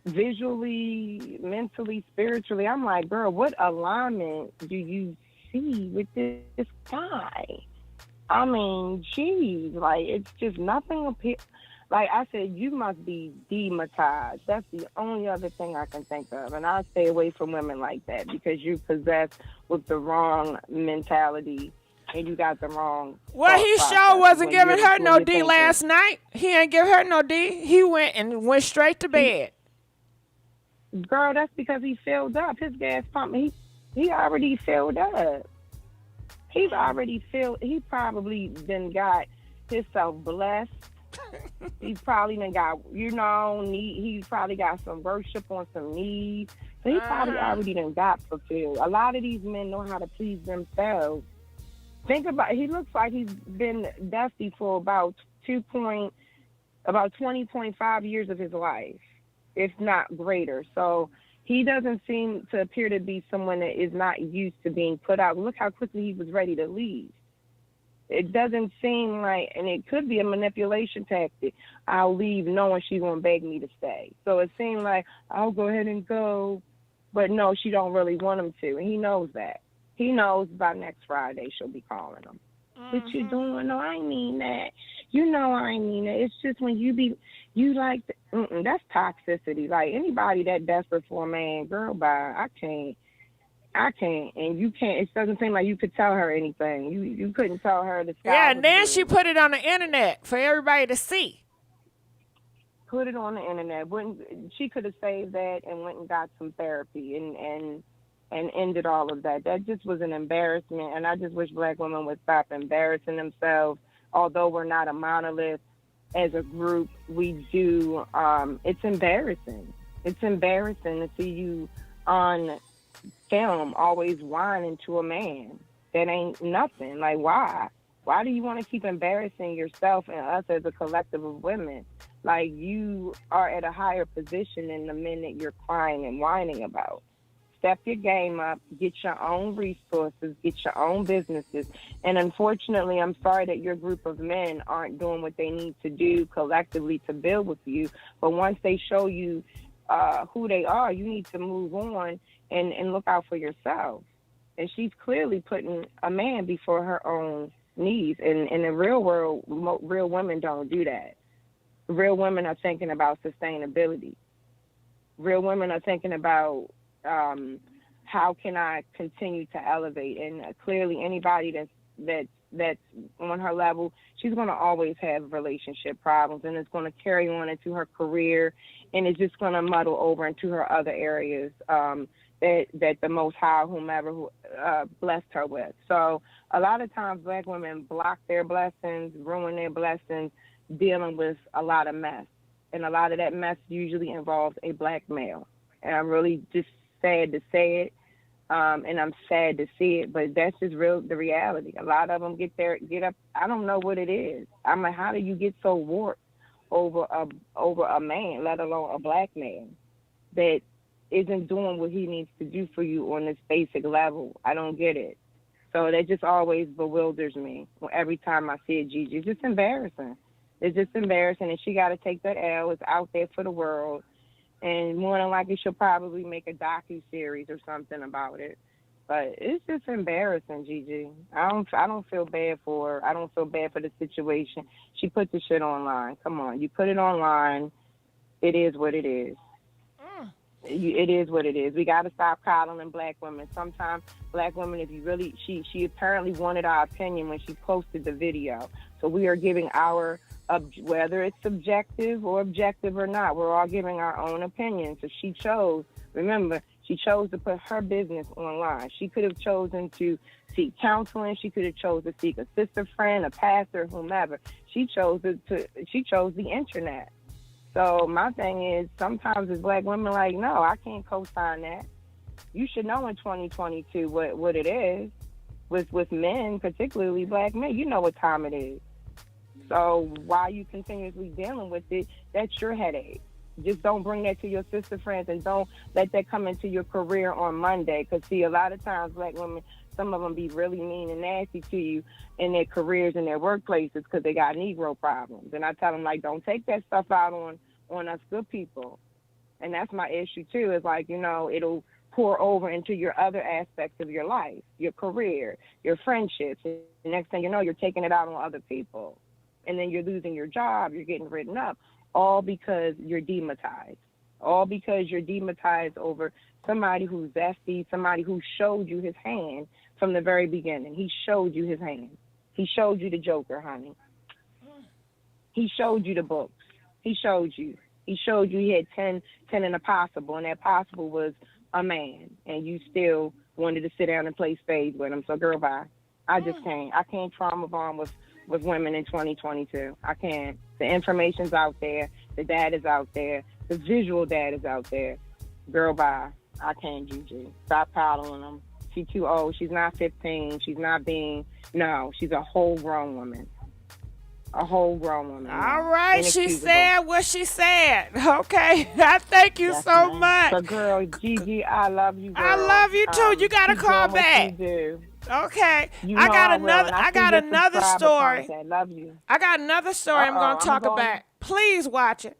visually, mentally, spiritually. I'm like, girl, what alignment do you see with this guy? I mean, geez, like, it's just nothing appears. Like I said, you must be demonetized. That's the only other thing I can think of. And I stay away from women like that because you're possessed with the wrong mentality and you got the wrong. Well, he sure wasn't giving her no D last night. He ain't give her no D. He went straight to bed. Girl, that's because he filled up. His gas pump, he already filled up. He's already filled. He probably then got himself blessed. He probably done got, he probably got some worship on some knees. So he probably already done got fulfilled. A lot of these men know how to please themselves. Think about it. He looks like he's been dusty for about 20.5 years of his life, if not greater. So he doesn't seem to appear to be someone that is not used to being put out. Look how quickly he was ready to leave. It doesn't seem like, and it could be a manipulation tactic. I'll leave knowing she's going to beg me to stay. So it seemed like, I'll go ahead and go. But no, she don't really want him to. And he knows that. He knows by next Friday she'll be calling him. What you doing? No, I ain't mean that. You know I ain't mean that. It's just when you like, that's toxicity. Like anybody that desperate for a man, girl, bye. I can't. And you can't. It doesn't seem like you could tell her anything. You couldn't tell her the sky. Yeah, and then she put it on the internet for everybody to see. Put it on the internet. She could have saved that and went and got some therapy and ended all of that. That just was an embarrassment, and I just wish black women would stop embarrassing themselves. Although we're not a monolith as a group, we do. It's embarrassing. It's embarrassing to see you on film always whining to a man that ain't nothing. Like, why do you want to keep embarrassing yourself and us as a collective of women? Like, you are at a higher position than the men that you're crying and whining about. Step your game up, get your own resources, get your own businesses. And unfortunately, I'm sorry that your group of men aren't doing what they need to do collectively to build with you. But once they show you who they are, you need to move on and look out for yourself. And she's clearly putting a man before her own needs. And in the real world, real women don't do that. Real women are thinking about sustainability. Real women are thinking about how can I continue to elevate. And clearly anybody that's on her level, she's going to always have relationship problems, and it's going to carry on into her career, and it's just going to muddle over into her other areas that the Most High, whomever blessed her with. So a lot of times black women block their blessings, ruin their blessings, dealing with a lot of mess. And a lot of that mess usually involves a black male. And I'm really just sad to say it. And I'm sad to see it, but that's just the reality. A lot of them get up. I don't know what it is. I'm like, how do you get so warped over a man, let alone a black man, that isn't doing what he needs to do for you on this basic level? I don't get it. So that just always bewilders me every time I see it, Gigi. It's just embarrassing. It's just embarrassing, and she got to take that L. It's out there for the world. And more than likely, she'll probably make a docu-series or something about it. But it's just embarrassing, Gigi. I don't feel bad for her. I don't feel bad for the situation. She put the shit online. Come on, you put it online. It is what it is. It is what it is. We got to stop coddling black women. Sometimes black women, if you really, she apparently wanted our opinion when she posted the video. So we are giving our, whether it's subjective or objective or not, we're all giving our own opinion. So she chose, remember, she chose to put her business online. She could have chosen to seek counseling. She could have chosen to seek a sister friend, a pastor, whomever. She chose the internet. So my thing is, sometimes as black women, like, no, I can't co-sign that. You should know in 2022 what it is with men, particularly black men. You know what time it is. So while you continuously dealing with it, that's your headache. Just don't bring that to your sister friends, and don't let that come into your career on Monday. Because, see, a lot of times black women, some of them be really mean and nasty to you in their careers and their workplaces because they got Negro problems. And I tell them, like, don't take that stuff out on us good people. And that's my issue too, is like, it'll pour over into your other aspects of your life, your career, your friendships. And the next thing you know, you're taking it out on other people. And then you're losing your job, you're getting written up, all because you're demonetized. All because you're demonetized over somebody who's zesty, somebody who showed you his hand from the very beginning. He showed you his hand. He showed you the Joker, honey. He showed you the books. He showed you. He showed you he had 10 in a possible, and that possible was a man, and you still wanted to sit down and play spades with him. So, girl, bye. I just can't. I can't trauma bond with women in 2022. I can't. The information's out there. The data's out there. The visual data's out there. Girl, bye. I can't, Gigi. Stop coddling them. She's too old. She's not 15. She's not no, she's a whole grown woman. A whole grown woman. All right, she said what she said. Okay, I thank you so much. So, girl, Gigi, I love you, girl. I love you too. You gotta call back. Okay, I got another story. I love you. I got another story I'm gonna talk about. Please watch it.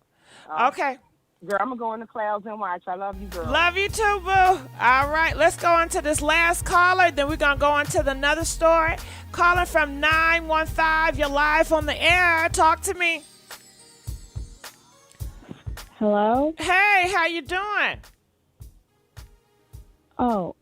Okay. Girl, I'm gonna go in the clouds and watch. I love you, girl. Love you too, boo. All right, let's go on to this last caller. Then we're gonna go on to another story. Calling from 915. You're live on the air. Talk to me. Hello. Hey, how you doing? Oh.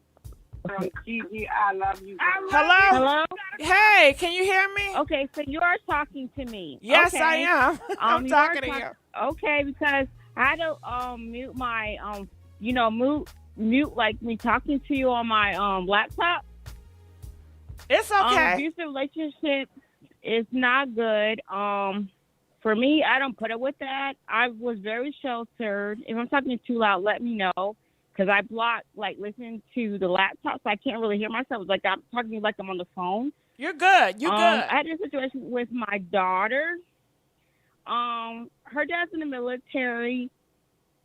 Gigi, I love you. Hello? Hello? Hey, can you hear me? Okay, so you are talking to me. Yes, okay. I am. I'm talking to you. Okay, because I had to mute my mute like me talking to you on my laptop. It's okay. Abusive relationship is not good. For me, I don't put up with that. I was very sheltered. If I'm talking too loud, let me know. Because I block, listening to the laptop, so I can't really hear myself. It's like I'm talking like I'm on the phone. You're good. You're good. I had a situation with my daughter. Her dad's in the military.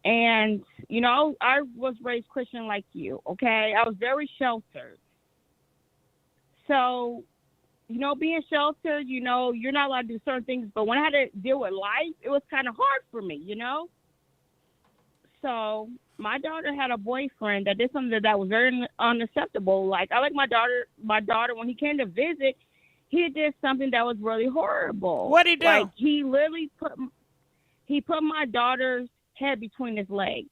And, I was raised Christian like you, okay? I was very sheltered. So, being sheltered, you're not allowed to do certain things. But when I had to deal with life, it was kind of hard for me, So my daughter had a boyfriend that did something that was very unacceptable. Like, I like my daughter, when he came to visit, he did something that was really horrible. What'd he do? Like, he literally put my daughter's head between his legs.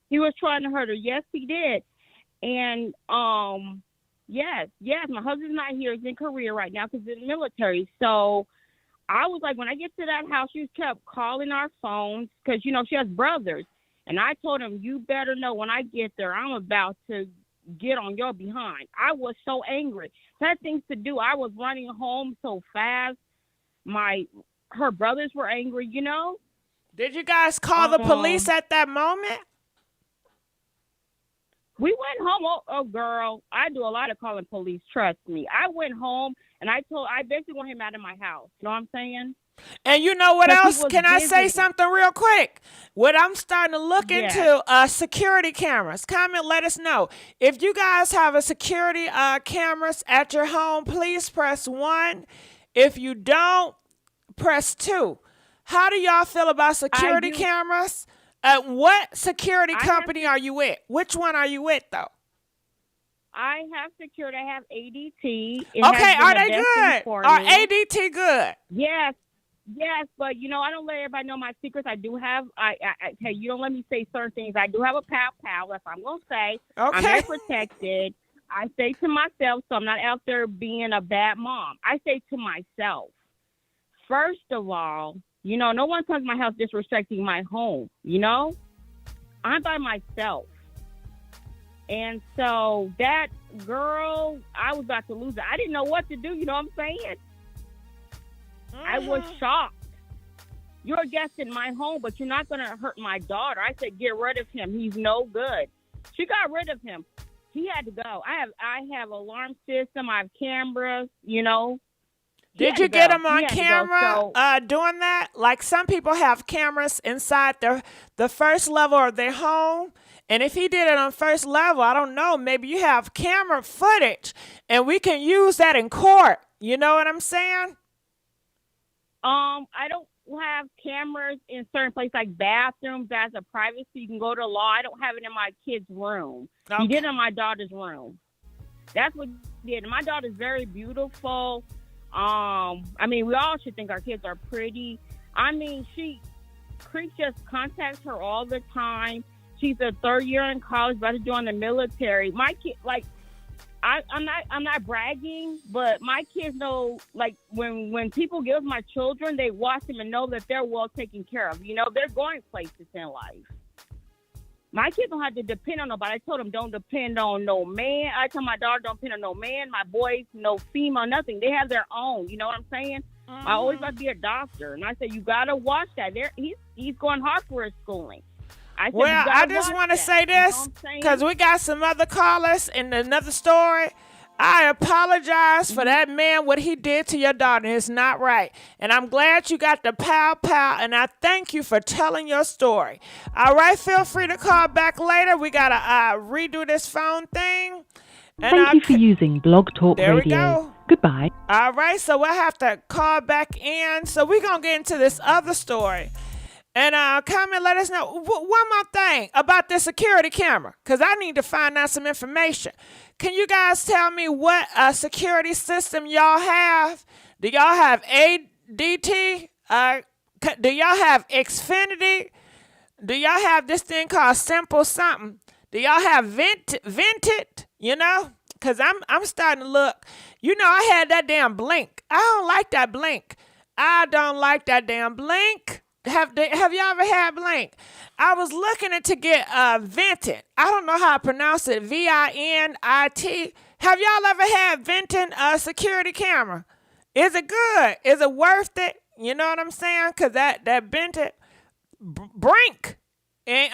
He was trying to hurt her. Yes, he did. And, yes, my husband's not here. He's in Korea right now because he's in the military. So I was like, when I get to that house, she kept calling our phones because, she has brothers. And I told him, you better know when I get there, I'm about to get on your behind. I was so angry. I had things to do. I was running home so fast. Her brothers were angry, Did you guys call the police at that moment? We went home. Oh, girl, I do a lot of calling police. Trust me. I went home and I basically want him out of my house. You know what I'm saying? And you know what else? Can I say something real quick? What I'm starting to look into, security cameras. Comment, let us know. If you guys have a security cameras at your home, please press 1. If you don't, press 2. How do y'all feel about security cameras? What security company are you with? Which one are you with, though? I have security. I have ADT. Okay, are they good? Are ADT good? Yes, but I don't let everybody know my secrets. I do have. Hey, you don't let me say certain things. I do have a pow. That's what I'm gonna say. Okay. I'm very protected. I say to myself, so I'm not out there being a bad mom. I say to myself, first of all, no one comes to my house disrespecting my home. I'm by myself. And so that girl, I was about to lose it. I didn't know what to do. You know what I'm saying? I was shocked. You're a guest in my home, but you're not going to hurt my daughter. I said, get rid of him. He's no good. She got rid of him. He had to go. I have alarm system. I have cameras, Did you get him on camera doing that? Like, some people have cameras inside the first level of their home. And if he did it on first level, I don't know, maybe you have camera footage and we can use that in court. You know what I'm saying? I don't have cameras in certain places like bathrooms as a privacy. You can go to law. I don't have it in my kid's room. Okay. He did it in my daughter's room. That's what he did. My daughter's very beautiful. I mean, we all should think our kids are pretty. I mean, Creek just contacts her all the time. She's a third year in college, about to join the military. My kid, like, I'm not bragging, but my kids know, like, when people give my children, they watch them and know that they're well taken care of. You know, they're going places in life. My kids don't have to depend on nobody. I told them don't depend on no man. I tell my daughter don't depend on no man. My boys, no female, nothing. They have their own. You know what I'm saying? Mm-hmm. I always want to be a doctor, and I said you gotta watch that. He's going hard for his schooling. Well, I just want to say this because we got some other callers in another story. I apologize for that man, what he did to your daughter. It's not right. And I'm glad you got the pow, and I thank you for telling your story. All right, feel free to call back later. We got to redo this phone thing. And thank you for using Blog Talk there Radio. We go. Goodbye. All right, so we'll have to call back in. So we're going to get into this other story. And comment, let us know. One more thing about this security camera, because I need to find out some information. Can you guys tell me what security system y'all have? Do y'all have ADT? Do y'all have Xfinity? Do y'all have this thing called Simple something? Do y'all have Vented? You know? Because I'm starting to look. You know, I had that damn Blink. I don't like that Blink. I don't like that damn Blink. Have y'all ever had Blink? I was looking to get Vented. I don't know how to pronounce it. VINIT. Have y'all ever had Vented security camera? Is it good? Is it worth it? You know what I'm saying? Cause that Vented Brink ain't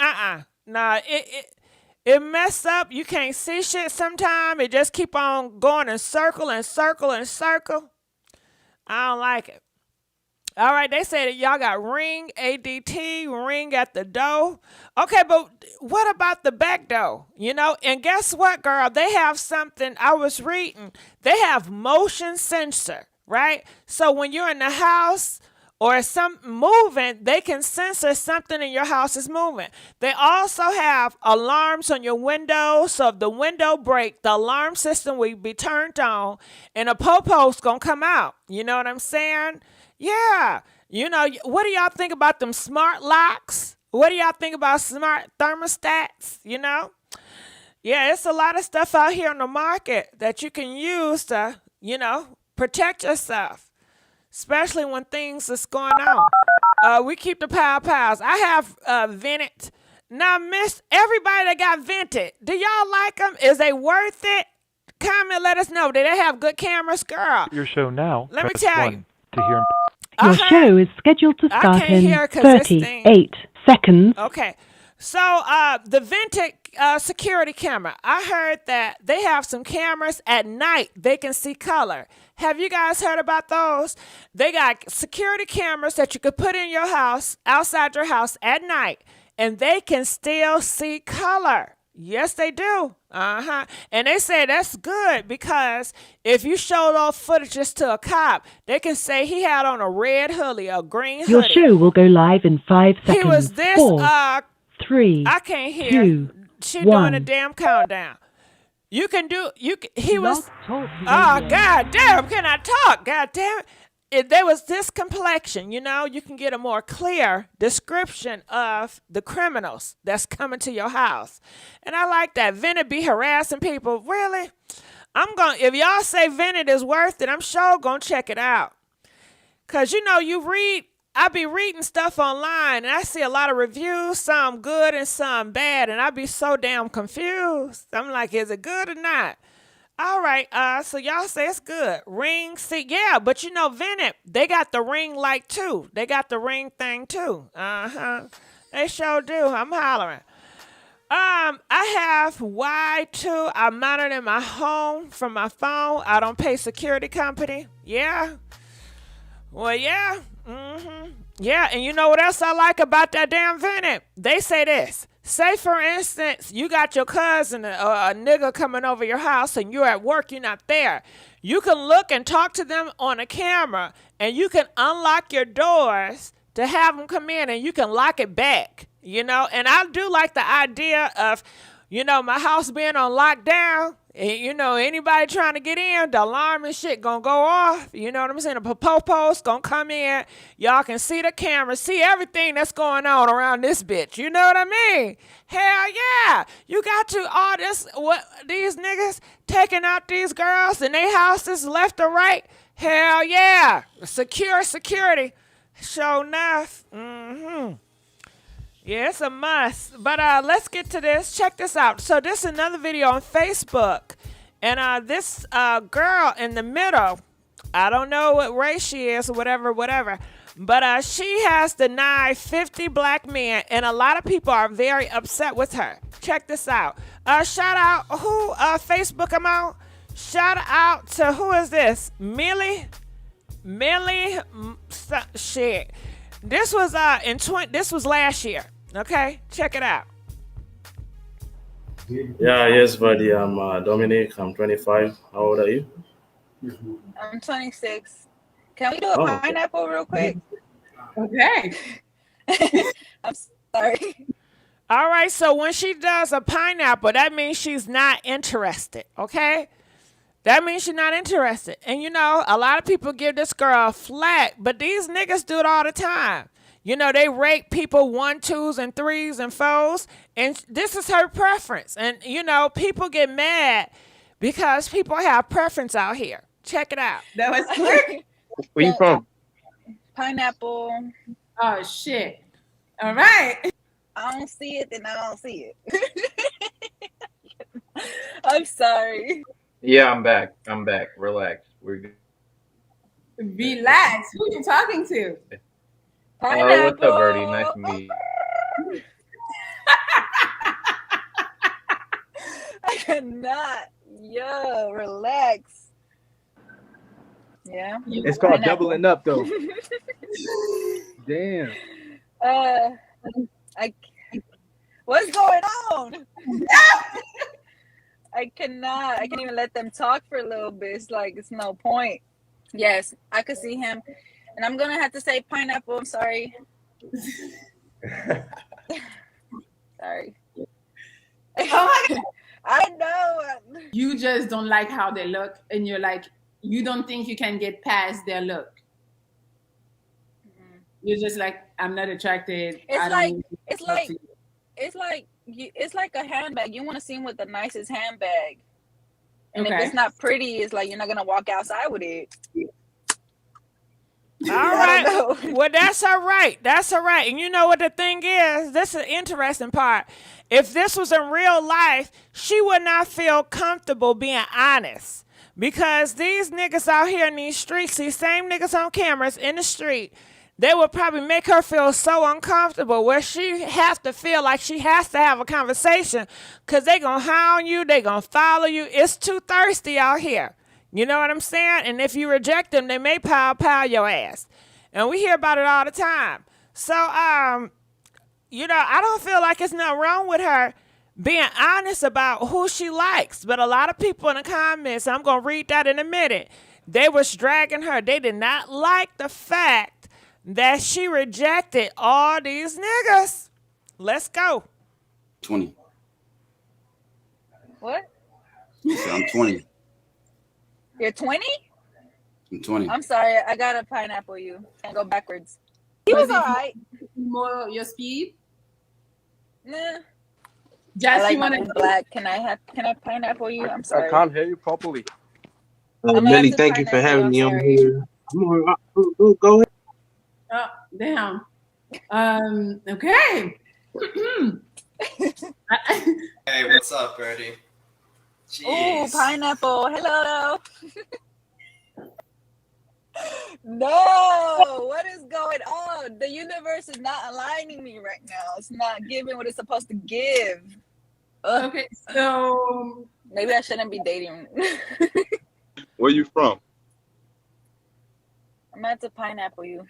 Nah, it mess up. You can't see shit sometimes. It just keep on going in circle and circle and circle. I don't like it. All right, they say that y'all got Ring, ADT, Ring at the door. Okay, but what about the back door? You know, and guess what, girl? They have something I was reading. They have motion sensor, right? So when you're in the house or something moving, they can censor something in your house is moving. They also have alarms on your window. So if the window break, the alarm system will be turned on and a popo's going to come out. You know what I'm saying? Yeah. You know, what do y'all think about them smart locks? What do y'all think about smart thermostats? You know? Yeah, it's a lot of stuff out here on the market that you can use to, you know, protect yourself, especially when things is going on. We keep the pows. I have Vented. Now, miss, everybody that got Vented, do y'all like them? Is they worth it? Comment, let us know. Do they have good cameras, girl? Your show now. Let me tell you. To hear. Your show is scheduled to start in 38 seconds. Okay. So the Vented security camera, I heard that they have some cameras at night. They can see color. Have you guys heard about those? They got security cameras that you could put in your house, outside your house at night, and they can still see color. Yes, they do. And they say that's good because if you show those footages to a cop, they can say he had on a red hoodie, a green hoodie. Your show will go live in 5 seconds. He was this, 4, 3, I can't hear. 2, She 1. doing a damn countdown. You can do, he was, god damn, can I talk? God damn it. There was this complexion, you know, you can get a more clear description of the criminals that's coming to your house. And I like that. Vented be harassing people. Really? If y'all say Vented is worth it, I'm sure going to check it out. Because, you know, I be reading stuff online and I see a lot of reviews, some good and some bad. And I be so damn confused. I'm like, is it good or not? All right, so y'all say it's good. Ring, see, yeah, but you know, Vented, they got the ring light too. They got the ring thing too. They sure do. I'm hollering. I have Y2. I mount it in my home from my phone. I don't pay security company. Yeah. Well, yeah. Yeah, and you know what else I like about that damn Vented? They say this. Say, for instance, you got your cousin or a nigga coming over your house and you're at work, you're not there. You can look and talk to them on a camera and you can unlock your doors to have them come in and you can lock it back, you know. And I do like the idea of, you know, my house being on lockdown. And, you know, anybody trying to get in, the alarm and shit gonna go off. You know what I'm saying? The popo's gonna come in. Y'all can see the camera, see everything that's going on around this bitch. You know what I mean? Hell yeah. You got to all this, what, these niggas taking out these girls in their houses left or right. Hell yeah. Security. Sure enough. Yeah, it's a must. But let's get to this. Check this out. So this is another video on Facebook. And this girl in the middle, I don't know what race she is or whatever. But she has denied 50 black men. And a lot of people are very upset with her. Check this out. Shout out, who Facebook I'm on? Shout out to, who is this? Millie, shit. This was this was last year. Okay, check it out. Yeah, yes, buddy. I'm Dominic. I'm 25. How old are you? I'm 26. Can we do a pineapple real quick? Okay. I'm sorry. All right, so when she does a pineapple, that means she's not interested, okay? That means she's not interested. And, you know, a lot of people give this girl flack, but these niggas do it all the time. You know, they rate people 1, 2s, and 3s and 4s, and this is her preference. And, you know, people get mad because people have preference out here. Check it out. That was quick. Where you from? Pineapple. Oh, shit. All right. I don't see it, then I don't see it. I'm sorry. Yeah, I'm back. Relax. We're good. Relax. Who you talking to? Pineapple. What's up, Birdie? Nice to meet you. I cannot. Yo, relax. Yeah. It's called doubling up, though. Damn. What's going on? I can't even let them talk for a little bit. It's like, it's no point. Yes, I could see him. And I'm going to have to say pineapple. I'm sorry. Sorry. Oh my God. I know. You just don't like how they look, and you're like, you don't think you can get past their look. You're just like, I'm not attracted. It's like a handbag. You want to see him with the nicest handbag. And if it's not pretty, it's like you're not gonna walk outside with it. All right. Well, that's all right. That's all right. And you know what the thing is? This is the interesting part. If this was in real life, she would not feel comfortable being honest. Because these niggas out here in these streets, these same niggas on cameras in the street, they would probably make her feel so uncomfortable where she has to feel like she has to have a conversation because they going to hound you, they going to follow you. It's too thirsty out here. You know what I'm saying? And if you reject them, they may pile your ass. And we hear about it all the time. So, you know, I don't feel like it's nothing wrong with her being honest about who she likes. But a lot of people in the comments, I'm going to read that in a minute, they was dragging her. They did not like the fact that she rejected all these niggas. Let's go. 20. What? I'm 20. You're 20? I'm 20. I'm sorry. I got to pineapple you. Can't go backwards. He was all right. More your speed? Nah. Just I like you want to black. Can I pineapple you? I'm sorry. I can't hear you properly. Millie, thank you for having me. I'm here. Go ahead. Oh, damn. Okay. Hey, what's up, Birdie? Oh, pineapple. Hello. No, what is going on? The universe is not aligning me right now. It's not giving what it's supposed to give. Ugh. Okay, so maybe I shouldn't be dating. Where you from? I'm about to pineapple you.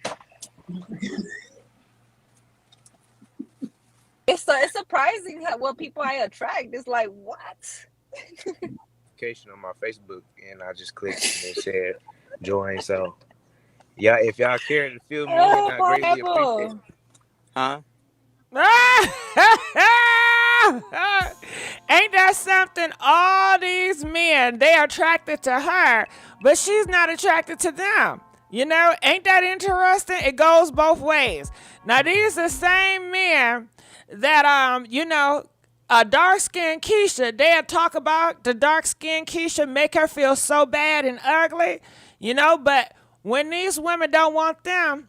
It's surprising what people I attract. It's like, what? On my Facebook, and I just clicked and it said join. So Yeah, if y'all care to feel me, and Oh, I greatly appreciate it. pineapple. Huh? Ain't that something? All these men, they are attracted to her, but she's not attracted to them. You know, ain't that interesting? It goes both ways. Now, these are the same men that, dark-skinned Keisha, they'll talk about the dark-skinned Keisha, make her feel so bad and ugly, but when these women don't want them,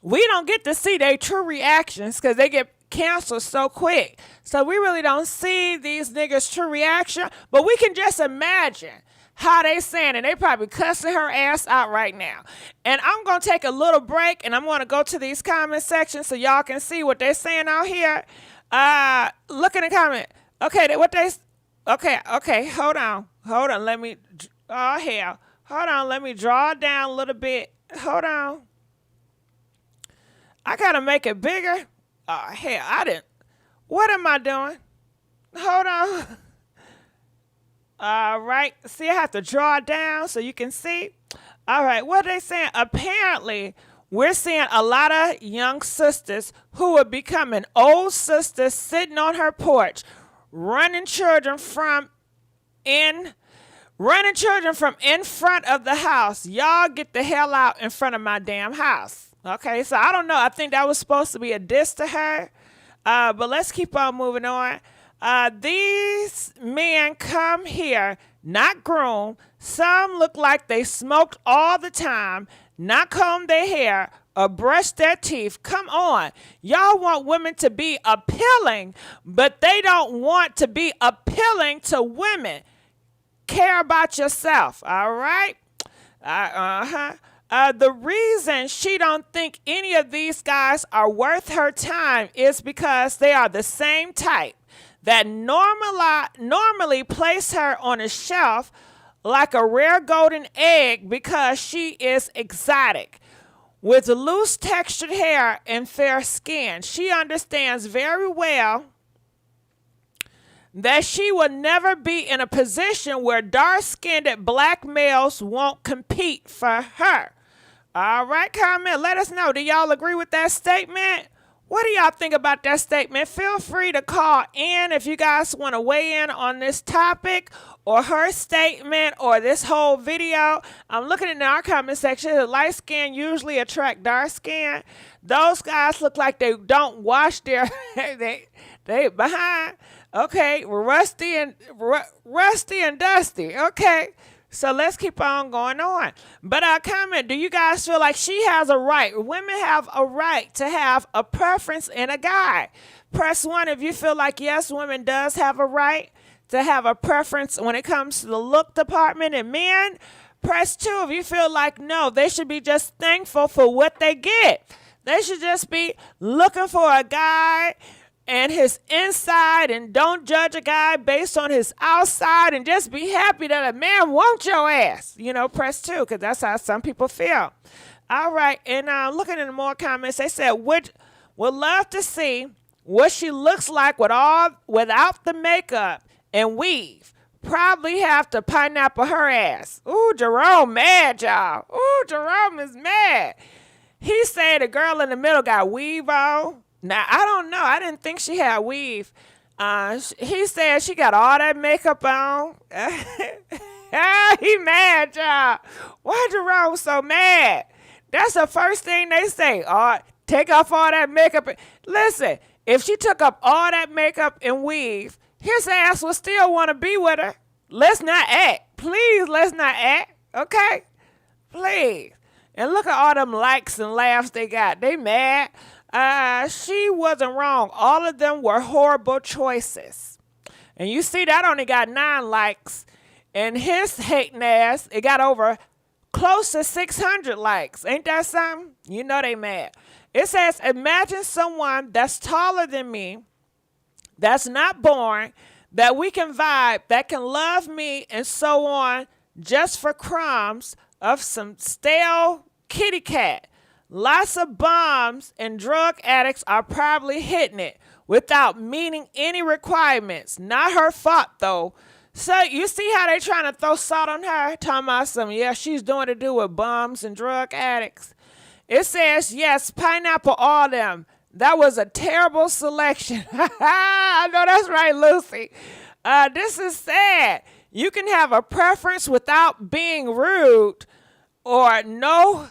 we don't get to see their true reactions because they get canceled so quick. So we really don't see these niggas' true reaction, but we can just imagine how they saying it. They probably cussing her ass out right now. And I'm going to take a little break, and I'm going to go to these comment sections so y'all can see what they're saying out here. Look in the comment. Okay, hold on. Let me, hold on, let me draw it down a little bit. Hold on. I got to make it bigger. I didn't. What am I doing? Hold on. All right. See, I have to draw it down so you can see. All right. What are they saying? Apparently, we're seeing a lot of young sisters who are becoming old sisters sitting on her porch, running children from in front of the house. Y'all get the hell out in front of my damn house. Okay, so I don't know. I think that was supposed to be a diss to her. But let's keep on moving on. These men come here, not groomed. Some look like they smoked all the time, not comb their hair or brush their teeth. Come on. Y'all want women to be appealing, but they don't want to be appealing to women. Care about yourself, all right? The reason she don't think any of these guys are worth her time is because they are the same type that normally place her on a shelf like a rare golden egg because she is exotic. With loose textured hair and fair skin, she understands very well that she will never be in a position where dark-skinned black males won't compete for her. All right, comment. Let us know. Do y'all agree with that statement? What do y'all think about that statement? Feel free to call in if you guys want to weigh in on this topic or her statement or this whole video. I'm looking in our comment section. Light skin usually attract dark skin. Those guys look like they don't wash their they behind. Okay, rusty and dusty. Okay. So let's keep on going on. But comment, do you guys feel like she has a right? Women have a right to have a preference in a guy. Press 1 if you feel like, yes, women does have a right to have a preference when it comes to the look department. And men, press 2 if you feel like, no, they should be just thankful for what they get. They should just be looking for a guy and his inside, and don't judge a guy based on his outside, and just be happy that a man wants your ass. Press 2, because that's how some people feel. All right, and looking at more comments, they said, would love to see what she looks like without the makeup and weave. Probably have to pineapple her ass. Ooh, Jerome mad, y'all. Ooh, Jerome is mad. He said the girl in the middle got weave on. Now, I don't know. I didn't think she had weave. He said she got all that makeup on. He mad, y'all. Why Jerome so mad? That's the first thing they say. Take off all that makeup. Listen, if she took up all that makeup and weave, his ass would still want to be with her. Let's not act. Please, let's not act. Okay? Please. And look at all them likes and laughs they got. They mad. She wasn't wrong. All of them were horrible choices. And you see that only got 9 likes. And his hating ass, it got over close to 600 likes. Ain't that something? You know they mad. It says, imagine someone that's taller than me, that's not born, that we can vibe, that can love me and so on just for crumbs of some stale kitty cat. Lots of bums and drug addicts are probably hitting it without meeting any requirements. Not her fault, though. So you see how they trying to throw salt on her? Talking about some, yeah, she's doing to do with bums and drug addicts. It says, yes, pineapple, all them. That was a terrible selection. I know that's right, Lucy. This is sad. You can have a preference without being rude or no.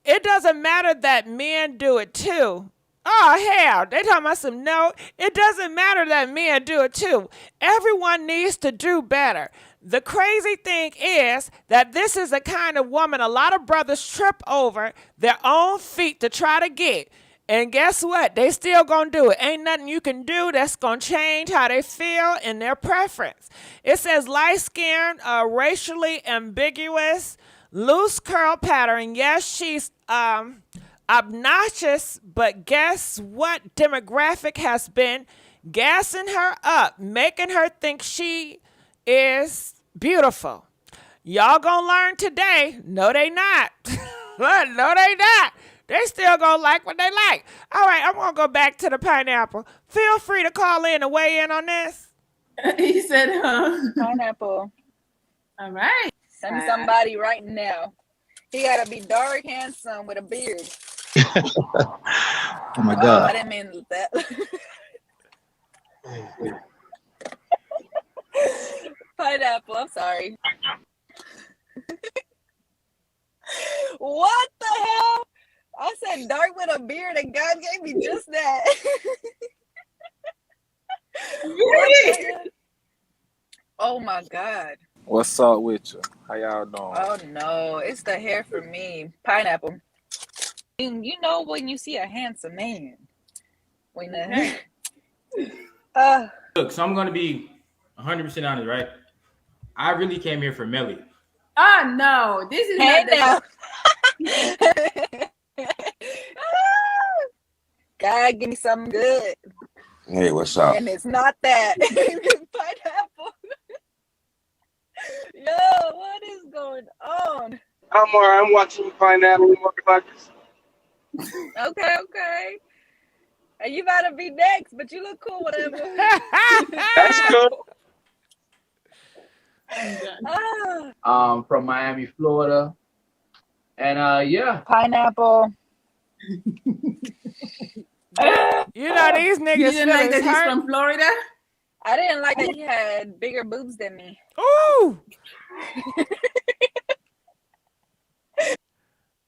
It doesn't matter that men do it too. Oh, hell, they talking about some no. It doesn't matter that men do it too. Everyone needs to do better. The crazy thing is that this is the kind of woman a lot of brothers trip over their own feet to try to get. And guess what? They still gonna do it. Ain't nothing you can do that's gonna change how they feel and their preference. It says light skin, racially ambiguous, loose curl pattern. Yes, she's obnoxious, but guess what? Demographic has been gassing her up, making her think she is beautiful. Y'all gonna learn today. No, they not. No, they not. They still gonna like what they like. All right, I'm gonna go back to the pineapple. Feel free to call in and weigh in on this. He said, Pineapple. All right. Send somebody right now. He gotta be dark, handsome, with a beard. Oh my God. I didn't mean that. Pineapple, I'm sorry. What the hell? I said dark with a beard and God gave me just that. Oh my God. What's up with you? How y'all doing? Oh no, it's the hair for me. Pineapple. You know when you see a handsome man. When the Look, so I'm gonna be 100% honest, right? I really came here for Melly. Oh no, this is hey not now. God, give me something good. Hey, what's up? And it's not that. Pineapple. Yo, what is going on? I'm alright. I'm watching Pineapple motherfuckers. Okay. And you gotta be next, but you look cool, whatever. That's cool. From Miami, Florida. And yeah. Pineapple. You know these niggas You didn't like that he's hurt. from Florida? I didn't like that he had bigger boobs than me. Ooh.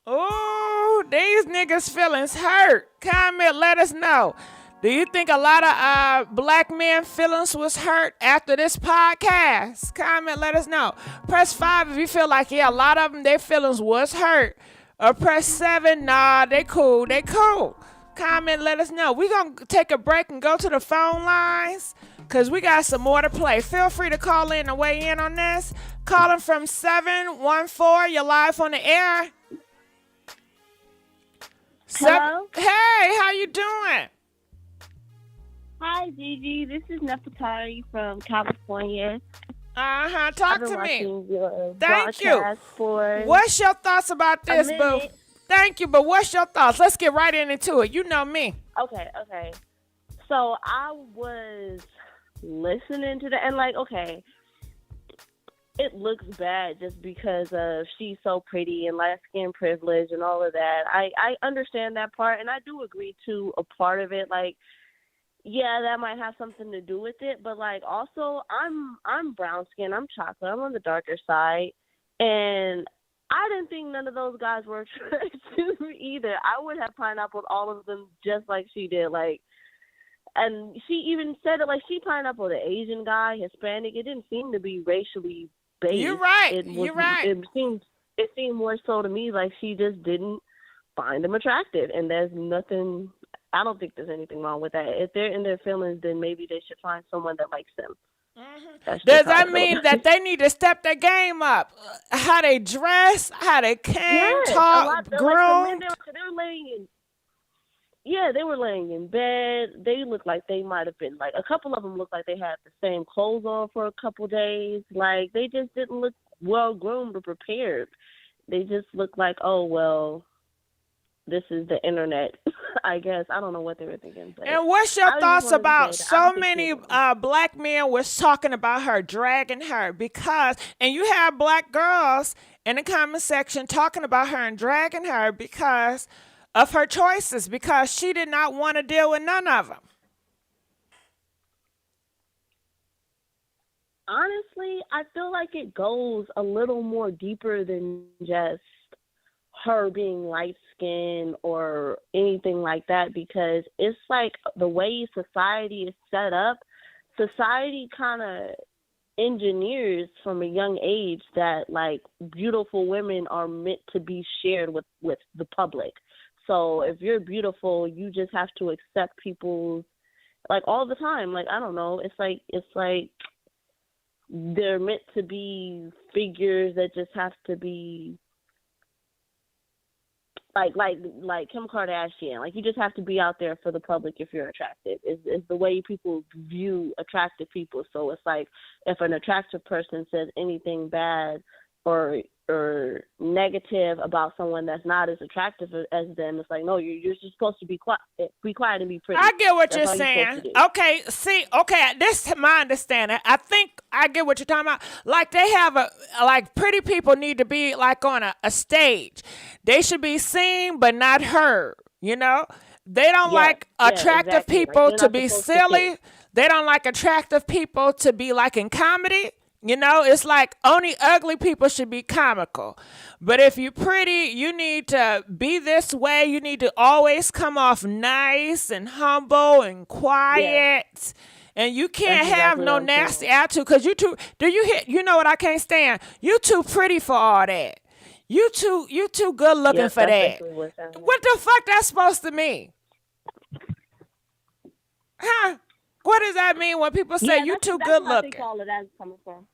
Ooh, these niggas' feelings hurt. Comment, let us know. Do you think a lot of black men feelings was hurt after this podcast? Comment, let us know. Press 5 if you feel like, yeah, a lot of them, their feelings was hurt. Or press 7, nah, they cool. Comment, let us know. We're going to take a break and go to the phone lines because we got some more to play. Feel free to call in and weigh in on this. Calling from 714, you're live on the air. Hello? Hey, how you doing? Hi, Gigi. This is Nefertari from California. Talk to me. Thank you. For What's your thoughts about this, boo? Thank you, but what's your thoughts? Let's get right into it. You know me. Okay. So I was listening to the and like, okay, it looks bad just because of she's so pretty and light skin privilege and all of that. I understand that part, and I do agree to a part of it. Like, yeah, that might have something to do with it, but like also I'm brown skin, I'm chocolate, I'm on the darker side, and I didn't think none of those guys were attractive either. I would have pineappled all of them just like she did, like, and she even said it like she pineappled the Asian guy, Hispanic. It didn't seem to be racially based. You're right. It seemed more so to me like she just didn't find him attractive, and there's nothing. I don't think there's anything wrong with that. If they're in their feelings, then maybe they should find someone that likes them. Does that mean that they need to step their game up? How they dress, how they talk, groom? They were laying in bed. They looked like they might have been, like, a couple of them looked like they had the same clothes on for a couple days. Like, they just didn't look well groomed or prepared. They just looked like, oh, well, this is the internet. I guess I don't know what they were thinking. But and what's your thoughts about so many black black men was talking about her, dragging her because, and you have black girls in the comment section talking about her and dragging her because of her choices, because she did not want to deal with none of them. Honestly, I feel like it goes a little more deeper than just her being light skinned or anything like that, because it's like the way society is set up, society kind of engineers from a young age that like beautiful women are meant to be shared with the public. So if you're beautiful, you just have to accept people's, like, all the time. Like, I don't know, it's like they're meant to be figures that just have to be like Kim Kardashian. Like, you just have to be out there for the public if you're attractive. Is the way people view attractive people. So it's like if an attractive person says anything bad or negative about someone that's not as attractive as them, it's like, no, you're just supposed to be quiet and be pretty. I get what That's you're saying. Okay, see, okay, this is my understanding. I think I get what you're talking about. Like, they have like pretty people need to be like on a stage. They should be seen but not heard, you know? They don't like attractive exactly. people Like, to be silly. They don't like attractive people to be like in comedy. You know, it's like only ugly people should be comical. But if you're pretty, you need to be this way. You need to always come off nice and humble and quiet. Yeah. And you can't have no nasty attitude because you know what I can't stand? You too pretty for all that. You too good looking for that. What the fuck that's supposed to mean? Huh? What does that mean when people say you too good looking? I think all of that is coming from.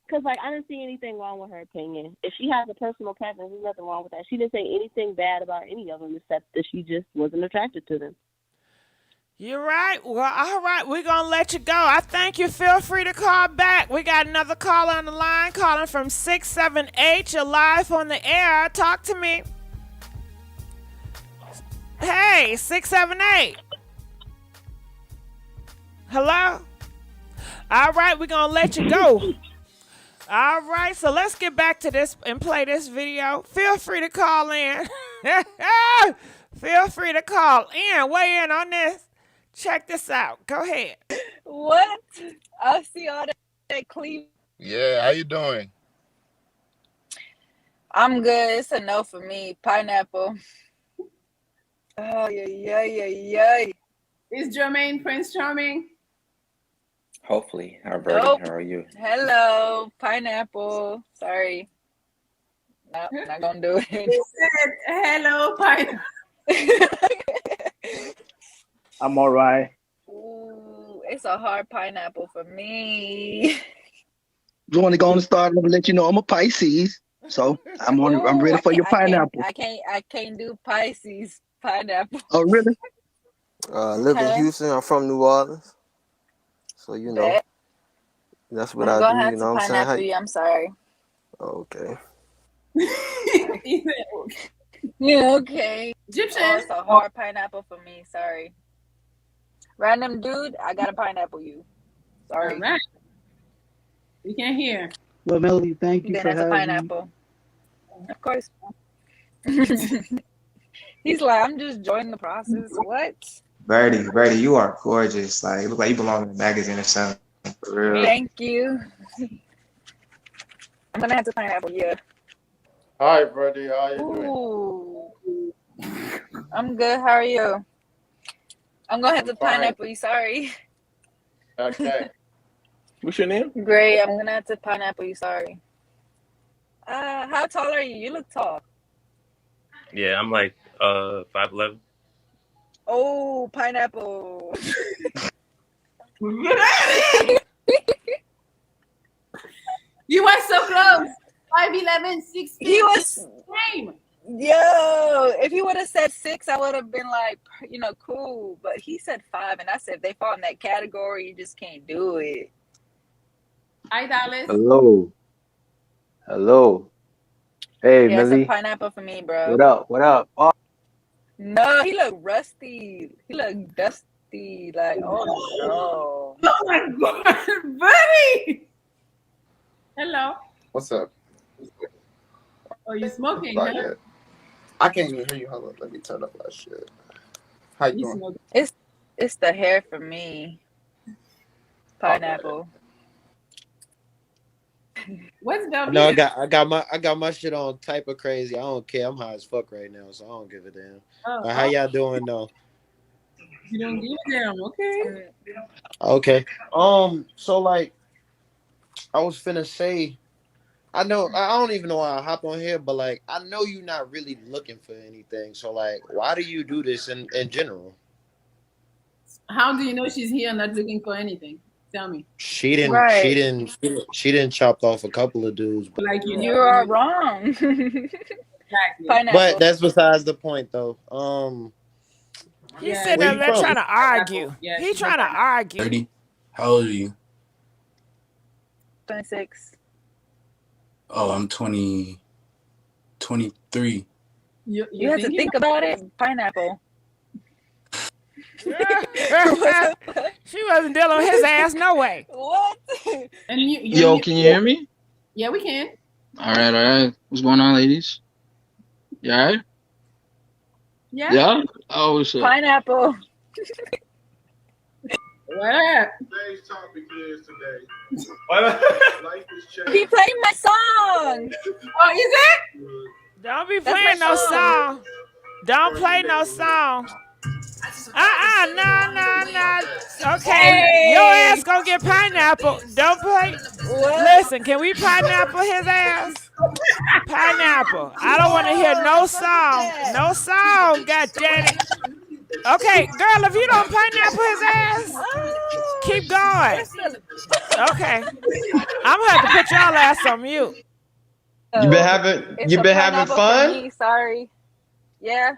Because, like, I didn't see anything wrong with her opinion. If she has a personal preference, there's nothing wrong with that. She didn't say anything bad about any of them except that she just wasn't attracted to them. You're right. Well, all right. We're going to let you go. I thank you. Feel free to call back. We got another caller on the line calling from 678. You're live on the air. Talk to me. Hey, 678. Hello? All right, we're going to let you go. All right, so let's get back to this and play this video. Feel free to call in. Feel free to call in. Weigh in on this. Check this out. Go ahead. What? I see all that clean. Yeah, how you doing? I'm good. It's a no for me. Pineapple. Oh, yeah. Is Jermaine Prince Charming? Hopefully. How are you? Hello, pineapple. Sorry. No, not gonna do it. He said, hello, pineapple. I'm all right. Ooh, it's a hard pineapple for me. You want to go on the start? Let me let you know I'm a Pisces, so I'm ready for your pineapple. I can't do Pisces pineapple. Oh, really? I live in Houston. I'm from New Orleans. So, you know, that's what I do. You know what I'm saying? I'm sorry. Okay. Yeah, okay. Egyptian. Oh, it's a hard pineapple for me. Sorry. Random dude, I got a pineapple you. Sorry. All right. We can't hear. Well, Melody, thank you for having pineapple. Me. Of course. He's like, I'm just joining the process. What? Birdie, you are gorgeous. Like, you look like you belong in a magazine or something. For real. Thank you. I'm gonna have to pineapple you. Hi, Birdie. How you doing? I'm good. How are you? I'm gonna have to pineapple you. Sorry. Okay. What's your name? Great. I'm gonna have to pineapple you. Sorry. How tall are you? You look tall. Yeah, I'm like 5'11". Oh, pineapple. You were so close. 5'11", 6 feet. He was same. Yo, if he would have said 6, I would have been like, you know, cool. But he said 5, and I said if they fall in that category, you just can't do it. Hi, Dallas. Hello. Hey, Yeah, it's a Millie. pineapple for me, bro. What up? What up? Oh. No, he look rusty. He look dusty. Like, oh no. Oh my God, buddy. Hello. What's up? Oh, you smoking? Not Huh? yet. I can't even hear you. Hold on. Let me turn up that shit. How you doing? Smoking? It's the hair for me. Pineapple. What's the No, I got my shit on type of crazy. I don't care. I'm high as fuck right now, so I don't give a damn. How y'all doing though? You don't give a damn, okay? Okay. So like, I was finna say, I don't even know why I hopped on here, but like, I know you're not really looking for anything. So like, why do you do this in general? How do you know she's here not looking for anything? Tell me. She didn't chop off a couple of dudes, but Like you are wrong. Exactly. But that's besides the point, though. He's sitting up there trying to argue. Yeah, He's trying to argue. 30. How old are you? 26. Oh, I'm 23. You have to think about it. Pineapple. She wasn't dealing with his ass, no way. What? And Yo, can you hear me? Yeah, we can. All right. What's going on, ladies? You all right? Yeah. Yeah? Oh, shit. Pineapple. What? Today's topic is today. Life is changing. He played my song. Oh, is it? Don't be playing no song. Don't play no song. No. Okay, Hey. your ass gonna get pineapple. Don't play. What? Listen, can we pineapple his ass? Pineapple. I don't want to hear no song. No song, goddammit. Okay, girl, if you don't pineapple his ass, keep going. Okay. I'm gonna have to put y'all ass on mute. You been having fun? Me, sorry. Yeah.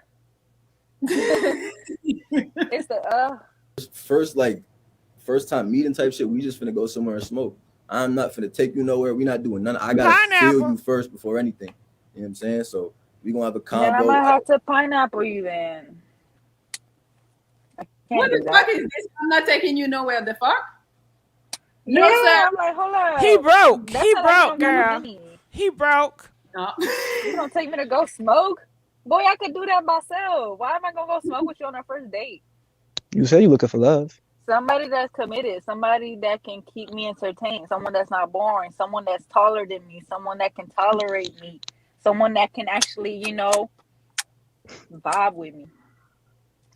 It's the first time meeting type shit. We just finna go somewhere and smoke. I'm not finna take you nowhere. We not doing nothing. I gotta feel you first before anything. You know what I'm saying? So we gonna have a combo. Then I might have to pineapple you then. What the fuck is this? I'm not taking you nowhere. The fuck? Yeah, I'm like, hold on. He broke. He broke, girl. He broke. No. You gonna take me to go smoke? Boy, I could do that myself. Why am I gonna go smoke with you on our first date? You said you looking for love. Somebody that's committed, somebody that can keep me entertained, someone that's not boring, someone that's taller than me, someone that can tolerate me, someone that can actually, vibe with me.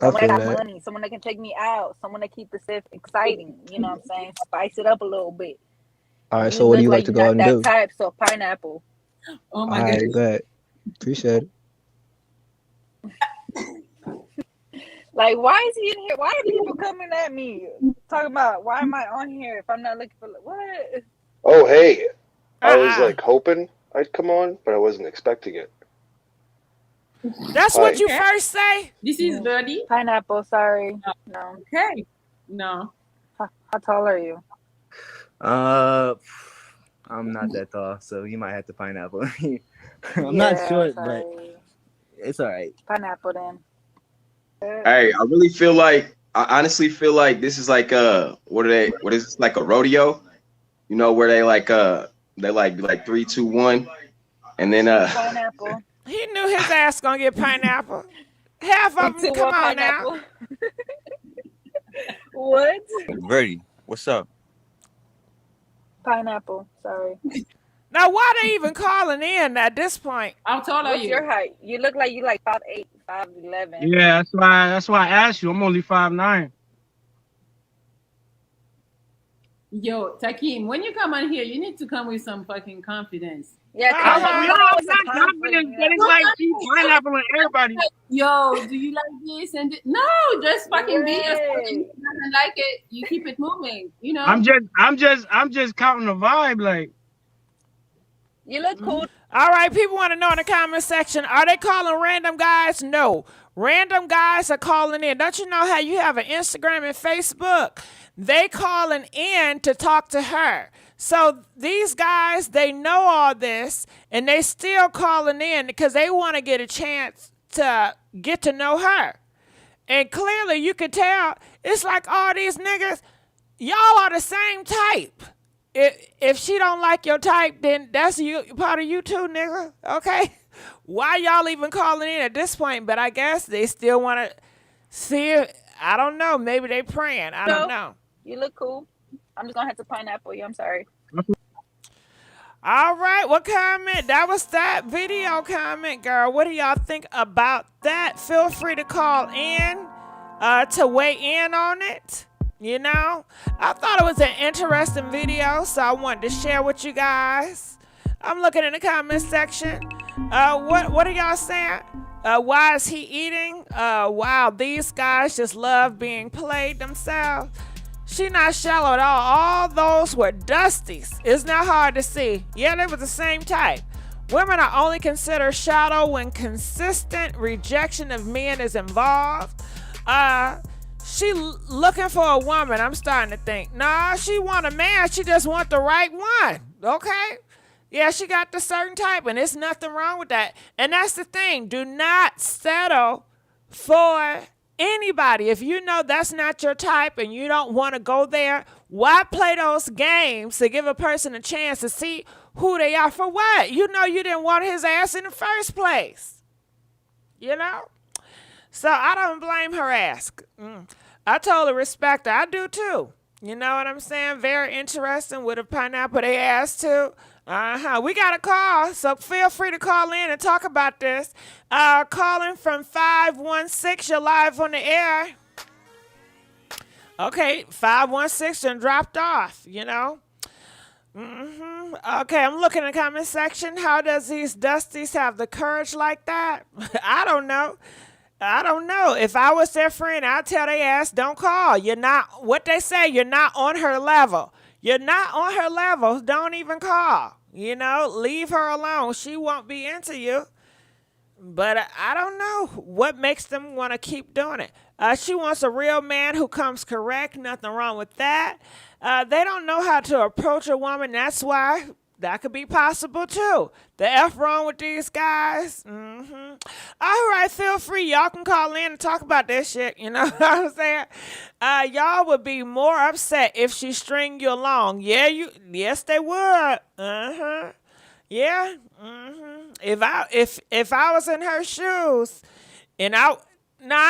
Someone that got money, someone that can take me out, someone that keep the stuff exciting. You know what I'm saying? Spice it up a little bit. All right, so what do you like to go out and do? That type, so pineapple. Oh my goodness. Good. Appreciate it. Like, why is he in here? Why are people coming at me talking about why am I on here if I'm not looking for what? Oh, hey. I was like hoping I'd come on, but I wasn't expecting it. That's what you first say? This is Birdie. Pineapple, sorry. No. Okay. No. How tall are you? I'm not that tall, so you might have to pineapple. I'm not short, but it's all right. Pineapple then. Hey, I honestly feel like this is like what is this, like a rodeo? You know, where they like 3, 2, 1, and then pineapple. He knew his ass gonna get pineapple. Half of them, come on now. What? Birdie, what's up? Pineapple, sorry. Now, why they even calling in at this point? How tall are you? What's your height? You look like you 5'8", 5'11". Yeah, that's why I asked you. I'm only 5'9". Yo, Takim, when you come on here, you need to come with some fucking confidence. Yeah, I'm not confident getting like pineapple and everybody. Yo, do you like this and no? Just fucking be yourself. If you doesn't like it, you keep it moving. You know. I'm just counting the vibe, like. You look cool. All right, people want to know in the comment section, are they calling random guys? No. Random guys are calling in. Don't you know how you have an Instagram and Facebook? They calling in to talk to her. So these guys, they know all this, and they still calling in because they want to get a chance to get to know her. And clearly you can tell it's like all these niggas, y'all are the same type. If she don't like your type, then that's part of you too, nigga. Okay? Why y'all even calling in at this point? But I guess they still want to see it. I don't know. Maybe they praying. I don't know. You look cool. I'm just going to have to pineapple you. I'm sorry. All right. What comment? That was that video comment, girl. What do y'all think about that? Feel free to call in to weigh in on it. You know, I thought it was an interesting video, so I wanted to share with you guys. I'm looking in the comment section. What are y'all saying? Why is he eating? Wow, these guys just love being played themselves. She not shallow at all. All those were dusties. It's not hard to see. Yeah, they were the same type. Women are only considered shallow when consistent rejection of men is involved. She looking for a woman, I'm starting to think. Nah, she want a man. She just want the right one. Okay? Yeah, she got the certain type, and there's nothing wrong with that. And that's the thing. Do not settle for anybody. If you know that's not your type and you don't want to go there, why play those games to give a person a chance to see who they are? For what? You know you didn't want his ass in the first place. You know? So I don't blame her ass. I totally respect her. I do too. You know what I'm saying? Very interesting with a pineapple they ass too. We got a call, so feel free to call in and talk about this. Calling from 516, you're live on the air. Okay, 516 and dropped off, you know. Okay, I'm looking in the comment section. How does these dusties have the courage like that? I don't know. If I was their friend, I'd tell their ass, don't call. You're not, what they say, you're not on her level. You're not on her level. Don't even call. You know, leave her alone. She won't be into you. But I don't know what makes them want to keep doing it. She wants a real man who comes correct. Nothing wrong with that. They don't know how to approach a woman. That's why that could be possible too. The F wrong with these guys. All right, feel free. Y'all can call in and talk about this shit. You know what I'm saying? Y'all would be more upset if she string you along. Yeah, yes, they would. Yeah. If I was in her shoes, and I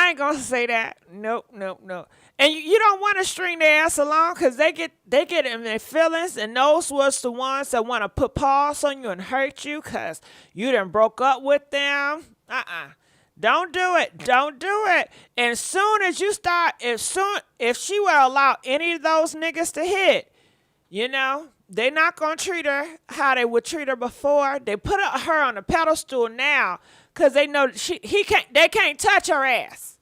ain't gonna say that. Nope. And you don't want to string their ass along because they get in their feelings, and those was the ones that want to put paws on you and hurt you because you done broke up with them. Don't do it. Don't do it. And soon as you start, if she would allow any of those niggas to hit, you know, they not gonna treat her how they would treat her before. They put her on a pedestal now because they know they can't touch her ass.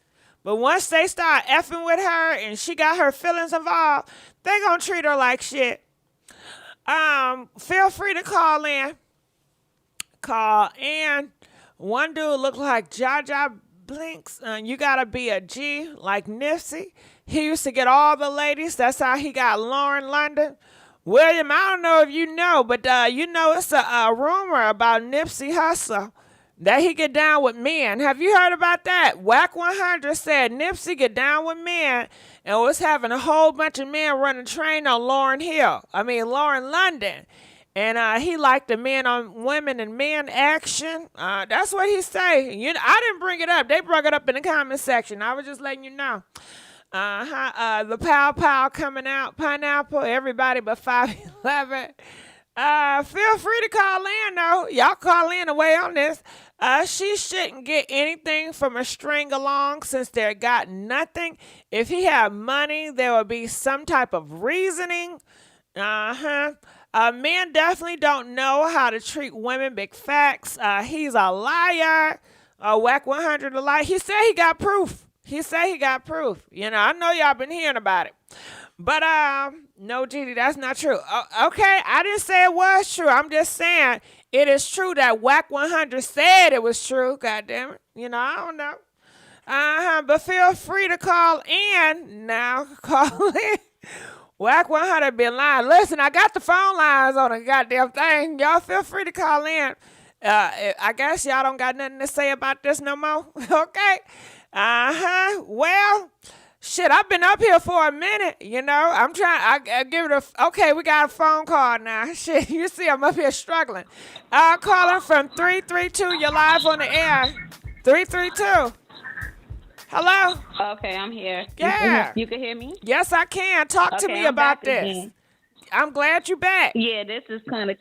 But once they start effing with her and she got her feelings involved, they gonna treat her like shit. Feel free to call in. One dude looked like Jaja Blinks. You gotta be a G like Nipsey. He used to get all the ladies. That's how he got Lauren London. William, I don't know if you know, but you know it's a rumor about Nipsey Hussle that he get down with men. Have you heard about that? Whack 100 said Nipsey get down with men and was having a whole bunch of men running train on Lauren London. And he liked the men on women and men action. That's what he say. I didn't bring it up. They brought it up in the comment section. I was just letting you know. The pow coming out, pineapple, everybody but 511. Feel free to call in though. Y'all call in away on this. She shouldn't get anything from a string along since they got nothing. If he had money, there would be some type of reasoning. Men definitely don't know how to treat women. Big facts. He's a liar. Whack 100 a lie. He said he got proof. You know, I know y'all been hearing about it. But, no, Gigi, that's not true. Okay, I didn't say it was true. I'm just saying it is true that Whack 100 said it was true. God damn it. You know, I don't know. But feel free to call in now. Call in. Whack 100 been lying. Listen, I got the phone lines on the goddamn thing. Y'all feel free to call in. I guess y'all don't got nothing to say about this no more. Okay. Well, shit, I've been up here for a minute, you know. I'm trying, I give it a, okay, we got a phone call now. Shit, you see I'm up here struggling. Calling from 332, you're live on the air. 332. Hello? Okay, I'm here. Yeah. You can hear me? Yes, I can. Talk to me about this. Again. I'm glad you're back. Yeah, this is kind of,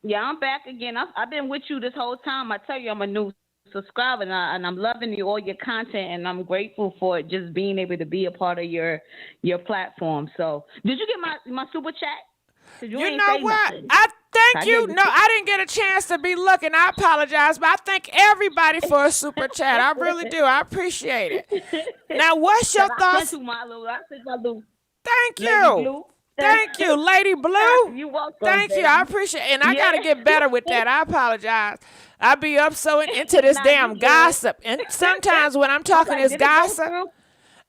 yeah, I'm back again. I've been with you this whole time. I tell you, I'm a new subscriber, and I'm loving all your content, and I'm grateful for just being able to be a part of your platform. So, did you get my super chat? You know what? I thank you. No, I didn't get a chance to be looking. I apologize, but I thank everybody for a super chat. I really do. I appreciate it. Now, what's your thoughts? Thank you. Thank you, Lady Blue. You're welcome. Thank you. I appreciate it. And I got to get better with that. I apologize. I be up so into this damn gossip. And sometimes when I'm talking this gossip,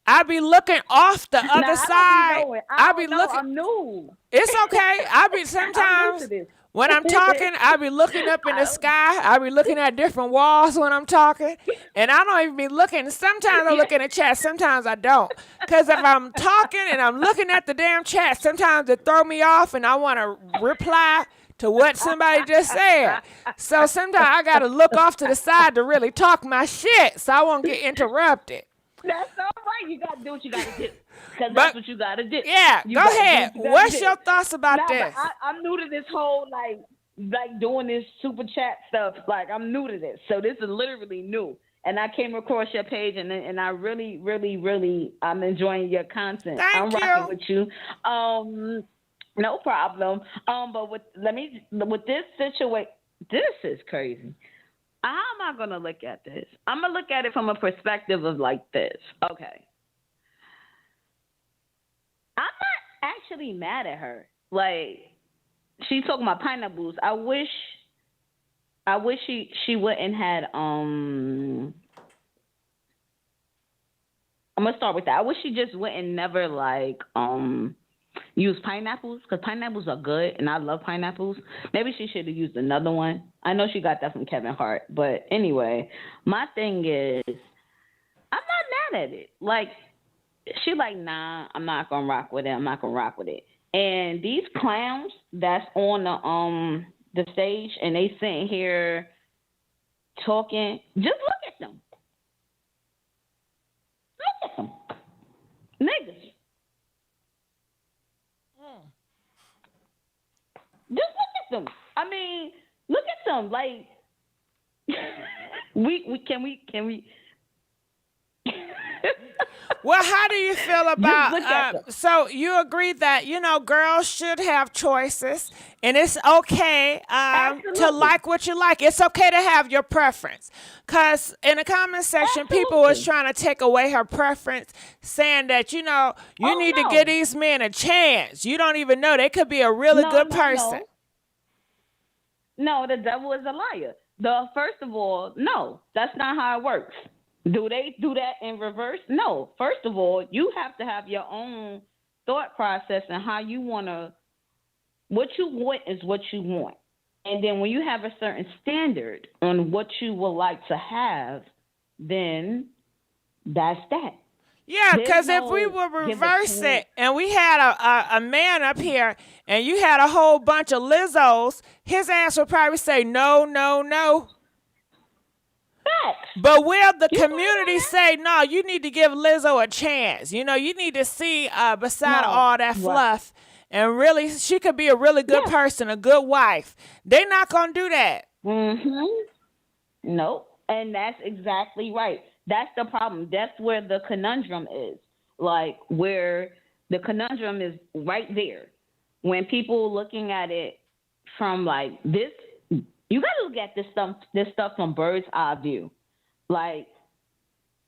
I be looking off the other side. I be looking. I'm new. It's okay. I be sometimes when I'm talking, I be looking up in the sky. I be looking at different walls when I'm talking. And I don't even be looking. Sometimes I look in the chat. Sometimes I don't. Because if I'm talking and I'm looking at the damn chat, sometimes it throw me off and I want to reply to what somebody just said. So sometimes I got to look off to the side to really talk my shit so I won't get interrupted. That's all right. You got to do what you got to do. Because that's what you got to do. Yeah, go ahead. What's your thoughts about this? I'm new to this whole, like doing this super chat stuff. Like, I'm new to this. So this is literally new. And I came across your page, and I really, really, really, I'm enjoying your content. I'm rocking with you. No problem. But with this situation, this is crazy. How am I going to look at this? I'm going to look at it from a perspective of like this. Okay. I'm not actually mad at her. Like, she's talking about pineapples. I wish she wouldn't had I'm gonna start with that. I wish she just wouldn't never like use pineapples, because pineapples are good and I love pineapples. Maybe she should have used another one. I know she got that from Kevin Hart. But anyway, my thing is I'm not mad at it. Like, she like, nah, I'm not gonna rock with it. I'm not gonna rock with it. And these clowns that's on the stage and they sitting here talking, just look at them. Look at them. Niggas. Just look at them. I mean, look at them. Like, we can. Well, how do you feel about, so you agree that, you know, girls should have choices and it's okay to like what you like. It's okay to have your preference. Because in the comment section, people was trying to take away her preference, saying that, you know, you need to give these men a chance. You don't even know. They could be a really good person. No, the devil is a liar. First of all, no, that's not how it works. Do they do that in reverse? No. First of all, you have to have your own thought process and how you want to, what you want is what you want. And then when you have a certain standard on what you would like to have, then that's that. Yeah, because if we would reverse it and we had a man up here and you had a whole bunch of Lizzos, his ass would probably say, no, no, no. But will the community say, no, you need to give Lizzo a chance? You know, you need to see beside all that fluff. And really, she could be a really good person, a good wife. They're not going to do that. Nope. And that's exactly right. That's the problem. That's where the conundrum is. Like, where the conundrum is right there. When people looking at it from like this, you got to look at this stuff from bird's eye view. Like,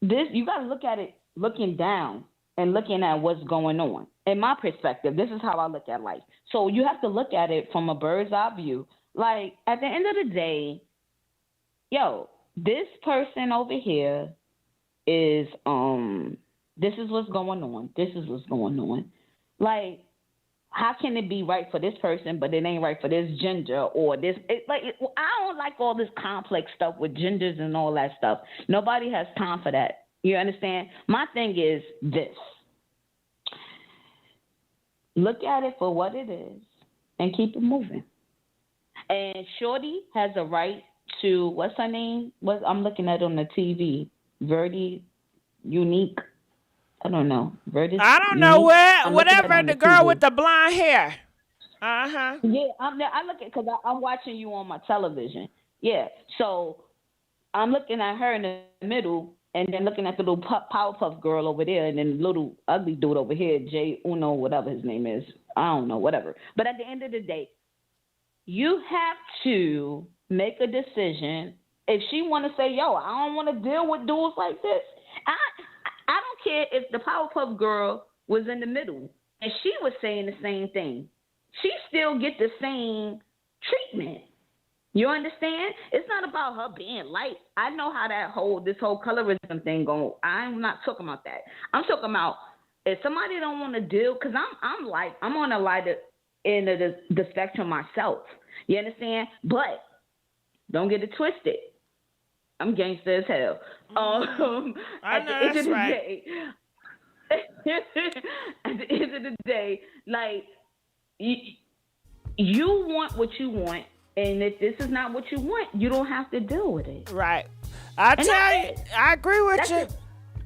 this, you got to look at it looking down and looking at what's going on. In my perspective, this is how I look at life. So you have to look at it from a bird's eye view. Like, at the end of the day, yo, this person over here is this is what's going on. This is what's going on. Like, how can it be right for this person, but it ain't right for this gender or this? I don't like all this complex stuff with genders and all that stuff. Nobody has time for that. You understand? My thing is this. Look at it for what it is and keep it moving. And Shorty has a right to, what's her name? I'm looking at it on the TV. Verdi Unique. I don't know. I don't know whatever, the girl with the blonde hair. Uh-huh. Yeah, I look at, because I'm watching you on my television. Yeah, so I'm looking at her in the middle and then looking at the little Powerpuff girl over there and then the little ugly dude over here, Jay Uno, whatever his name is. I don't know, whatever. But at the end of the day, you have to make a decision. If she want to say, yo, I don't want to deal with dudes like this, I don't care if the Powerpuff girl was in the middle and she was saying the same thing. She still get the same treatment. You understand? It's not about her being light. I know how this whole colorism thing go. I'm not talking about that. I'm talking about if somebody don't want to deal, because I'm on a lighter end of the spectrum myself. You understand? But don't get it twisted. I'm gangster as hell. I know that's right. At the end of the day, like, you want what you want, and if this is not what you want, you don't have to deal with it. Right. I agree with you.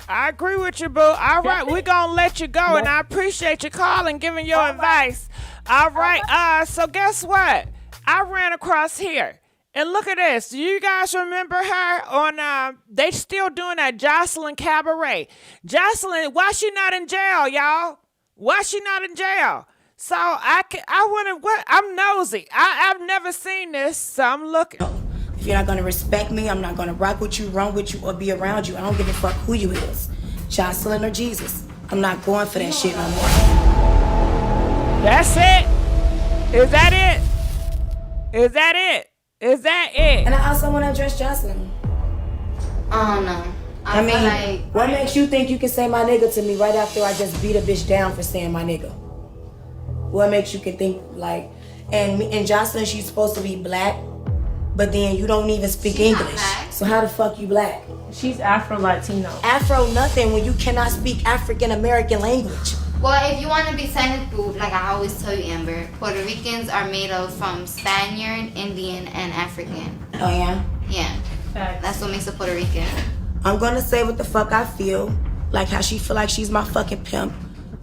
I agree with you, boo. All right, we're going to let you go, and I appreciate you calling, giving your advice. All right, so guess what? I ran across here. And look at this. Do you guys remember her on, they still doing that Jocelyn Cabaret. Jocelyn, why she not in jail, y'all? Why she not in jail? So I'm nosy. I've never seen this, so I'm looking. If you're not going to respect me, I'm not going to rock with you, run with you, or be around you. I don't give a fuck who you is. Jocelyn or Jesus. I'm not going for that shit no more. That's it? Is that it? Is that it? Is that it? And I also want to address Jocelyn. I don't know. I mean, what makes you think you can say my nigga to me right after I just beat a bitch down for saying my nigga? What makes you can think like, and Jocelyn, she's supposed to be black, but then you don't even speak English. So how the fuck you black? She's Afro-Latino. Afro nothing when you cannot speak African American language. Well, if you want to be scientific, like I always tell you, Amber, Puerto Ricans are made of from Spaniard, Indian, and African. Oh yeah? Yeah. That's what makes a Puerto Rican. I'm gonna say what the fuck I feel, like how she feel like she's my fucking pimp.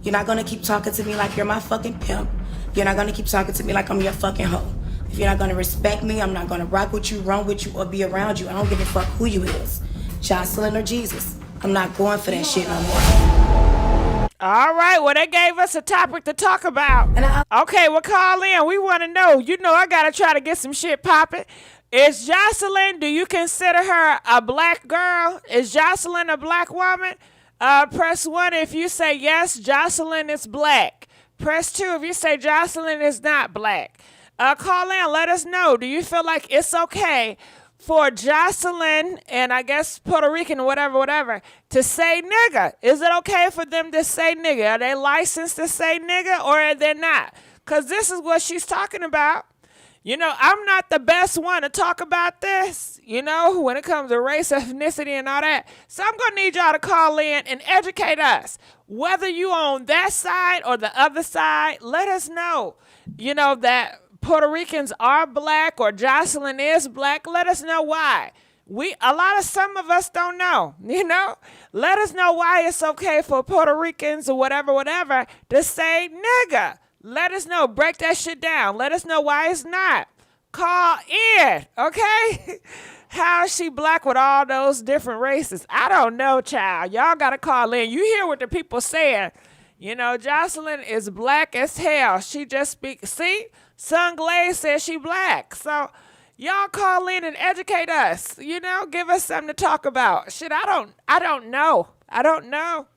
You're not gonna keep talking to me like you're my fucking pimp. You're not gonna keep talking to me like I'm your fucking hoe. If you're not gonna respect me, I'm not gonna rock with you, run with you, or be around you. I don't give a fuck who you is. Jocelyn or Jesus. I'm not going for that shit no more. All right, well, they gave us a topic to talk about. Okay, well, call in. We want to know. You know I got to try to get some shit popping. Is Jocelyn, do you consider her a black girl? Is Jocelyn a black woman? Press 1 if you say yes, Jocelyn is black. Press 2 if you say Jocelyn is not black. Call in, let us know. Do you feel like it's okay for Jocelyn and I guess Puerto Rican or whatever, to say nigga? Is it okay for them to say nigga? Are they licensed to say nigga or are they not? Because this is what she's talking about. You know, I'm not the best one to talk about this, you know, when it comes to race, ethnicity, and all that. So I'm going to need y'all to call in and educate us. Whether you on that side or the other side, let us know, you know, that Puerto Ricans are black or Jocelyn is black. Let us know why. Some of us don't know, you know. Let us know why it's okay for Puerto Ricans or whatever to say nigga. Let us know. Break that shit down. Let us know why it's not. Call in, okay? How is she black with all those different races? I don't know, child. Y'all got to call in. You hear what the people saying. You know, Jocelyn is black as hell. She just speaks. See? Sun Glaze says she black. So y'all call in and educate us. You know, give us something to talk about. Shit, I don't know. I don't know.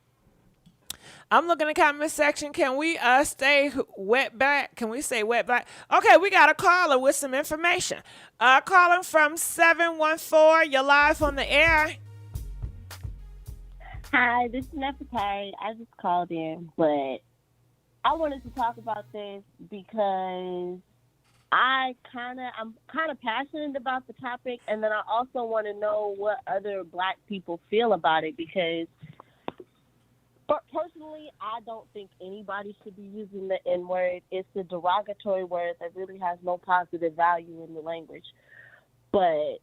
I'm looking at the comment section. Can we stay wet back? Can we say wet back? Okay, we got a caller with some information. Calling from 714. You're live on the air. Hi, this is Nefertari. I just called in, but I wanted to talk about this because I'm kind of passionate about the topic, and then I also want to know what other Black people feel about it because, personally, I don't think anybody should be using the N-word. It's a derogatory word that really has no positive value in the language. But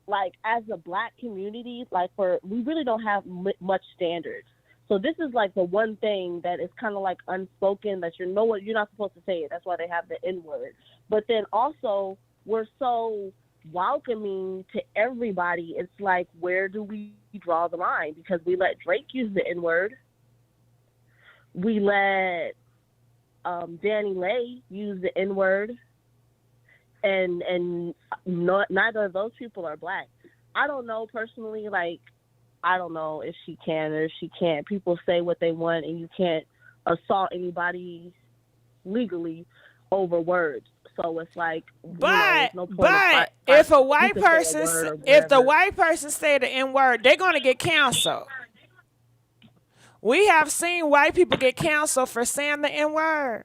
like as a Black community, like we really don't have much standards. So this is like the one thing that is kind of like unspoken that you're not supposed to say it. That's why they have the N-word. But then also we're so welcoming to everybody. It's like, where do we draw the line? Because we let Drake use the N-word. We let Danny Lay use the N-word. And neither of those people are Black. I don't know personally, like, I don't know if she can or if she can't. People say what they want, and you can't assault anybody legally over words. So it's like, but no point if the white person say the N-word, they're gonna get canceled. We have seen white people get canceled for saying the N-word.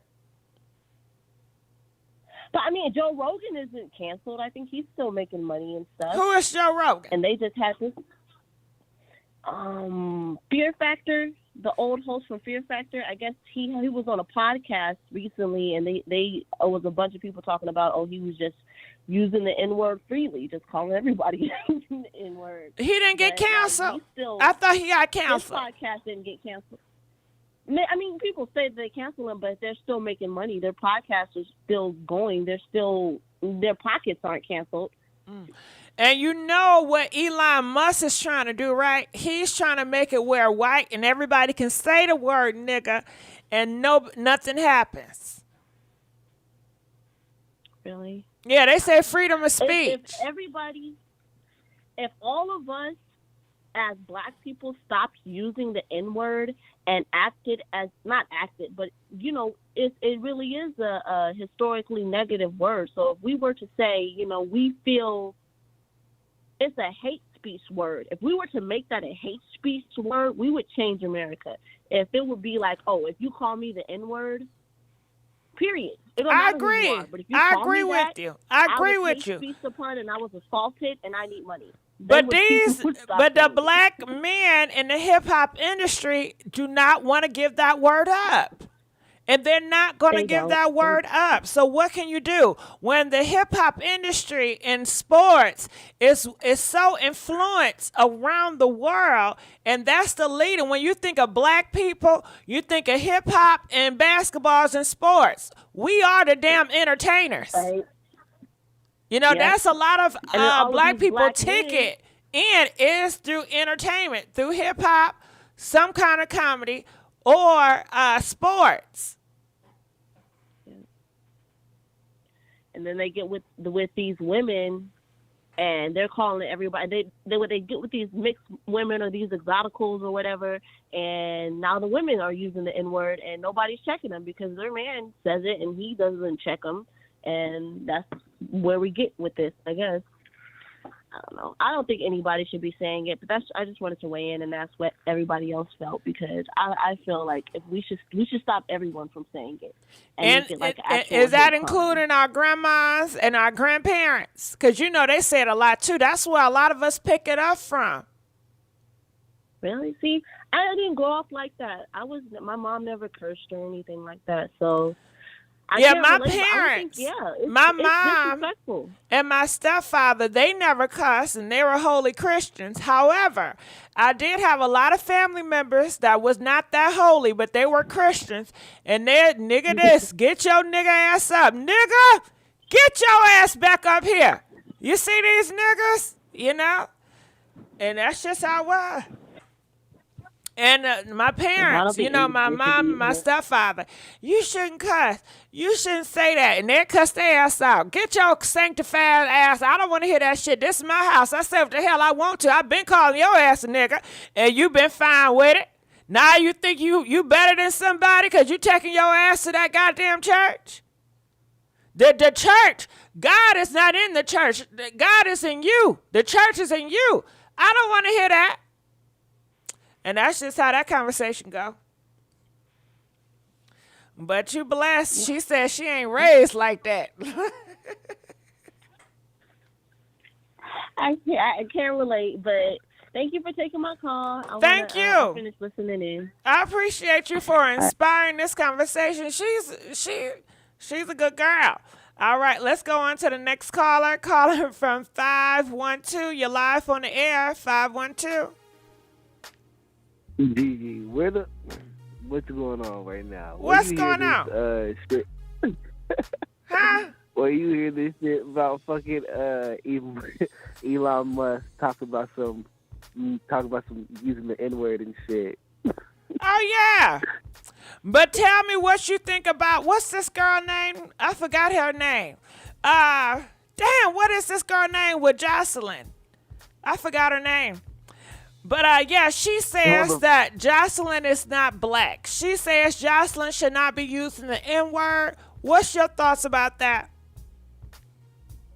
But I mean, Joe Rogan isn't canceled. I think he's still making money and stuff. Who is Joe Rogan? And they just had this Fear Factor, the old host from Fear Factor. I guess he was on a podcast recently, and they was a bunch of people talking about, he was just using the N-word freely, just calling everybody using the N-word. He didn't get canceled. I thought he got canceled. His podcast didn't get canceled. I mean, people say they cancel them, but they're still making money. Their podcasts are still going. Their pockets aren't canceled. And you know what Elon Musk is trying to do, right? He's trying to make it where white and everybody can say the word nigga and nothing happens. Really? Yeah, they say freedom of speech. If all of us as Black people stopped using the N-word and but it really is a historically negative word. So if we were to say, we feel it's a hate speech word, if we were to make that a hate speech word, we would change America. If it would be like, if you call me the N-word, period. I agree. I agree with you. I agree with you. Speech upon and I was assaulted and I need money. But the Black men in the hip hop industry do not want to give that word up. And they're not going to give that word up. So what can you do? When the hip hop industry in sports is so influenced around the world, and that's the leader. When you think of Black people, you think of hip hop and basketballs and sports. We are the damn entertainers. Right. That's a lot of Black people ticket in is through entertainment, through hip hop, some kind of comedy, or sports. And then they get with these women, and they're calling everybody. They get with these mixed women or these exoticals or whatever, and now the women are using the N-word, and nobody's checking them because their man says it and he doesn't check them, and that's where we get with this, I guess. I don't know. I don't think anybody should be saying it, but I just wanted to weigh in and ask what everybody else felt, because I feel like if we should stop everyone from saying it. And is that including our grandmas and our grandparents? Because they say it a lot too. That's where a lot of us pick it up from. Really? See, I didn't grow up like that. My mom never cursed or anything like that, so. My parents, my mom, and my stepfather, they never cussed, and they were holy Christians. However, I did have a lot of family members that was not that holy, but they were Christians, and they're, nigga this, get your nigga ass up. Nigga, get your ass back up here. You see these niggas? And that's just how it was. And my parents, my mom and my stepfather, you shouldn't cuss. You shouldn't say that. And they cuss their ass out. Get your sanctified ass. I don't want to hear that shit. This is my house. I say what the hell I want to. I've been calling your ass a nigga, and you been fine with it. Now you think you better than somebody because you taking your ass to that goddamn church? The church, God is not in the church. God is in you. The church is in you. I don't want to hear that. And that's just how that conversation go. But you blessed. She said she ain't raised like that. I can't relate, but thank you for taking my call. Thank you. I'll finish listening in. I appreciate you for inspiring this conversation. She's a good girl. All right, let's go on to the next caller. Caller from 512. You're live on the air. 512. GG, what's going on right now? What's going on? Shit? Huh? Well, you hear this shit about fucking Elon Musk talk about some using the N-word and shit. Oh yeah. But tell me what you think about, what's this girl name? I forgot her name. Damn, what is this girl name with Jocelyn? I forgot her name. But yeah, she says that Jocelyn is not black. She says Jocelyn should not be using the N-word. What's your thoughts about that?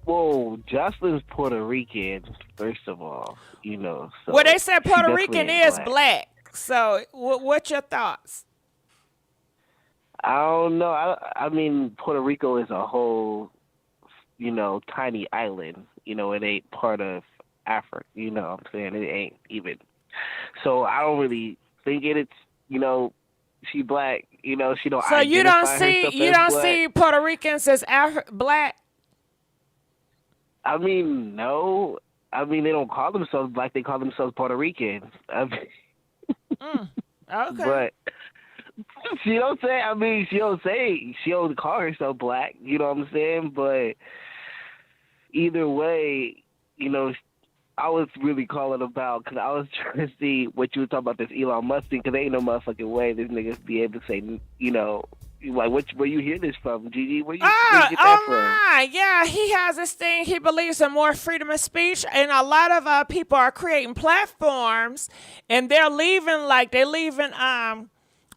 Whoa, Jocelyn's Puerto Rican, first of all, So well, they said Puerto Rican is black. So what's your thoughts? I don't know. I mean, Puerto Rico is a whole, tiny island. It ain't part of Africa. You know what I'm saying? It ain't even. So I don't really think it's, she black. She don't. So you don't see Puerto Ricans as black? I mean, no. I mean, they don't call themselves black. They call themselves Puerto Rican. Okay. But she don't say. I mean, she don't call herself black. You know what I'm saying? But either way, I was really calling about because I was trying to see what you were talking about this Elon Musk thing, because ain't no motherfucking way this niggas be able to say, like where you hear this from, Gigi? Where you get that from? My. Yeah, he has this thing. He believes in more freedom of speech, and a lot of people are creating platforms, and they're leaving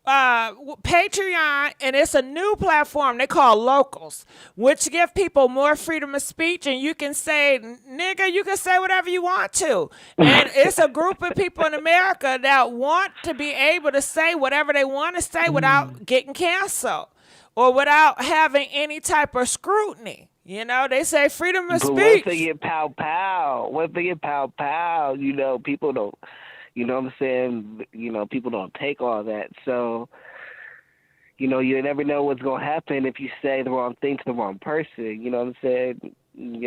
Patreon, and it's a new platform they call Locals, which give people more freedom of speech, and you can say, nigga, you can say whatever you want to. And it's a group of people in America that want to be able to say whatever they want to say without getting canceled or without having any type of scrutiny. They say freedom of speech. What if they get pow? What if they get pow? People don't. You know what I'm saying? People don't take all that. So, you never know what's going to happen if you say the wrong thing to the wrong person. You know what I'm saying?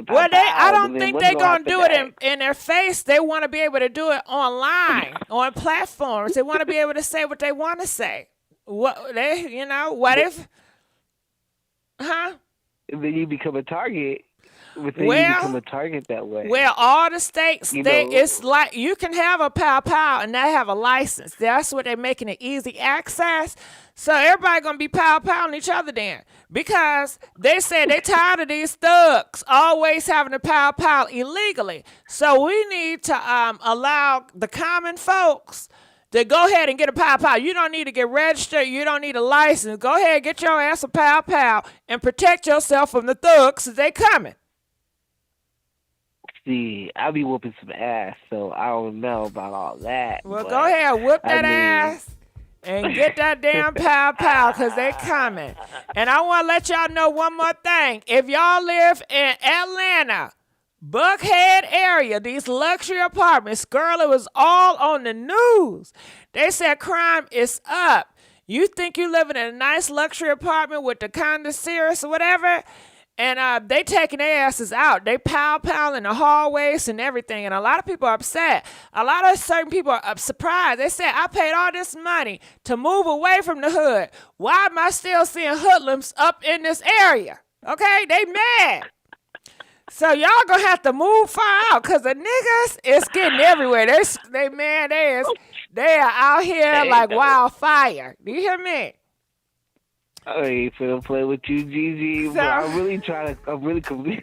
Well, I don't think they're going to do it in their face. They want to be able to do it online, on platforms. They want to be able to say what they want to say. What if? Huh? Then you become a target. You become a target that way. Well, all the states, it's like you can have a pow and not have a license. That's what they're making it easy access. So everybody gonna be pow-powing each other then, because they said they tired of these thugs always having to pow illegally. So we need to allow the common folks to go ahead and get a pow. You don't need to get registered. You don't need a license. Go ahead, get your ass a pow and protect yourself from the thugs as they coming. See, I be whooping some ass, so I don't know about all that. Well, go ahead, whoop that ass and get that damn pow, because they coming. And I want to let y'all know one more thing. If y'all live in Atlanta, Buckhead area, these luxury apartments, girl, it was all on the news. They said crime is up. You think you living in a nice luxury apartment with the condoceres or whatever, and they taking their asses out. They pow in the hallways and everything. And a lot of people are upset. A lot of certain people are surprised. They said, I paid all this money to move away from the hood. Why am I still seeing hoodlums up in this area? Okay, they mad. So y'all gonna have to move far out, because the niggas is getting everywhere. They are out here like wildfire. Do you hear me? I ain't finna play with you, Gigi. But I'm really confused.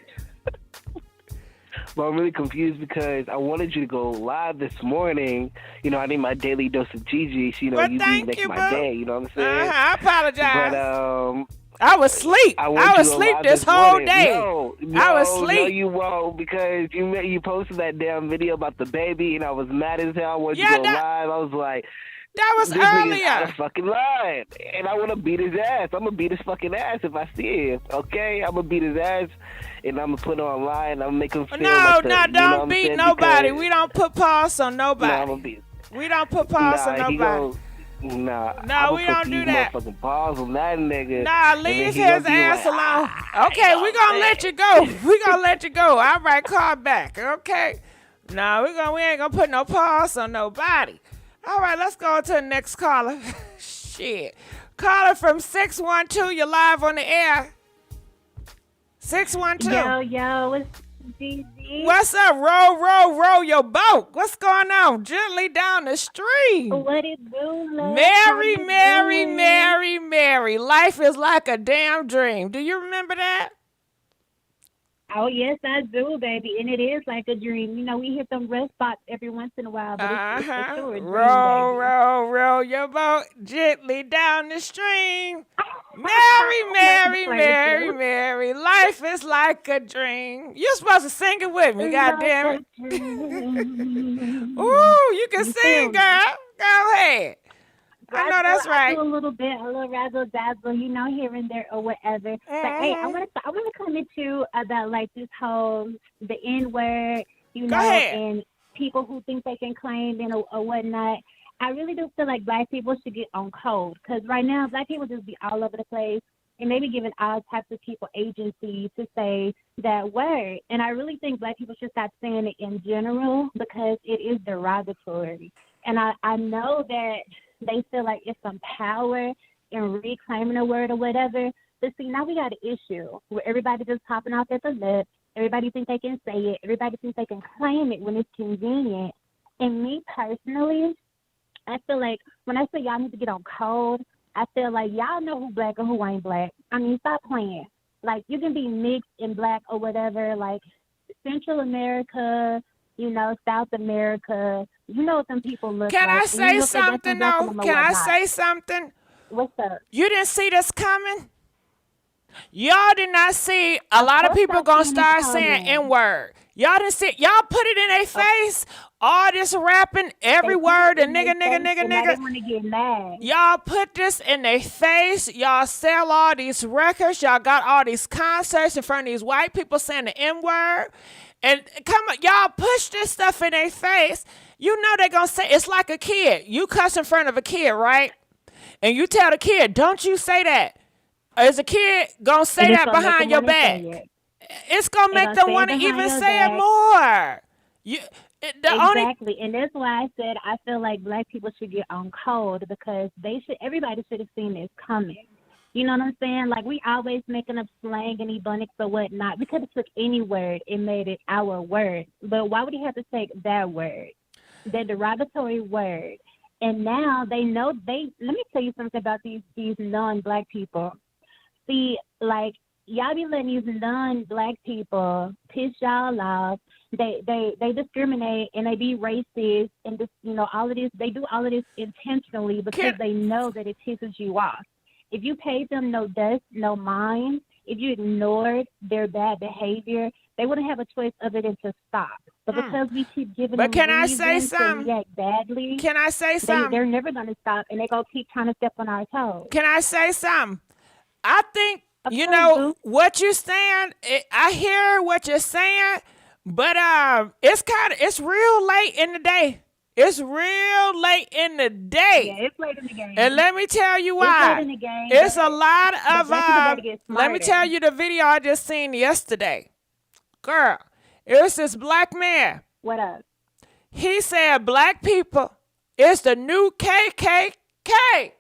But I'm really confused because I wanted you to go live this morning. I need my daily dose of Gigi. So, you be making my day. You know what I'm saying? I apologize. I was asleep. I I was asleep this whole day. I was No, asleep. you won't, because you posted that damn video about the baby, and I was mad as hell. I wanted to go live. I was like, that was this nigga's earlier. out of fucking line, and I want to beat his ass. I'm gonna beat his fucking ass if I see him. Okay, I'm gonna beat his ass, and I'm gonna put it online. I'm gonna make him feel don't beat nobody. We don't put paws on nobody. I'm gonna beat. We don't put paws on nobody. No, we don't do that. Motherfucking paws on that nigga. Nah, leave his ass alone. Okay, we gonna let you go. We gonna let you go. All right, call back. Okay. Nah, we ain't gonna put no paws on nobody. All right, let's go to the next caller. Shit. Caller from 612. You're live on the air. 612. Yo, it's GG. What's up? Roll your boat. What's going on? Gently down the street. What it do, love? Mary. Life is like a damn dream. Do you remember that? Oh, yes, I do, baby. And it is like a dream. You know, we hit them rest spots every once in a while, but it's for sure a dream, roll your boat gently down the stream. Mary. Life is like a dream. You're supposed to sing it with me, goddamn it. Ooh, you can sing, girl. Go ahead. I know that's right. I do a little razzle dazzle, you know, here and there or whatever. But hey, I want to comment too about like this whole the N word, you know, and people who think they can claim and or whatnot. I really do feel like Black people should get on code, because right now Black people just be all over the place and maybe giving all types of people agency to say that word. And I really think Black people should stop saying it in general, because it is derogatory. And I know that they feel like it's some power in reclaiming a word or whatever. But see, now we got an issue where everybody just popping off at the lip. Everybody thinks they can say it. Everybody thinks they can claim it when it's convenient. And me personally, I feel like when I say y'all need to get on code, I feel like y'all know who Black or who ain't Black. I mean, stop playing. Like, you can be mixed in Black or whatever, like Central America, you know, South America. You know what them people look like. Can I say something, though? Can I say something? What's up? You didn't see this coming? Y'all did not see a lot of people gonna start saying N-word. Y'all didn't see it. Y'all put it in their face. All this rapping, every word, and nigga. Y'all put this in their face. Y'all sell all these records. Y'all got all these concerts in front of these white people saying the N-word. And come on, y'all push this stuff in their face. You know they're going to say, it's like a kid. You cuss in front of a kid, right? And you tell the kid, don't you say that. Is a kid going to say that behind your back? It's going to make them want to even say it more. Exactly. And that's why I said I feel like Black people should get on code, because everybody should have seen this coming. You know what I'm saying? Like, we always making up slang and ebonics or whatnot. We could have took any word and made it our word. But why would he have to take that word, the derogatory word? And now they know let me tell you something about these non-Black people. See, like, y'all be letting these non-Black people piss y'all off. They discriminate and they be racist and just, you know, all of this. They do all of this intentionally because they know that it pisses you off. If you paid them no dust, no mind, if you ignored their bad behavior, they wouldn't have a choice other than to stop. But because we keep giving them reasons to react badly, can I say something? They're never going to stop, and they're going to keep trying to step on our toes. Can I say something? I think, you know, what you're saying, I hear what you're saying, but it's real late in the day. It's real late in the day. Yeah, it's late in the game. And let me tell you why. It's late in the game. It's a lot of, let me tell you the video I just seen yesterday. Girl, it was this Black man. What up? He said Black people is the new KKK.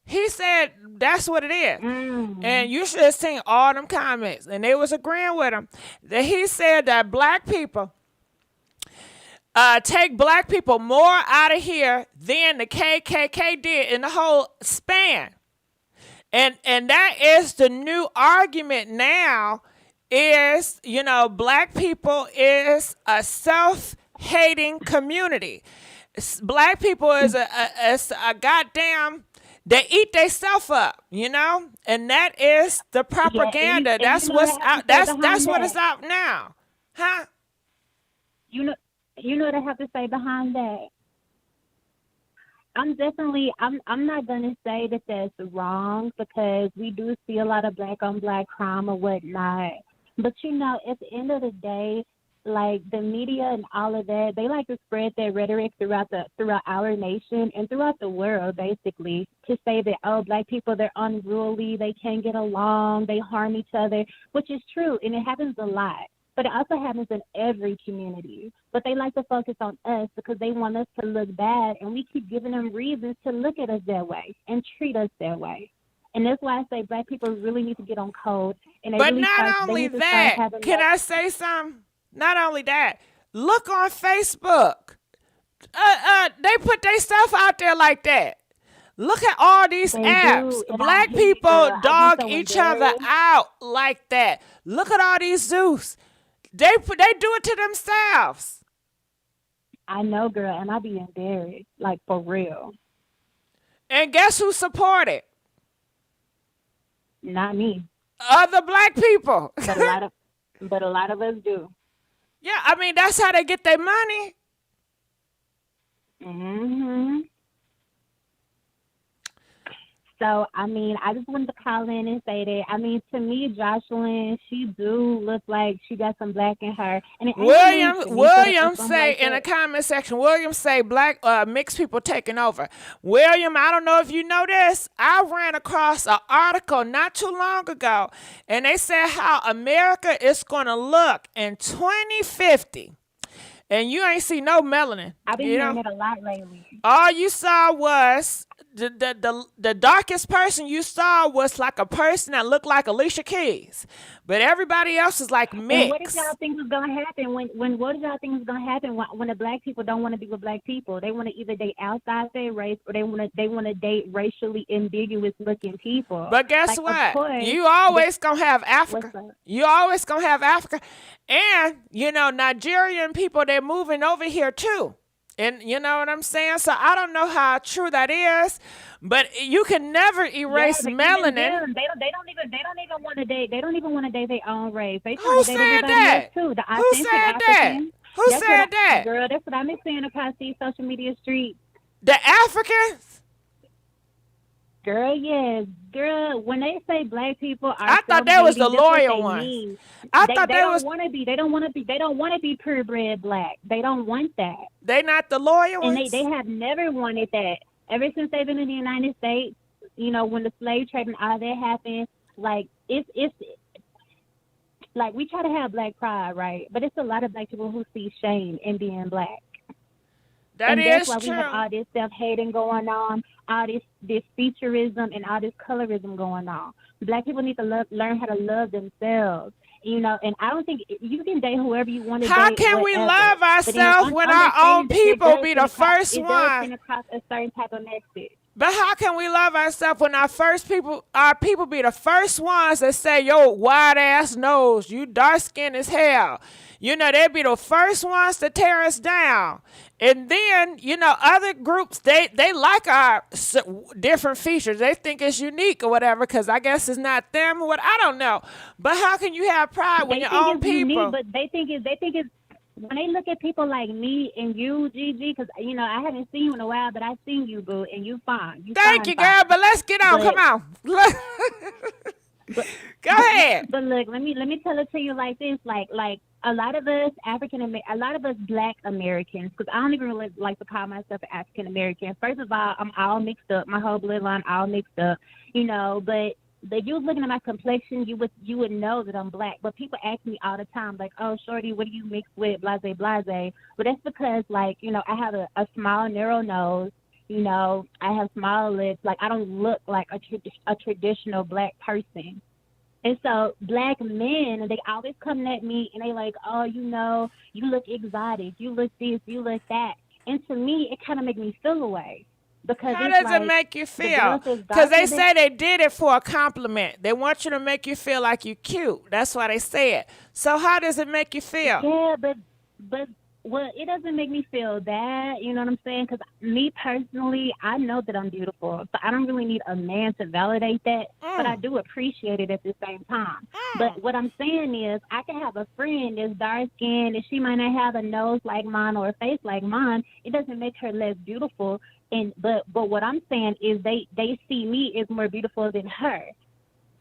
He said that's what it is. And you should have seen all them comments. And they was agreeing with him. That he said that Black people take Black people more out of here than the KKK did in the whole span. And that is the new argument now is, you know, Black people is a self-hating community. Black people is a goddamn, They eat themselves up, you know, and that is the propaganda. That's what's out. That's what is out now, huh? You know what I have to say behind that. I'm not gonna say that that's wrong, because we do see a lot of black on black crime or whatnot. But you know, at the end of the day, like the media and all of that, they like to spread their rhetoric throughout our nation and throughout the world, basically, to say that, oh, black people, they're unruly, they can't get along, they harm each other, which is true, and it happens a lot. But it also happens in every community. But they like to focus on us because they want us to look bad, and we keep giving them reasons to look at us that way and treat us that way. And that's why I say black people really need to get on code. And but not only that, can I say something? Not only that, look on Facebook. They put their stuff out there like that. Look at all these apps. Black people dog each other out like that. Look at all these zoos. They do it to themselves. I know, girl, and I be embarrassed, like for real. And guess who support it? Not me. Other black people. But a lot of us do. Yeah, I mean, that's how they get their money. Mm-hmm. So, I mean, I just wanted to call in and say that, I mean, to me, Jocelyn, she do look like she got some black in her. And William say in the comment section, William say black mixed people taking over. William, I don't know if you know this. I ran across an article not too long ago, and they said how America is going to look in 2050. And you ain't see no melanin. I've been hearing it a lot lately. All you saw was the darkest person you saw was like a person that looked like Alicia Keys, but everybody else is like mixed. And what did y'all think was gonna happen what did y'all think was gonna happen when the black people don't want to be with black people? They want to either date outside their race, or they want to date racially ambiguous looking people. But guess what? You always gonna have Africa. You always gonna have Africa, and you know, Nigerian people, they're moving over here too. And you know what I'm saying? So I don't know how true that is, but you can never erase melanin. They don't even want to date. They don't even want to date their own race. They Who said that? Too. The Who said that? Who said that? Girl, that's what I've been seeing across these social media streets. The Africans? Girl, yes. Girl, when they say black people are I thought that was the loyal ones. They don't want to be purebred black. They don't want that. They not the loyal ones? And they have never wanted that. Ever since they've been in the United States, you know, when the slave trade and all that happened, like it's like we try to have black pride, right? But it's a lot of black people who see shame in being black. That's why we have all this self-hating going on, all this featureism and all this colorism going on. Black people need to learn how to love themselves, you know. And I don't think you can date whoever you want to date. How can we love ourselves when our own people be the first one? It does send across a certain type of message. But how can we love ourselves when our people be the first ones that say, yo, wide ass nose, you dark skin as hell. You know, they'd be the first ones to tear us down. And then, you know, other groups, they like our different features. They think it's unique or whatever, because I guess it's not them or what, I don't know. But how can you have pride when your own people? Unique, but they think it's when they look at people like me and you, Gigi, because, you know, I haven't seen you in a while, but I've seen you, boo, and you fine. Thank you, girl, but let's get on. Come on. Go ahead. But look, let me tell it to you like this, like a lot of us a lot of us Black Americans, because I don't even really like to call myself African American. First of all, I'm all mixed up, my whole bloodline all mixed up, you know. But if you was looking at my complexion, you would know that I'm Black. But people ask me all the time, like, "Oh, shorty, what do you mix with?" Blase, blase. But that's because, like, you know, I have a small narrow nose. You know, I have small lips. Like, I don't look like a traditional Black person. And so Black men, they always come at me and they like, oh, you know, you look exotic. You look this, you look that. And to me, it kind of makes me feel away. Because how does it make you feel? Because they say they did it for a compliment. They want you to make you feel like you're cute. That's why they say it. So how does it make you feel? Yeah, but Well, it doesn't make me feel bad, you know what I'm saying? Because me personally, I know that I'm beautiful, so I don't really need a man to validate that, but I do appreciate it at the same time. But what I'm saying is, I can have a friend that's dark skinned, and she might not have a nose like mine or a face like mine. It doesn't make her less beautiful. But what I'm saying is, they see me as more beautiful than her,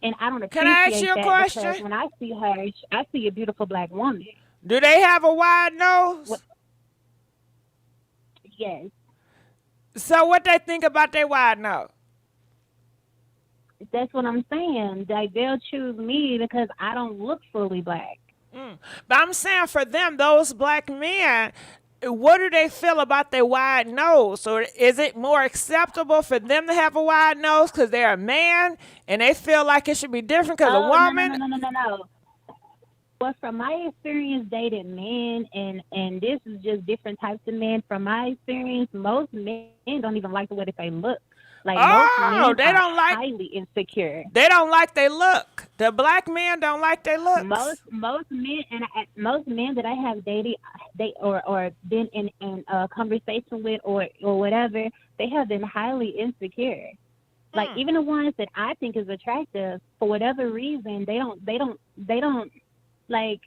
and I don't appreciate Can I ask you a that question? because when I see her, I see a beautiful black woman. Do they have a wide nose? Yes. So what they think about their wide nose? That's what I'm saying. Like, they'll choose me because I don't look fully black. But I'm saying for them, those black men, what do they feel about their wide nose? Or is it more acceptable for them to have a wide nose because they're a man and they feel like it should be different because a woman? No. Well, from my experience dating men, and this is just different types of men, from my experience, most men don't even like the way that they look. Like, most men they are don't like highly insecure. They don't like their look. The black men don't like their looks. Most men that I have dated, or been in a conversation with or whatever, they have been highly insecure. Like, even the ones that I think is attractive, for whatever reason, they don't like,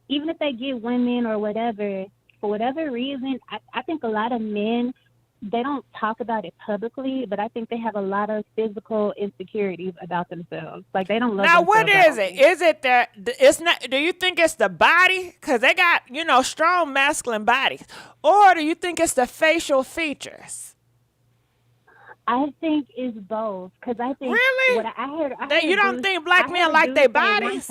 even if they get women or whatever, for whatever reason, I think a lot of men, they don't talk about it publicly, but I think they have a lot of physical insecurities about themselves. Like, they don't love now, themselves. what is it? Is it that it's not? Do you think it's the body? Because they got, strong masculine bodies. Or do you think it's the facial features? I think it's both. Because I think... Really? What I heard you don't think black men like their bodies?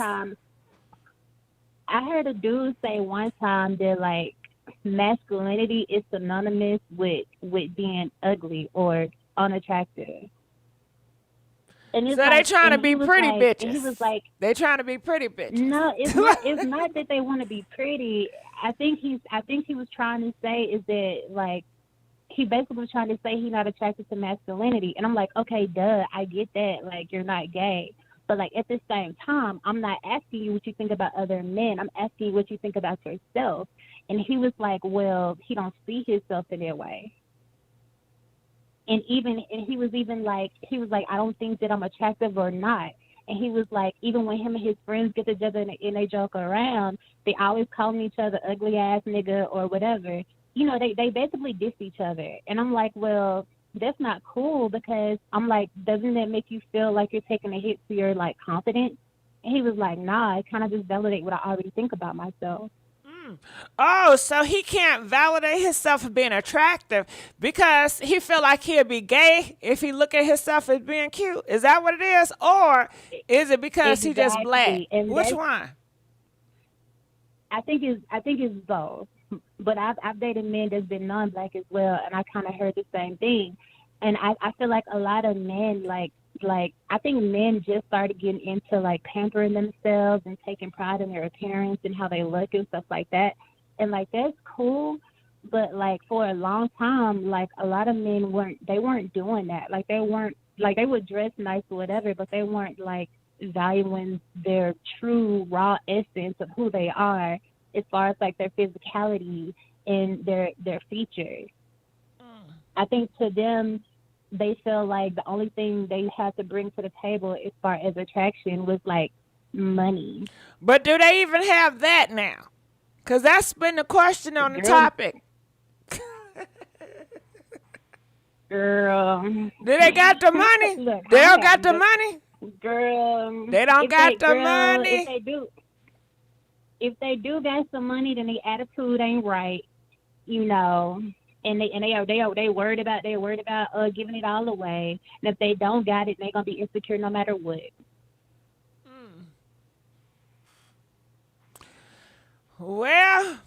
I heard a dude say one time that, like, masculinity is synonymous with being ugly or unattractive. And so they trying to be pretty bitches. And he was like, they trying to be pretty bitches. No, it's not. It's not that they want to be pretty. I think he was trying to say is that, like, he basically was trying to say he's not attracted to masculinity. And I'm like, okay, duh, I get that. Like, you're not gay. But, like, at the same time, I'm not asking you what you think about other men. I'm asking you what you think about yourself. And he was like, well, he don't see himself in that way. And he was like, I don't think that I'm attractive or not. And he was like, even when him and his friends get together and they joke around, they always calling each other ugly ass nigga or whatever. They basically diss each other. And I'm like, well, that's not cool, because I'm like, doesn't that make you feel like you're taking a hit to your, like, confidence? And he was like, nah, it kind of just validate what I already think about myself. Oh, so he can't validate himself for being attractive because he feel like he'll be gay if he look at himself as being cute. Is that what it is? Or is it because he just black? And which one? I think it's both. But I've dated men that's been non-black as well, and I kind of heard the same thing. And I feel like a lot of men, like I think men just started getting into, like, pampering themselves and taking pride in their appearance and how they look and stuff like that. And, like, that's cool. But, like, for a long time, like, a lot of men weren't doing that. Like, they would dress nice or whatever, but they weren't, like, valuing their true raw essence of who they are, as far as, like, their physicality and their features. I think to them, they feel like the only thing they had to bring to the table as far as attraction was, like, money. But do they even have that now? Because that's been the question on the topic. Girl. Do they got the money? Look, they don't got the money? Girl. They don't got the money? If they do got some money, then their attitude ain't right, And they worried about giving it all away. And if they don't got it, they're gonna be insecure no matter what. Well,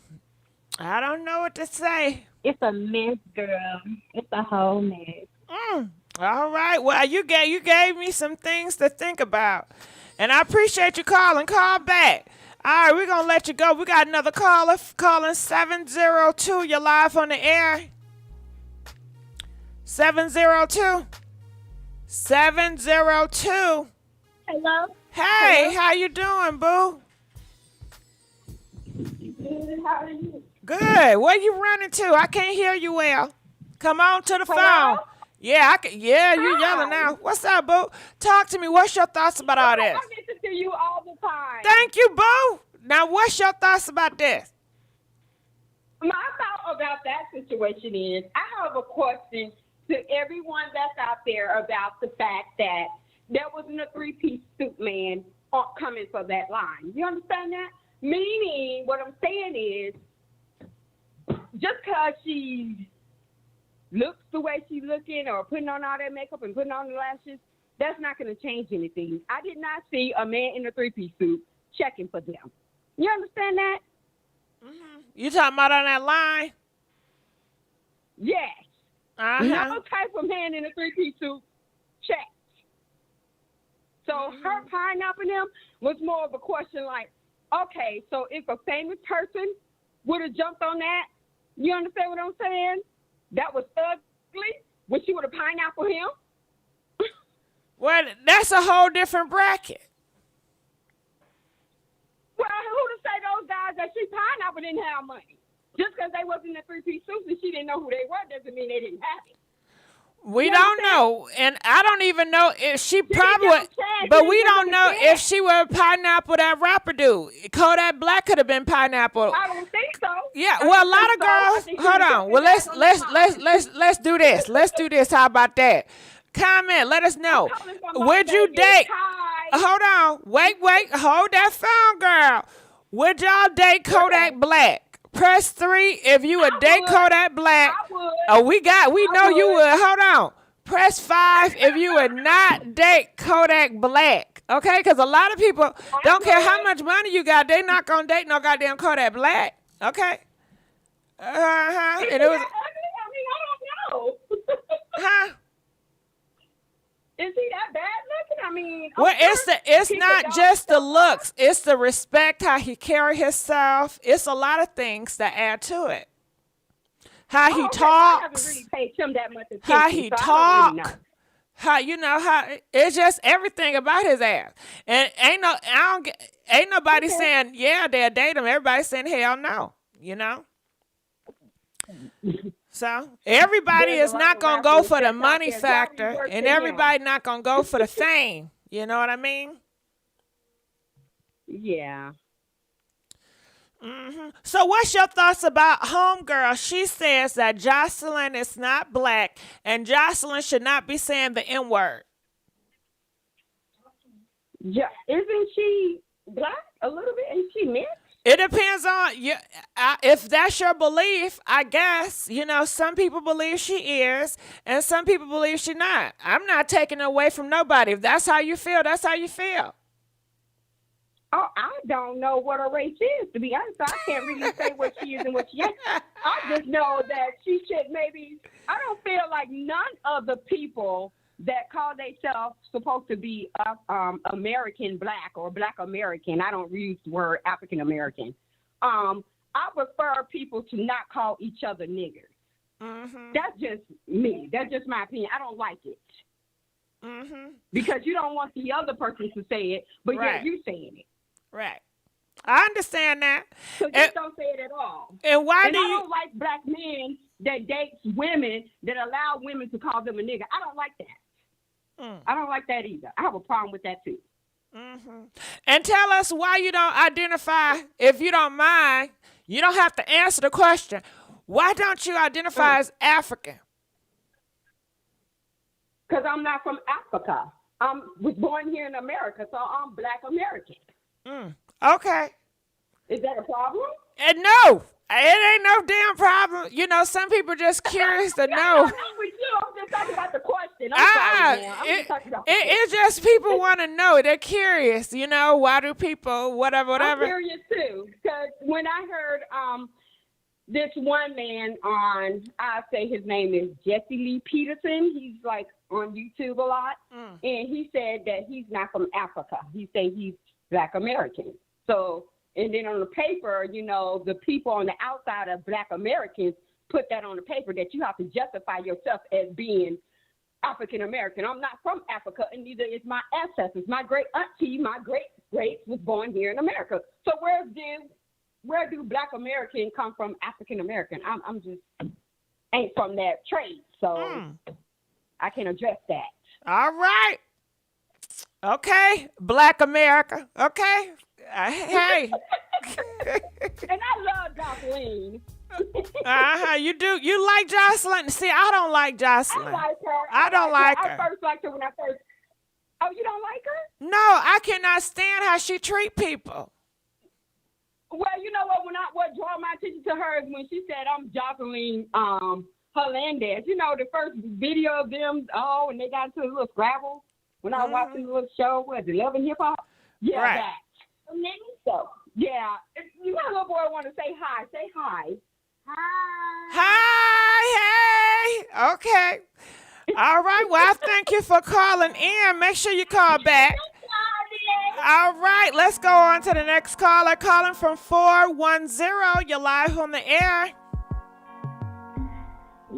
I don't know what to say. It's a mess, girl. It's a whole mess. All right. Well, you gave me some things to think about, and I appreciate you calling. Call back. All right, we're gonna let you go. We got another caller calling 702. You're live on the air. 702. 702. Hello. Hey, Hello? how you doing, boo? Good. How are you? Good. Where you running to? I can't hear you well. Come on to the phone. Yeah, I can. Yeah, you yelling now. What's up, boo? Talk to me. What's your thoughts about all this? I listen to you all the time. Thank you, boo. Now, what's your thoughts about this? My thought about that situation is I have a question to everyone that's out there about the fact that there wasn't a three-piece suit man coming for that line. You understand that? Meaning, what I'm saying is, just because she looks the way she's looking or putting on all that makeup and putting on the lashes, that's not going to change anything. I did not see a man in a three-piece suit checking for them. You understand that? Mm-hmm. You talking about on that line? Yes. Uh-huh. No type of man in a three-piece suit checked. So her pineapple them was more of a question like, okay, so if a famous person would have jumped on that, you understand what I'm saying? That was ugly. Would she would have pineapple him? Well, that's a whole different bracket. Well, who to say those guys that she pineapple didn't have money? Just because they wasn't in a three-piece suit and she didn't know who they were doesn't mean they didn't have it. We don't know, and I don't even know if she probably would, but we don't know if she would pineapple that rapper dude. Kodak Black could have been pineapple. I don't think so. Yeah, well, a lot of girls. Hold on. Well, let's do this. Let's do this. How about that? Comment. Let us know. Would you date? Hold on. Wait. Hold that phone, girl. Would y'all date Kodak Black? Press 3 if you would date Kodak Black. Oh, we know you would. Hold on. Press 5 if you would not date Kodak Black. Okay? Because a lot of people don't care how much money you got. They not going to date no goddamn Kodak Black. Okay? Uh-huh. And it was... I don't know. Huh? Is he that bad looking? I mean, well, it's not just the looks. It's the respect, how he carry himself. It's a lot of things that add to it. How he talks. I haven't really paid him that much attention. How he talk. How how it's just everything about his ass. And ain't nobody saying yeah they'll date him. Everybody's saying hell no. You know. So everybody is not gonna go for the money factor, and everybody not gonna go for the fame. You know what I mean? Yeah. Mm-hmm. So what's your thoughts about Homegirl? She says that Jocelyn is not black, and Jocelyn should not be saying the N-word. Yeah, isn't she black a little bit? Is she mixed? It depends on you. If that's your belief, I guess. You know, some people believe she is, and some people believe she not. I'm not taking it away from nobody. If that's how you feel, that's how you feel. Oh, I don't know what her race is, to be honest. I can't really say what she is and what she ain't. I just know that she should maybe. I don't feel like none of the people that call themselves supposed to be American black or black American. I don't use the word African American. I prefer people to not call each other niggers. Mm-hmm. That's just me. That's just my opinion. I don't like it. Mm-hmm. Because you don't want the other person to say it, but right. yet you saying it. Right. I understand that. So just don't say it at all. And why do I you? don't like black men that dates women that allow women to call them a nigga. I don't like that. I don't like that either. I have a problem with that too. Mm-hmm. And tell us why you don't identify, if you don't mind, you don't have to answer the question. Why don't you identify as African? Because I'm not from Africa. I was born here in America, so I'm black American. Okay. Is that a problem? And no, it ain't no damn problem. You know, some people just curious to know. I'm just talking about the question. I'm sorry, I'm just talking about it's just people want to know. They're curious. You know, why do people, whatever. I'm curious too, because when I heard this one man on, I say his name is Jesse Lee Peterson. He's like on YouTube a lot, and he said that he's not from Africa. He said he's Black American. So, and then on the paper, you know, the people on the outside of Black Americans put that on the paper that you have to justify yourself as being African American. I'm not from Africa, and neither is my ancestors. My great auntie, my great great was born here in America. So where did where do Black American come from African American? I'm just ain't from that trade, so I can address that. All right. Okay, Black America. Okay. Hey. And I love Jocelyn. You do. You like Jocelyn? See, I don't like Jocelyn. I like her. I don't like her. I first liked her when I first. Oh, you don't like her? No, I cannot stand how she treat people. Well, you know what draw my attention to her is when she said, "I'm Jocelyn Hernandez." You know, the first video of them, and they got into a little Scrabble. When I was watching the little show, what is it, Love and Hip Hop? Yeah, right. That. So, yeah, you got a little boy want to say hi. Say hi. Hi, hey. Okay. All right. Well, I thank you for calling in. Make sure you call back. All right. Let's go on to the next caller. Calling from 410. You're live on the air.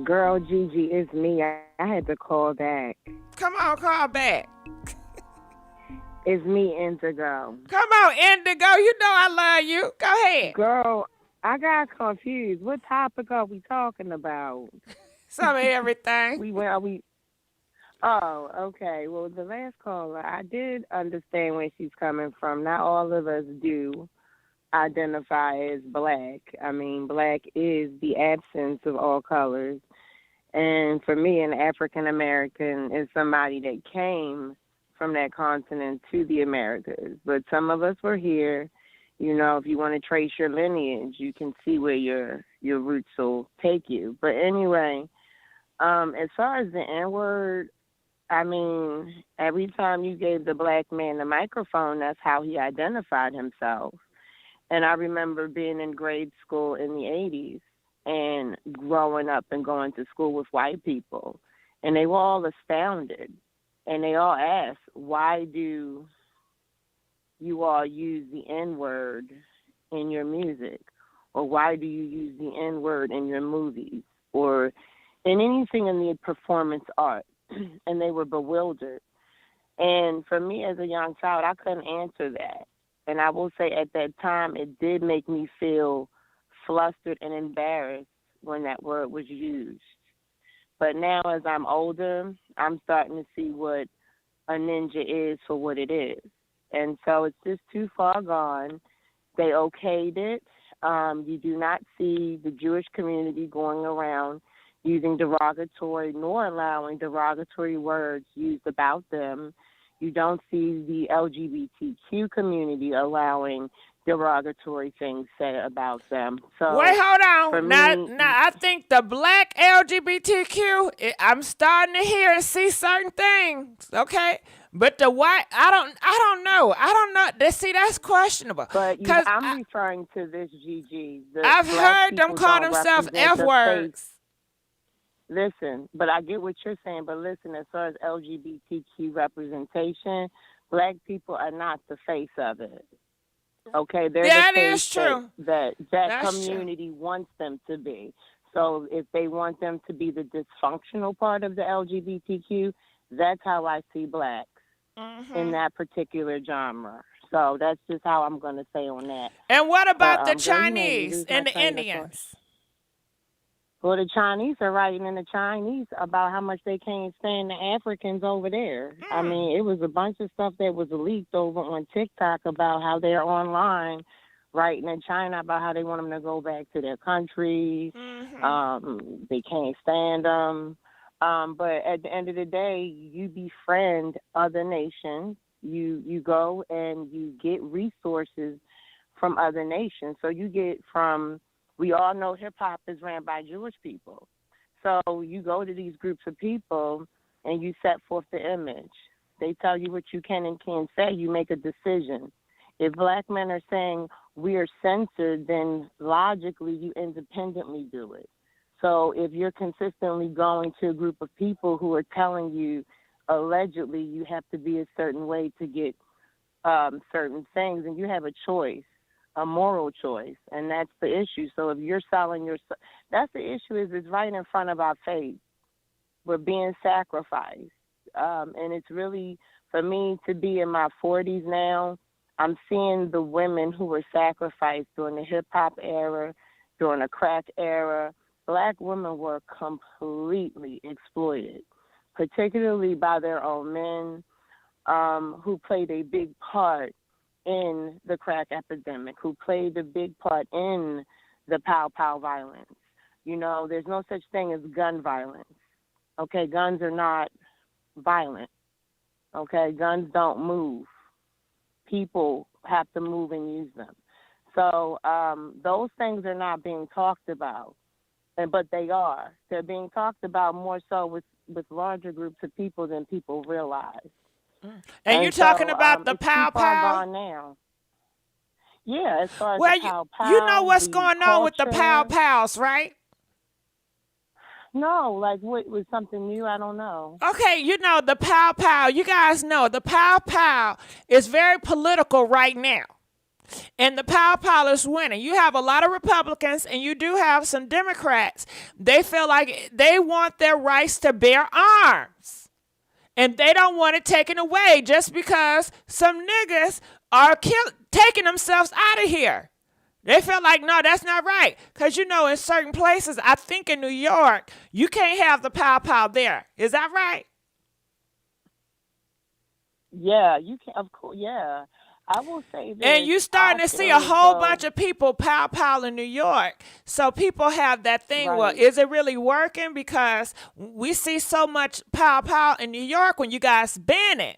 Girl, Gigi, it's me. I had to call back. Come on, call back. It's me, Indigo. Come on, Indigo. You know I love you. Go ahead. Girl, I got confused. What topic are we talking about? Some of everything. Oh, okay. Well, the last caller, I did understand where she's coming from. Not all of us do identify as black. I mean, black is the absence of all colors. And for me, an African American is somebody that came from that continent to the Americas. But some of us were here. You know, if you want to trace your lineage, you can see where your roots will take you. But anyway, as far as the N-word, I mean, every time you gave the black man the microphone, that's how he identified himself. And I remember being in grade school in the 80s and growing up and going to school with white people. And they were all astounded. And they all asked, why do you all use the N-word in your music? Or why do you use the N-word in your movies? Or in anything in the performance art? And they were bewildered. And for me as a young child, I couldn't answer that. And I will say at that time, it did make me feel flustered and embarrassed when that word was used. But now as I'm older, I'm starting to see what a ninja is for what it is. And so it's just too far gone. They okayed it. You do not see the Jewish community going around using derogatory nor allowing derogatory words used about them. You don't see the LGBTQ community allowing derogatory things said about them. So wait, hold on. Now, I think the black LGBTQ, I'm starting to hear and see certain things. Okay, but the white, I don't know. See, that's questionable. But I'm referring to this, Gigi. I've heard them call themselves F words. Listen, but I get what you're saying. But listen, as far as LGBTQ representation, black people are not the face of it. Okay, they're the face that community wants them to be. So if they want them to be the dysfunctional part of the LGBTQ, that's how I see blacks in that particular genre. So that's just how I'm going to say on that. And what about the Chinese and the Indians? Well, the Chinese are writing in the Chinese about how much they can't stand the Africans over there. I mean, it was a bunch of stuff that was leaked over on TikTok about how they're online writing in China about how they want them to go back to their country. They can't stand them. But at the end of the day, you befriend other nations. You go and you get resources from other nations. So you get from... We all know hip-hop is ran by Jewish people. So you go to these groups of people and you set forth the image. They tell you what you can and can't say. You make a decision. If black men are saying we are censored, then logically you independently do it. So if you're consistently going to a group of people who are telling you allegedly you have to be a certain way to get certain things, and you have a choice, a moral choice, and that's the issue. So if you're selling your, that's the issue. Is it's right in front of our face. We're being sacrificed, and it's really, for me to be in my 40s now, I'm seeing the women who were sacrificed during the hip hop era, during the crack era. Black women were completely exploited, particularly by their own men, who played a big part in the crack epidemic, who played a big part in the pow violence. You know, there's no such thing as gun violence. Okay, guns are not violent. Okay, guns don't move. People have to move and use them. So those things are not being talked about, but they are. They're being talked about more so with larger groups of people than people realize. And you're talking about the it's too far gone now. Yeah, as far as the pow, you know what's going on with the culture. pows, right? No, like what was something new? I don't know. Okay, you know the pow. You guys know the pow is very political right now. And the pow is winning. You have a lot of Republicans and you do have some Democrats. They feel like they want their rights to bear arms. And they don't want it taken away just because some niggas are taking themselves out of here. They feel like, no, that's not right. Because, you know, in certain places, I think in New York, you can't have the pow there. Is that right? Yeah, you can. Of course, yeah. I will say this. And you starting to see a whole bunch of people pow in New York. So people have that thing, right. Well, is it really working? Because we see so much pow in New York when you guys ban it.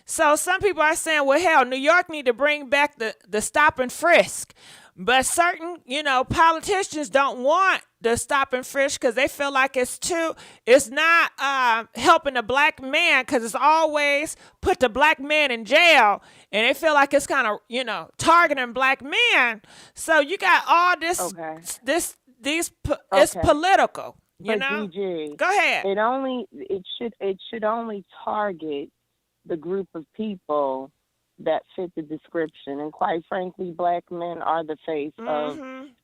So some people are saying, well, hell, New York need to bring back the stop and frisk. But certain, you know, politicians don't want the stop and frisk because they feel like it's not helping the black man because it's always put the black man in jail. And they feel like it's kind of, you know, targeting black men. So you got all this, it's political, you know? GG, go ahead. It should only target the group of people that fit the description. And quite frankly, black men are the face of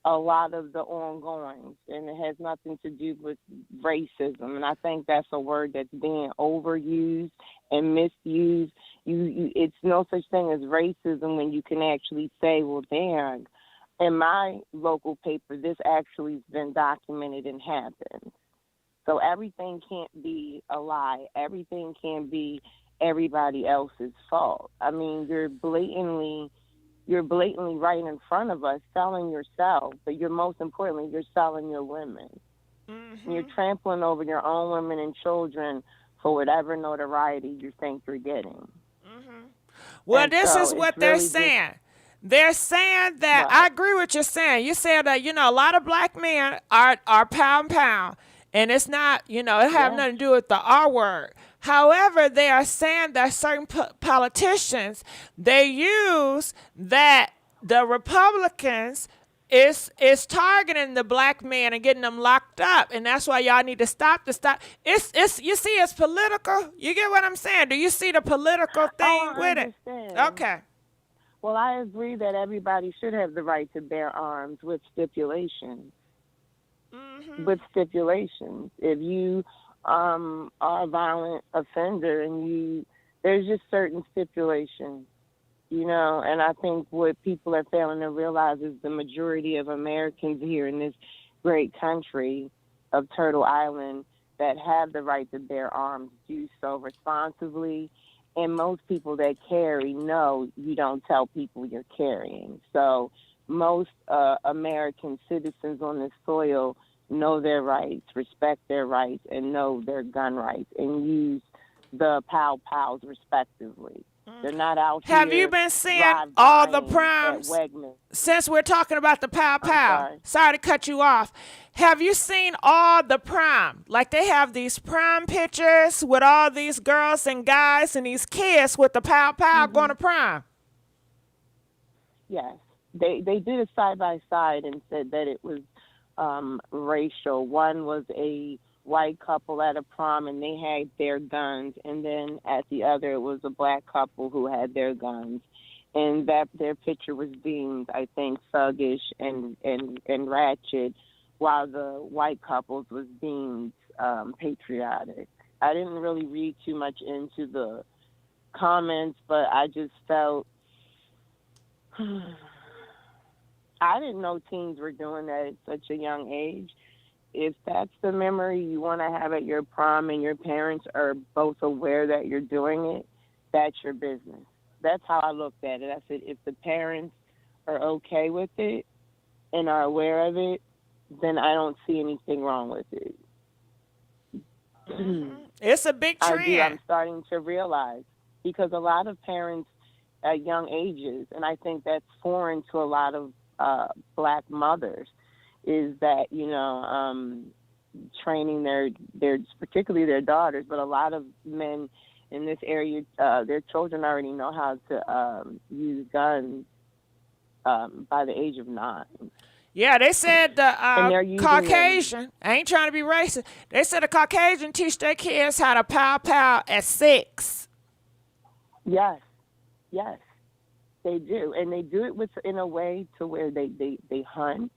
a lot of the ongoings, and it has nothing to do with racism. And I think that's a word that's being overused and misused. It's no such thing as racism when you can actually say, well, damn, in my local paper, this actually has been documented and happened. So everything can't be a lie. Everything can't be everybody else's fault. I mean, you're blatantly right in front of us selling yourself, but most importantly, you're selling your women. You're trampling over your own women and children for whatever notoriety you think you're getting. Well, and this so is what it's they're really saying. They're saying that, Right. I agree with you saying. You said that, you know, a lot of black men are pound. And it's not, you know, it have nothing to do with the R word. However, they are saying that certain politicians, they use that the Republicans is targeting the black man and getting them locked up. And that's why y'all need to stop. It's you see, it's political. You get what I'm saying? Do you see the political thing with it? Okay. Well, I agree that everybody should have the right to bear arms with stipulations. With stipulations. If you are a violent offender and there's just certain stipulations, you know, and I think what people are failing to realize is the majority of Americans here in this great country of Turtle Island that have the right to bear arms do so responsibly. And most people that carry know you don't tell people you're carrying. So most American citizens on this soil know their rights, respect their rights, and know their gun rights, and use the pows respectively. They're not out here. Have you been seeing all the proms? Since we're talking about the pow. Sorry to cut you off. Have you seen all the prom? Like they have these prom pictures with all these girls and guys and these kids with the pow going to prom. Yes. They did it side by side and said that it was racial. One was a white couple at a prom and they had their guns, and then at the other it was a black couple who had their guns, and that their picture was deemed, I think, thuggish and ratchet, while the white couples was deemed patriotic. I didn't really read too much into the comments, but I just felt I didn't know teens were doing that at such a young age. If that's the memory you want to have at your prom and your parents are both aware that you're doing it, that's your business. That's how I looked at it. I said, if the parents are okay with it and are aware of it, then I don't see anything wrong with it. It's a big trend. I do. I'm starting to realize, because a lot of parents at young ages, and I think that's foreign to a lot of black mothers, is that, training their particularly their daughters, but a lot of men in this area, their children already know how to use guns by the age of 9. Yeah, they said the Caucasian, I ain't trying to be racist, they said the Caucasian teach their kids how to pow at 6. Yes, they do. And they do it in a way to where they hunt.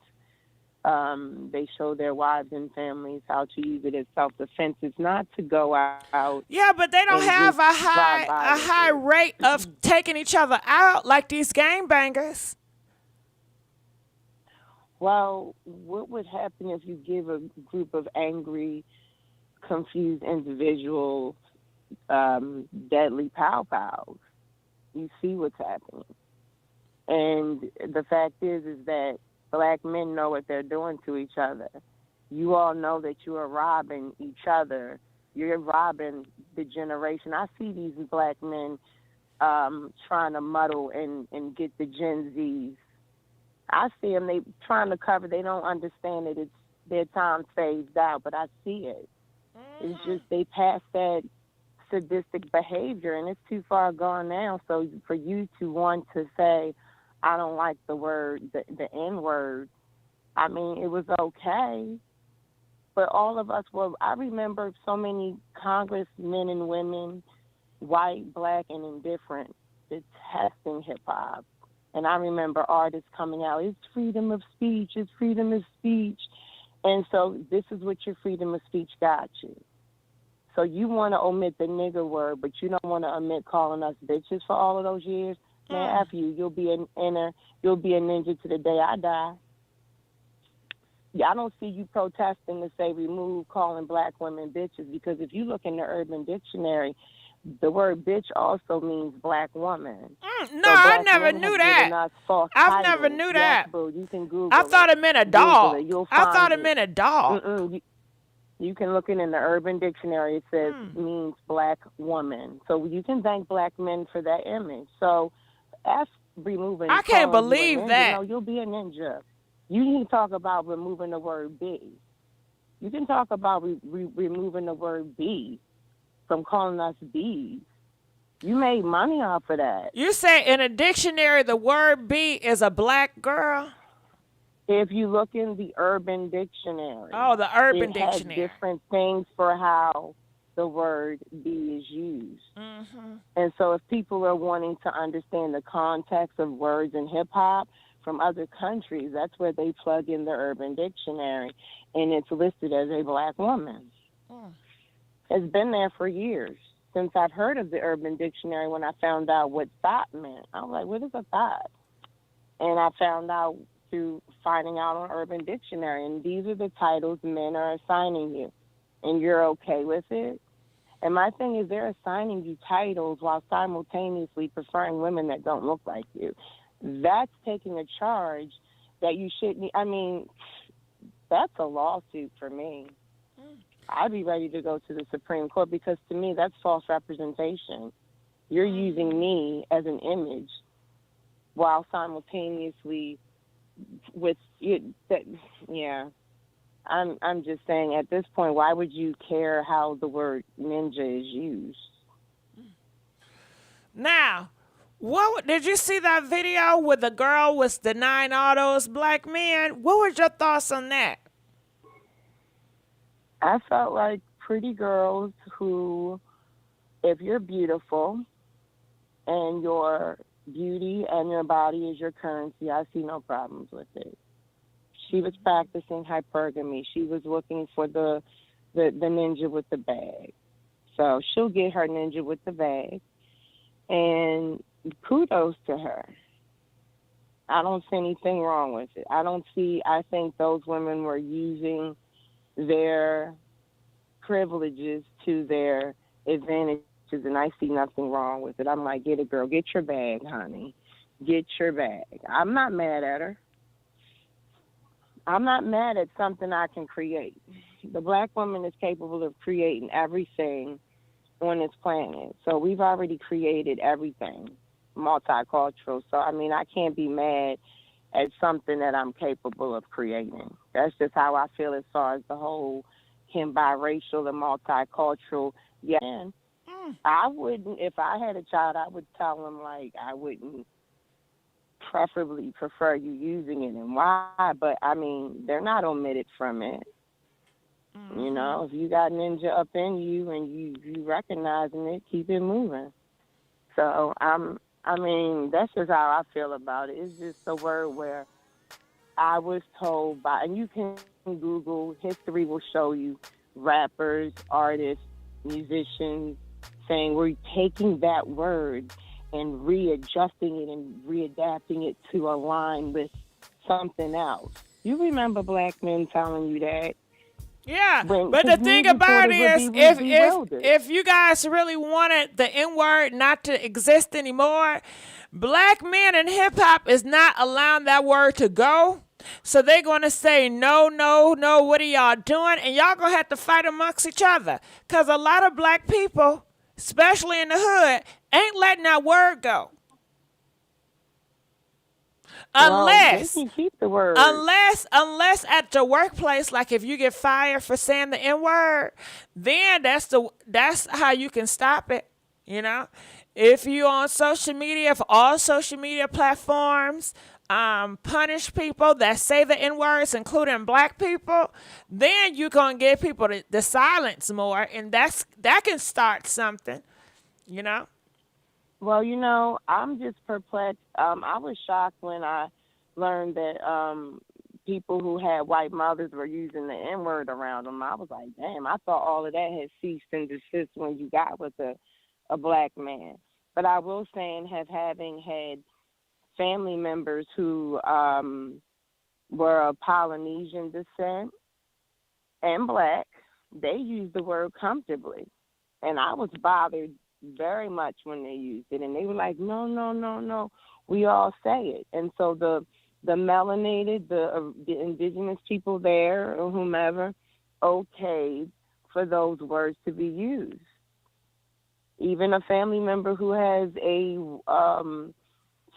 They show their wives and families how to use it as self-defense. It's not to go out. Yeah, but they don't have a high rate of taking each other out like these gangbangers. Well, what would happen if you give a group of angry, confused individuals deadly pow-pows? You see what's happening. And the fact is that black men know what they're doing to each other. You all know that you are robbing each other. You're robbing the generation. I see these black men trying to muddle and get the Gen Zs. I see them, they trying to cover. They don't understand that it's their time phased out, but I see it. It's just they passed that sadistic behavior, and it's too far gone now. So for you to want to say, I don't like the word, the N-word, I mean, it was okay. But all of us were, I remember so many congressmen and women, white, black, and indifferent, detesting hip-hop. And I remember artists coming out, it's freedom of speech, it's freedom of speech. And so this is what your freedom of speech got you. So you want to omit the nigger word, but you don't want to omit calling us bitches for all of those years. Man, after you'll be a ninja to the day I die. Yeah, I don't see you protesting to say remove calling black women bitches, because if you look in the Urban Dictionary, the word bitch also means black woman. No, I never knew that. I never knew that. Yes, boo, you can Google I thought it meant a dog. I thought it meant a dog. You can look in the Urban Dictionary. It says means black woman. So you can thank black men for that image. So that's removing. I can't believe that. No, you'll be a ninja. You need to talk about removing the word B. You can talk about removing the word B from calling us bees. You made money off of that. You say in a dictionary the word bee is a black girl? If you look in the Urban Dictionary. Oh, the Urban Dictionary. Dictionary. It has different things for how the word bee is used. Mm-hmm. And so if people are wanting to understand the context of words in hip-hop from other countries, that's where they plug in the Urban Dictionary, and it's listed as a black woman. It's been there for years, since I've heard of the Urban Dictionary. When I found out what thought meant, I was like, what is a thought? And I found out through finding out on Urban Dictionary, and these are the titles men are assigning you, and you're okay with it. And my thing is, they're assigning you titles while simultaneously preferring women that don't look like you. That's taking a charge that you shouldn't. I mean, that's a lawsuit for me. I'd be ready to go to the Supreme Court, because to me, that's false representation. You're using me as an image while simultaneously with you. I'm just saying, at this point, why would you care how the word ninja is used? Now, did you see that video where the girl was denying all those black men? What were your thoughts on that? I felt like pretty girls who, if you're beautiful and your beauty and your body is your currency, I see no problems with it. She was practicing hypergamy. She was looking for the ninja with the bag. So she'll get her ninja with the bag. And kudos to her. I don't see anything wrong with it. I think those women were using their privileges to their advantages, and I see nothing wrong with it. I'm like, get it, girl. Get your bag, honey. Get your bag. I'm not mad at her. I'm not mad at something I can create. The black woman is capable of creating everything on this planet. So we've already created everything, multicultural. So, I mean, I can't be mad at something that I'm capable of creating. That's just how I feel as far as the whole him biracial and multicultural. Yeah. I wouldn't, if I had a child, I would tell him, like, I wouldn't preferably prefer you using it and why, but I mean, they're not omitted from it. You know, if you got ninja up in you and you recognizing it, keep it moving. So I mean, that's just how I feel about it. It's just a word where I was told by, and you can Google, history will show you rappers, artists, musicians saying we're taking that word and readjusting it and readapting it to align with something else. You remember black men telling you that? Yeah, but the thing about it is, if you guys really wanted the N-word not to exist anymore, black men in hip-hop is not allowing that word to go. So they're going to say, no, no, no, what are y'all doing? And y'all going to have to fight amongst each other. Because a lot of black people, especially in the hood, ain't letting that word go. Unless at the workplace, like if you get fired for saying the N-word, then that's how you can stop it, you know? If you on social media, if all social media platforms punish people that say the N-words, including black people, then you're going to get people to silence more, and that can start something, you know? Well, you know, I'm just perplexed. I was shocked when I learned that people who had white mothers were using the N-word around them. I was like, damn, I thought all of that had ceased and desist when you got with a black man. But I will say, and having had family members who were of Polynesian descent and black, they used the word comfortably. And I was bothered very much when they used it, and they were like, no, no, no, no, we all say it. And so the melanated, the indigenous people there or whomever okayed for those words to be used. Even a family member who has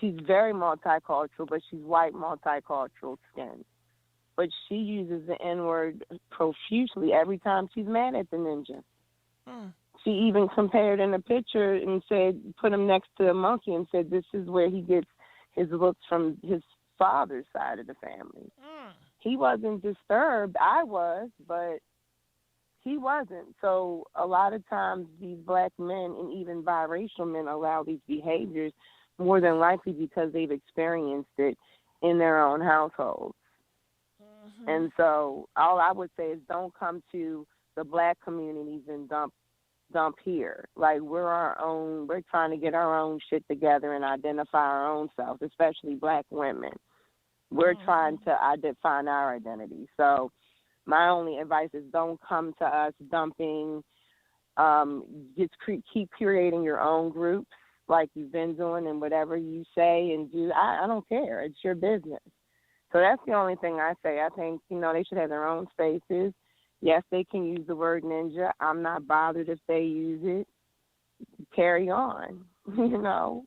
she's very multicultural, but she's white multicultural skin, but she uses the N-word profusely every time she's mad at the ninja. She even compared in a picture and said, put him next to a monkey and said, this is where he gets his looks from his father's side of the family. He wasn't disturbed. I was, but he wasn't. So a lot of times these black men and even biracial men allow these behaviors more than likely because they've experienced it in their own households. And so all I would say is don't come to the black communities and dump here. Like, we're trying to get our own shit together and identify our own selves, especially black women. We're trying to define our identity. So my only advice is don't come to us dumping, just keep creating your own groups like you've been doing, and whatever you say and do, I don't care. It's your business. So that's the only thing I say. I think, you know, they should have their own spaces. Yes, they can use the word ninja. I'm not bothered if they use it. Carry on. You know,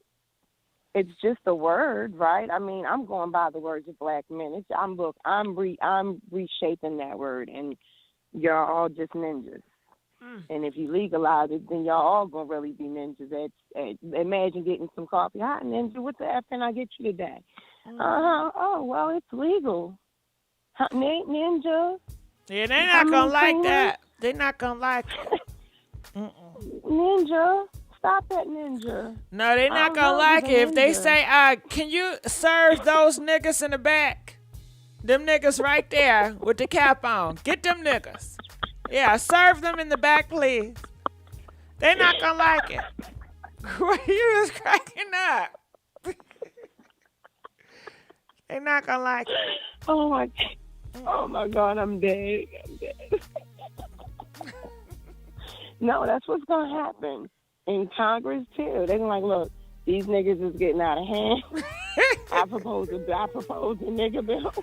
it's just a word, right? I mean, I'm going by the words of black men. I'm reshaping that word, and y'all all just ninjas. And if you legalize it, then y'all all gonna really be ninjas. Imagine getting some coffee. Hi, ninja. What the F can I get you today? Oh, well, it's legal. Ninja. Yeah, they're not gonna like that. They're not gonna like it. Ninja, stop that, ninja. No, they're not gonna like it. If they say, can you serve those niggas in the back? Them niggas right there with the cap on. Get them niggas. Yeah, serve them in the back, please. They're not gonna like it. You was cracking up. They're not gonna like it. Oh my God, I'm dead. No, that's what's gonna happen in Congress too. They're gonna like, look, these niggas is getting out of hand. I propose a nigga bill.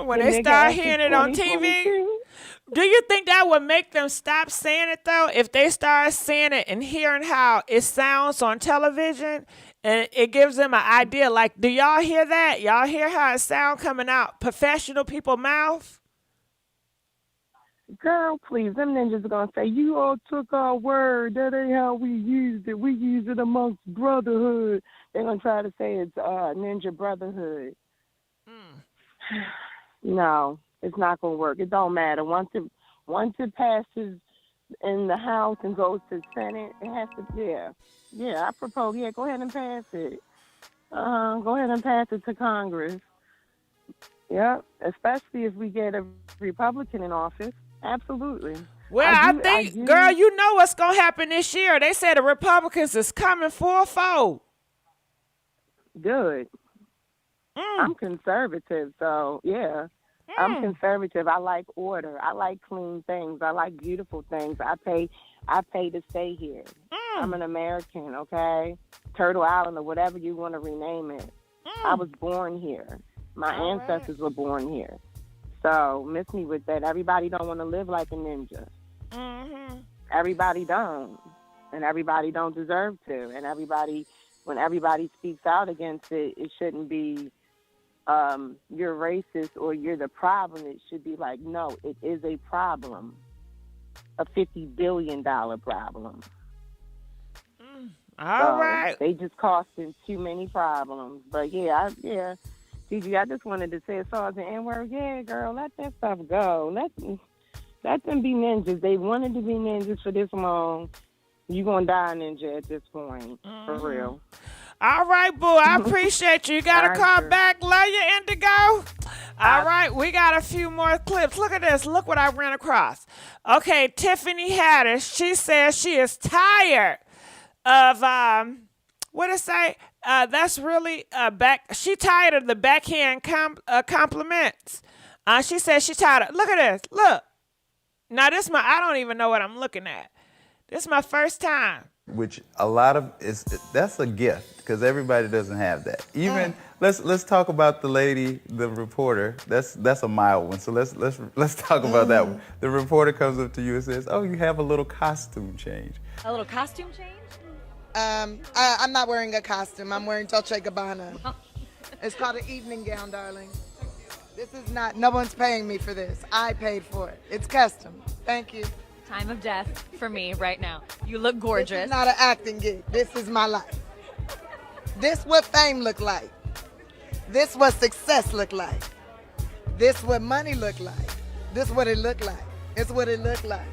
When they start hearing it on TV, do you think that would make them stop saying it though? If they start saying it and hearing how it sounds on television, and it gives them an idea. Like, do y'all hear that? Y'all hear how it sound coming out professional people's mouth? Girl, please, them ninjas are gonna say, you all took our word. That ain't how we used it. We use it amongst brotherhood. They're gonna try to say it's ninja brotherhood. No, it's not gonna work. It don't matter. Once it passes in the House and goes to the Senate, it has to. Yeah. I propose. Yeah, go ahead and pass it. Go ahead and pass it to Congress. Yep, especially if we get a Republican in office. Absolutely. Well, I think, girl, you know what's going to happen this year. They said the Republicans is coming fourfold. Good. I'm conservative, so, yeah. I'm conservative. I like order. I like clean things. I like beautiful things. I pay to stay here. I'm an American, okay? Turtle Island or whatever you want to rename it. I was born here. My ancestors were born here. So, miss me with that. Everybody don't want to live like a ninja. Everybody don't. And everybody don't deserve to. And when everybody speaks out against it, it shouldn't be you're racist or you're the problem. It should be like, no, it is a problem. A $50 billion problem. All right. They just costing too many problems. But yeah. Gigi, I just wanted to say, as far as the N-word, yeah, girl, let that stuff go. Let them be ninjas. They wanted to be ninjas for this long. You gonna die a ninja at this point, for real. All right, boo. I appreciate you. You got to call back. Love you, Indigo. All right, we got a few more clips. Look at this. Look what I ran across. Okay, Tiffany Haddish. She says she is tired of what did it say? That's really she tired of the backhand compliments. She says she's tired of, look at this. Look. Now I don't even know what I'm looking at. This is my first time. Which a lot of that's a gift because everybody doesn't have that. Even let's talk about the lady, the reporter. That's a mild one. So let's talk about that one. The reporter comes up to you and says, "Oh, you have a little costume change." A little costume change? I'm not wearing a costume. I'm wearing Dolce & Gabbana. It's called an evening gown, darling. This is not, no one's paying me for this. I paid for it. It's custom. Thank you. Time of death for me right now. You look gorgeous. This is not an acting gig. This is my life. This what fame look like. This what success look like. This what money look like. This what it look like. It's what it look like.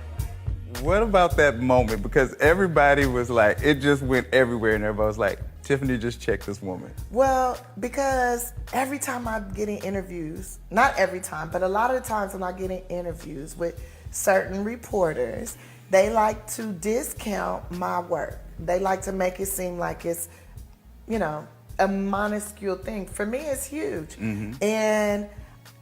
What about that moment? Because everybody was like, it just went everywhere and everybody was like, Tiffany just checked this woman. Well, because every time I'm getting interviews, not every time, but a lot of the times when I'm getting interviews with certain reporters, they like to discount my work. They like to make it seem like it's, a minuscule thing. For me, it's huge. And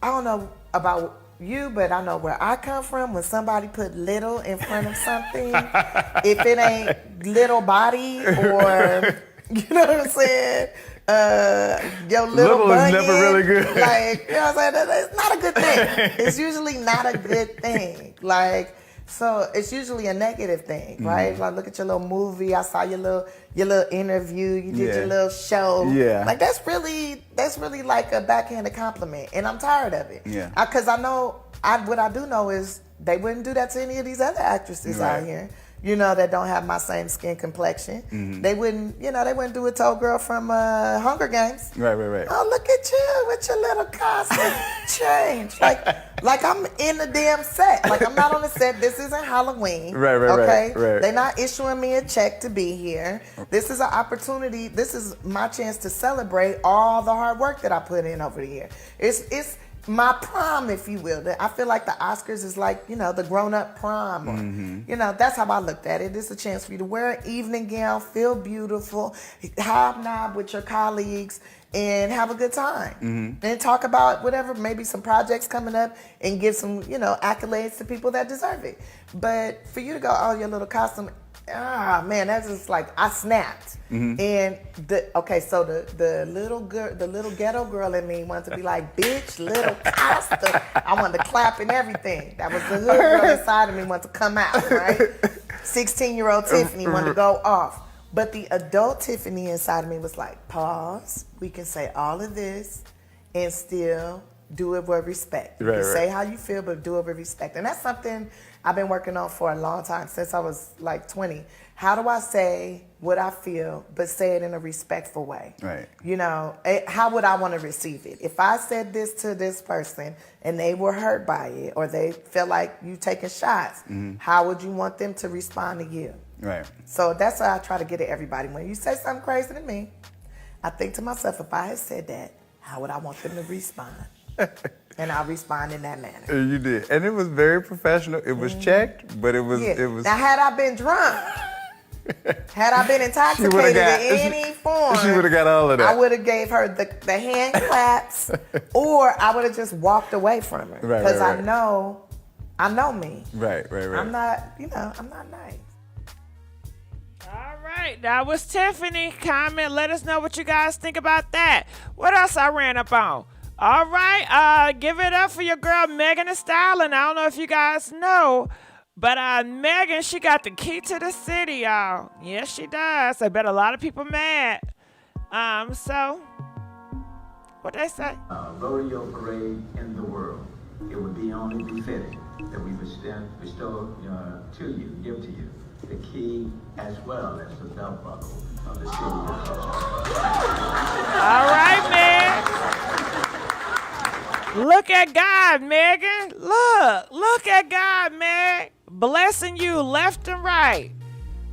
I don't know about you, but I know where I come from. When somebody put little in front of something, if it ain't little body or, you know what I'm saying? Your little bunion, is never really good. Like, you know what I'm saying? It's not a good thing. It's usually not a good thing. Like, so it's usually a negative thing, right? Like, look at your little movie. I saw your little interview. You did your little show. Yeah. Like, that's really like a backhanded compliment, and I'm tired of it. Yeah. Because I know, what I do know is they wouldn't do that to any of these other actresses out here, that don't have my same skin complexion. They wouldn't, they wouldn't do it to a girl from Hunger Games. Right. Oh, look at you with your little costume change. Like I'm in the damn set. Like, I'm not on the set. This isn't Halloween. Right. Okay? They're not issuing me a check to be here. This is an opportunity. This is my chance to celebrate all the hard work that I put in over the year. my prom, if you will. I feel like the Oscars is like, you know, the grown-up prom. Or, you know, that's how I looked at it. It's a chance for you to wear an evening gown, feel beautiful, hobnob with your colleagues, and have a good time. And talk about whatever, maybe some projects coming up, and give some, you know, accolades to people that deserve it. But for you to go, oh, your little costume, man, that's just like, I snapped. And so the little girl, the little ghetto girl in me wanted to be like, bitch, little costume. I wanted to clap and everything. That was the hood girl inside of me wanted to come out, right? 16-year-old Tiffany wanted to go off. But the adult Tiffany inside of me was like, pause. We can say all of this and still do it with respect. You can say how you feel, but do it with respect. And that's something I've been working on for a long time, since I was like 20. How do I say what I feel, but say it in a respectful way? Right. You know, how would I want to receive it? If I said this to this person and they were hurt by it, or they feel like you taking shots, how would you want them to respond to you? Right. So that's how I try to get at everybody. When you say something crazy to me, I think to myself, if I had said that, how would I want them to respond? And I'll respond in that manner. You did. And it was very professional. It was checked, but it was... Now, had I been drunk, had I been intoxicated in any form, she would have got all of that. I would have gave her the hand claps, or I would have just walked away from her. Because I know me. Right. I'm not, I'm not nice. All right, that was Tiffany. Comment, let us know what you guys think about that. What else I ran up on? All right, give it up for your girl Megan Thee Stallion. I don't know if you guys know, but Megan, she got the key to the city, y'all. Yes, she does. I bet a lot of people mad. So, what they say? Rodeo grade in the world. It would be only befitting that we bestow to you, give to you, the key as well as the belt buckle of the city. All right, man. Look at God, Megan. Look at God, man. Blessing you left and right.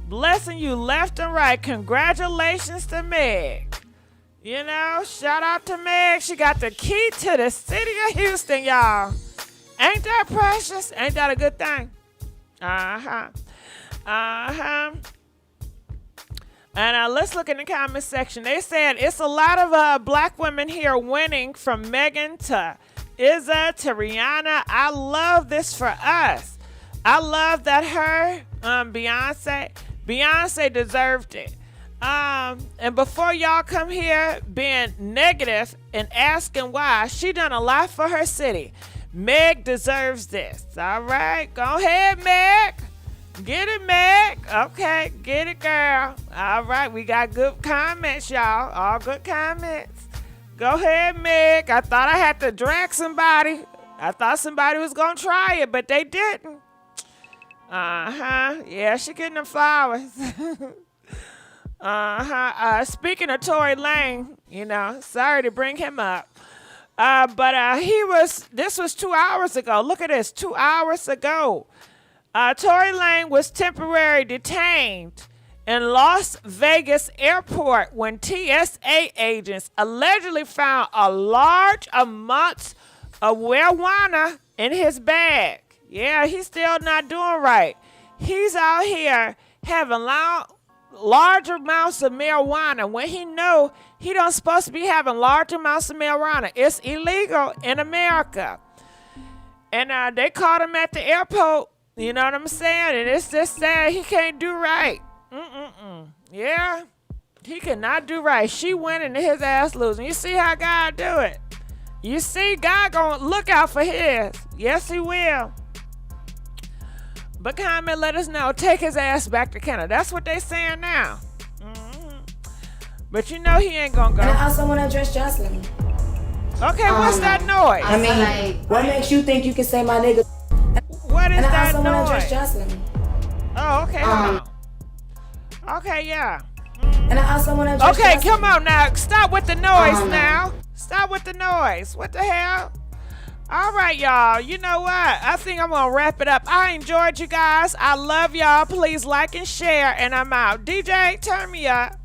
Blessing you left and right. Congratulations to Meg. You know, shout out to Meg. She got the key to the city of Houston, y'all. Ain't that precious? Ain't that a good thing? And let's look in the comment section. They said it's a lot of black women here winning, from Megan to Izza to Rihanna. I love this for us. I love that her, Beyonce deserved it. And before y'all come here being negative and asking why, she done a lot for her city. Meg deserves this. All right, go ahead, Meg. Get it, Meg. Okay, get it, girl. All right, we got good comments, y'all. All good comments. Go ahead, Meg. I thought I had to drag somebody. I thought somebody was going to try it, but they didn't. Yeah, she getting the flowers. Speaking of Tory Lane, sorry to bring him up. But this was 2 hours ago. Look at this, 2 hours ago. Tory Lane was temporarily detained in Las Vegas airport when TSA agents allegedly found a large amount of marijuana in his bag. Yeah, he's still not doing right. He's out here having large amounts of marijuana when he know he don't supposed to be having large amounts of marijuana. It's illegal in America. And they caught him at the airport. You know what I'm saying? And it's just sad he can't do right. Yeah, he cannot do right. She winning and his ass losing. You see how God do it? You see God gonna look out for his. Yes, he will. But comment, let us know. Take his ass back to Canada. That's what they saying now. But he ain't gonna go. And I also want to address Jocelyn. Okay, what's that noise? I mean, what makes you think you can say my nigga? What is that noise? And I also want to address Jocelyn. Oh, okay, hold on. Okay, yeah. And I also want to address Okay, Jocelyn. come on now. Stop with the noise now. Stop with the noise. What the hell? All right, y'all. You know what? I think I'm going to wrap it up. I enjoyed you guys. I love y'all. Please like and share, and I'm out. DJ, turn me up.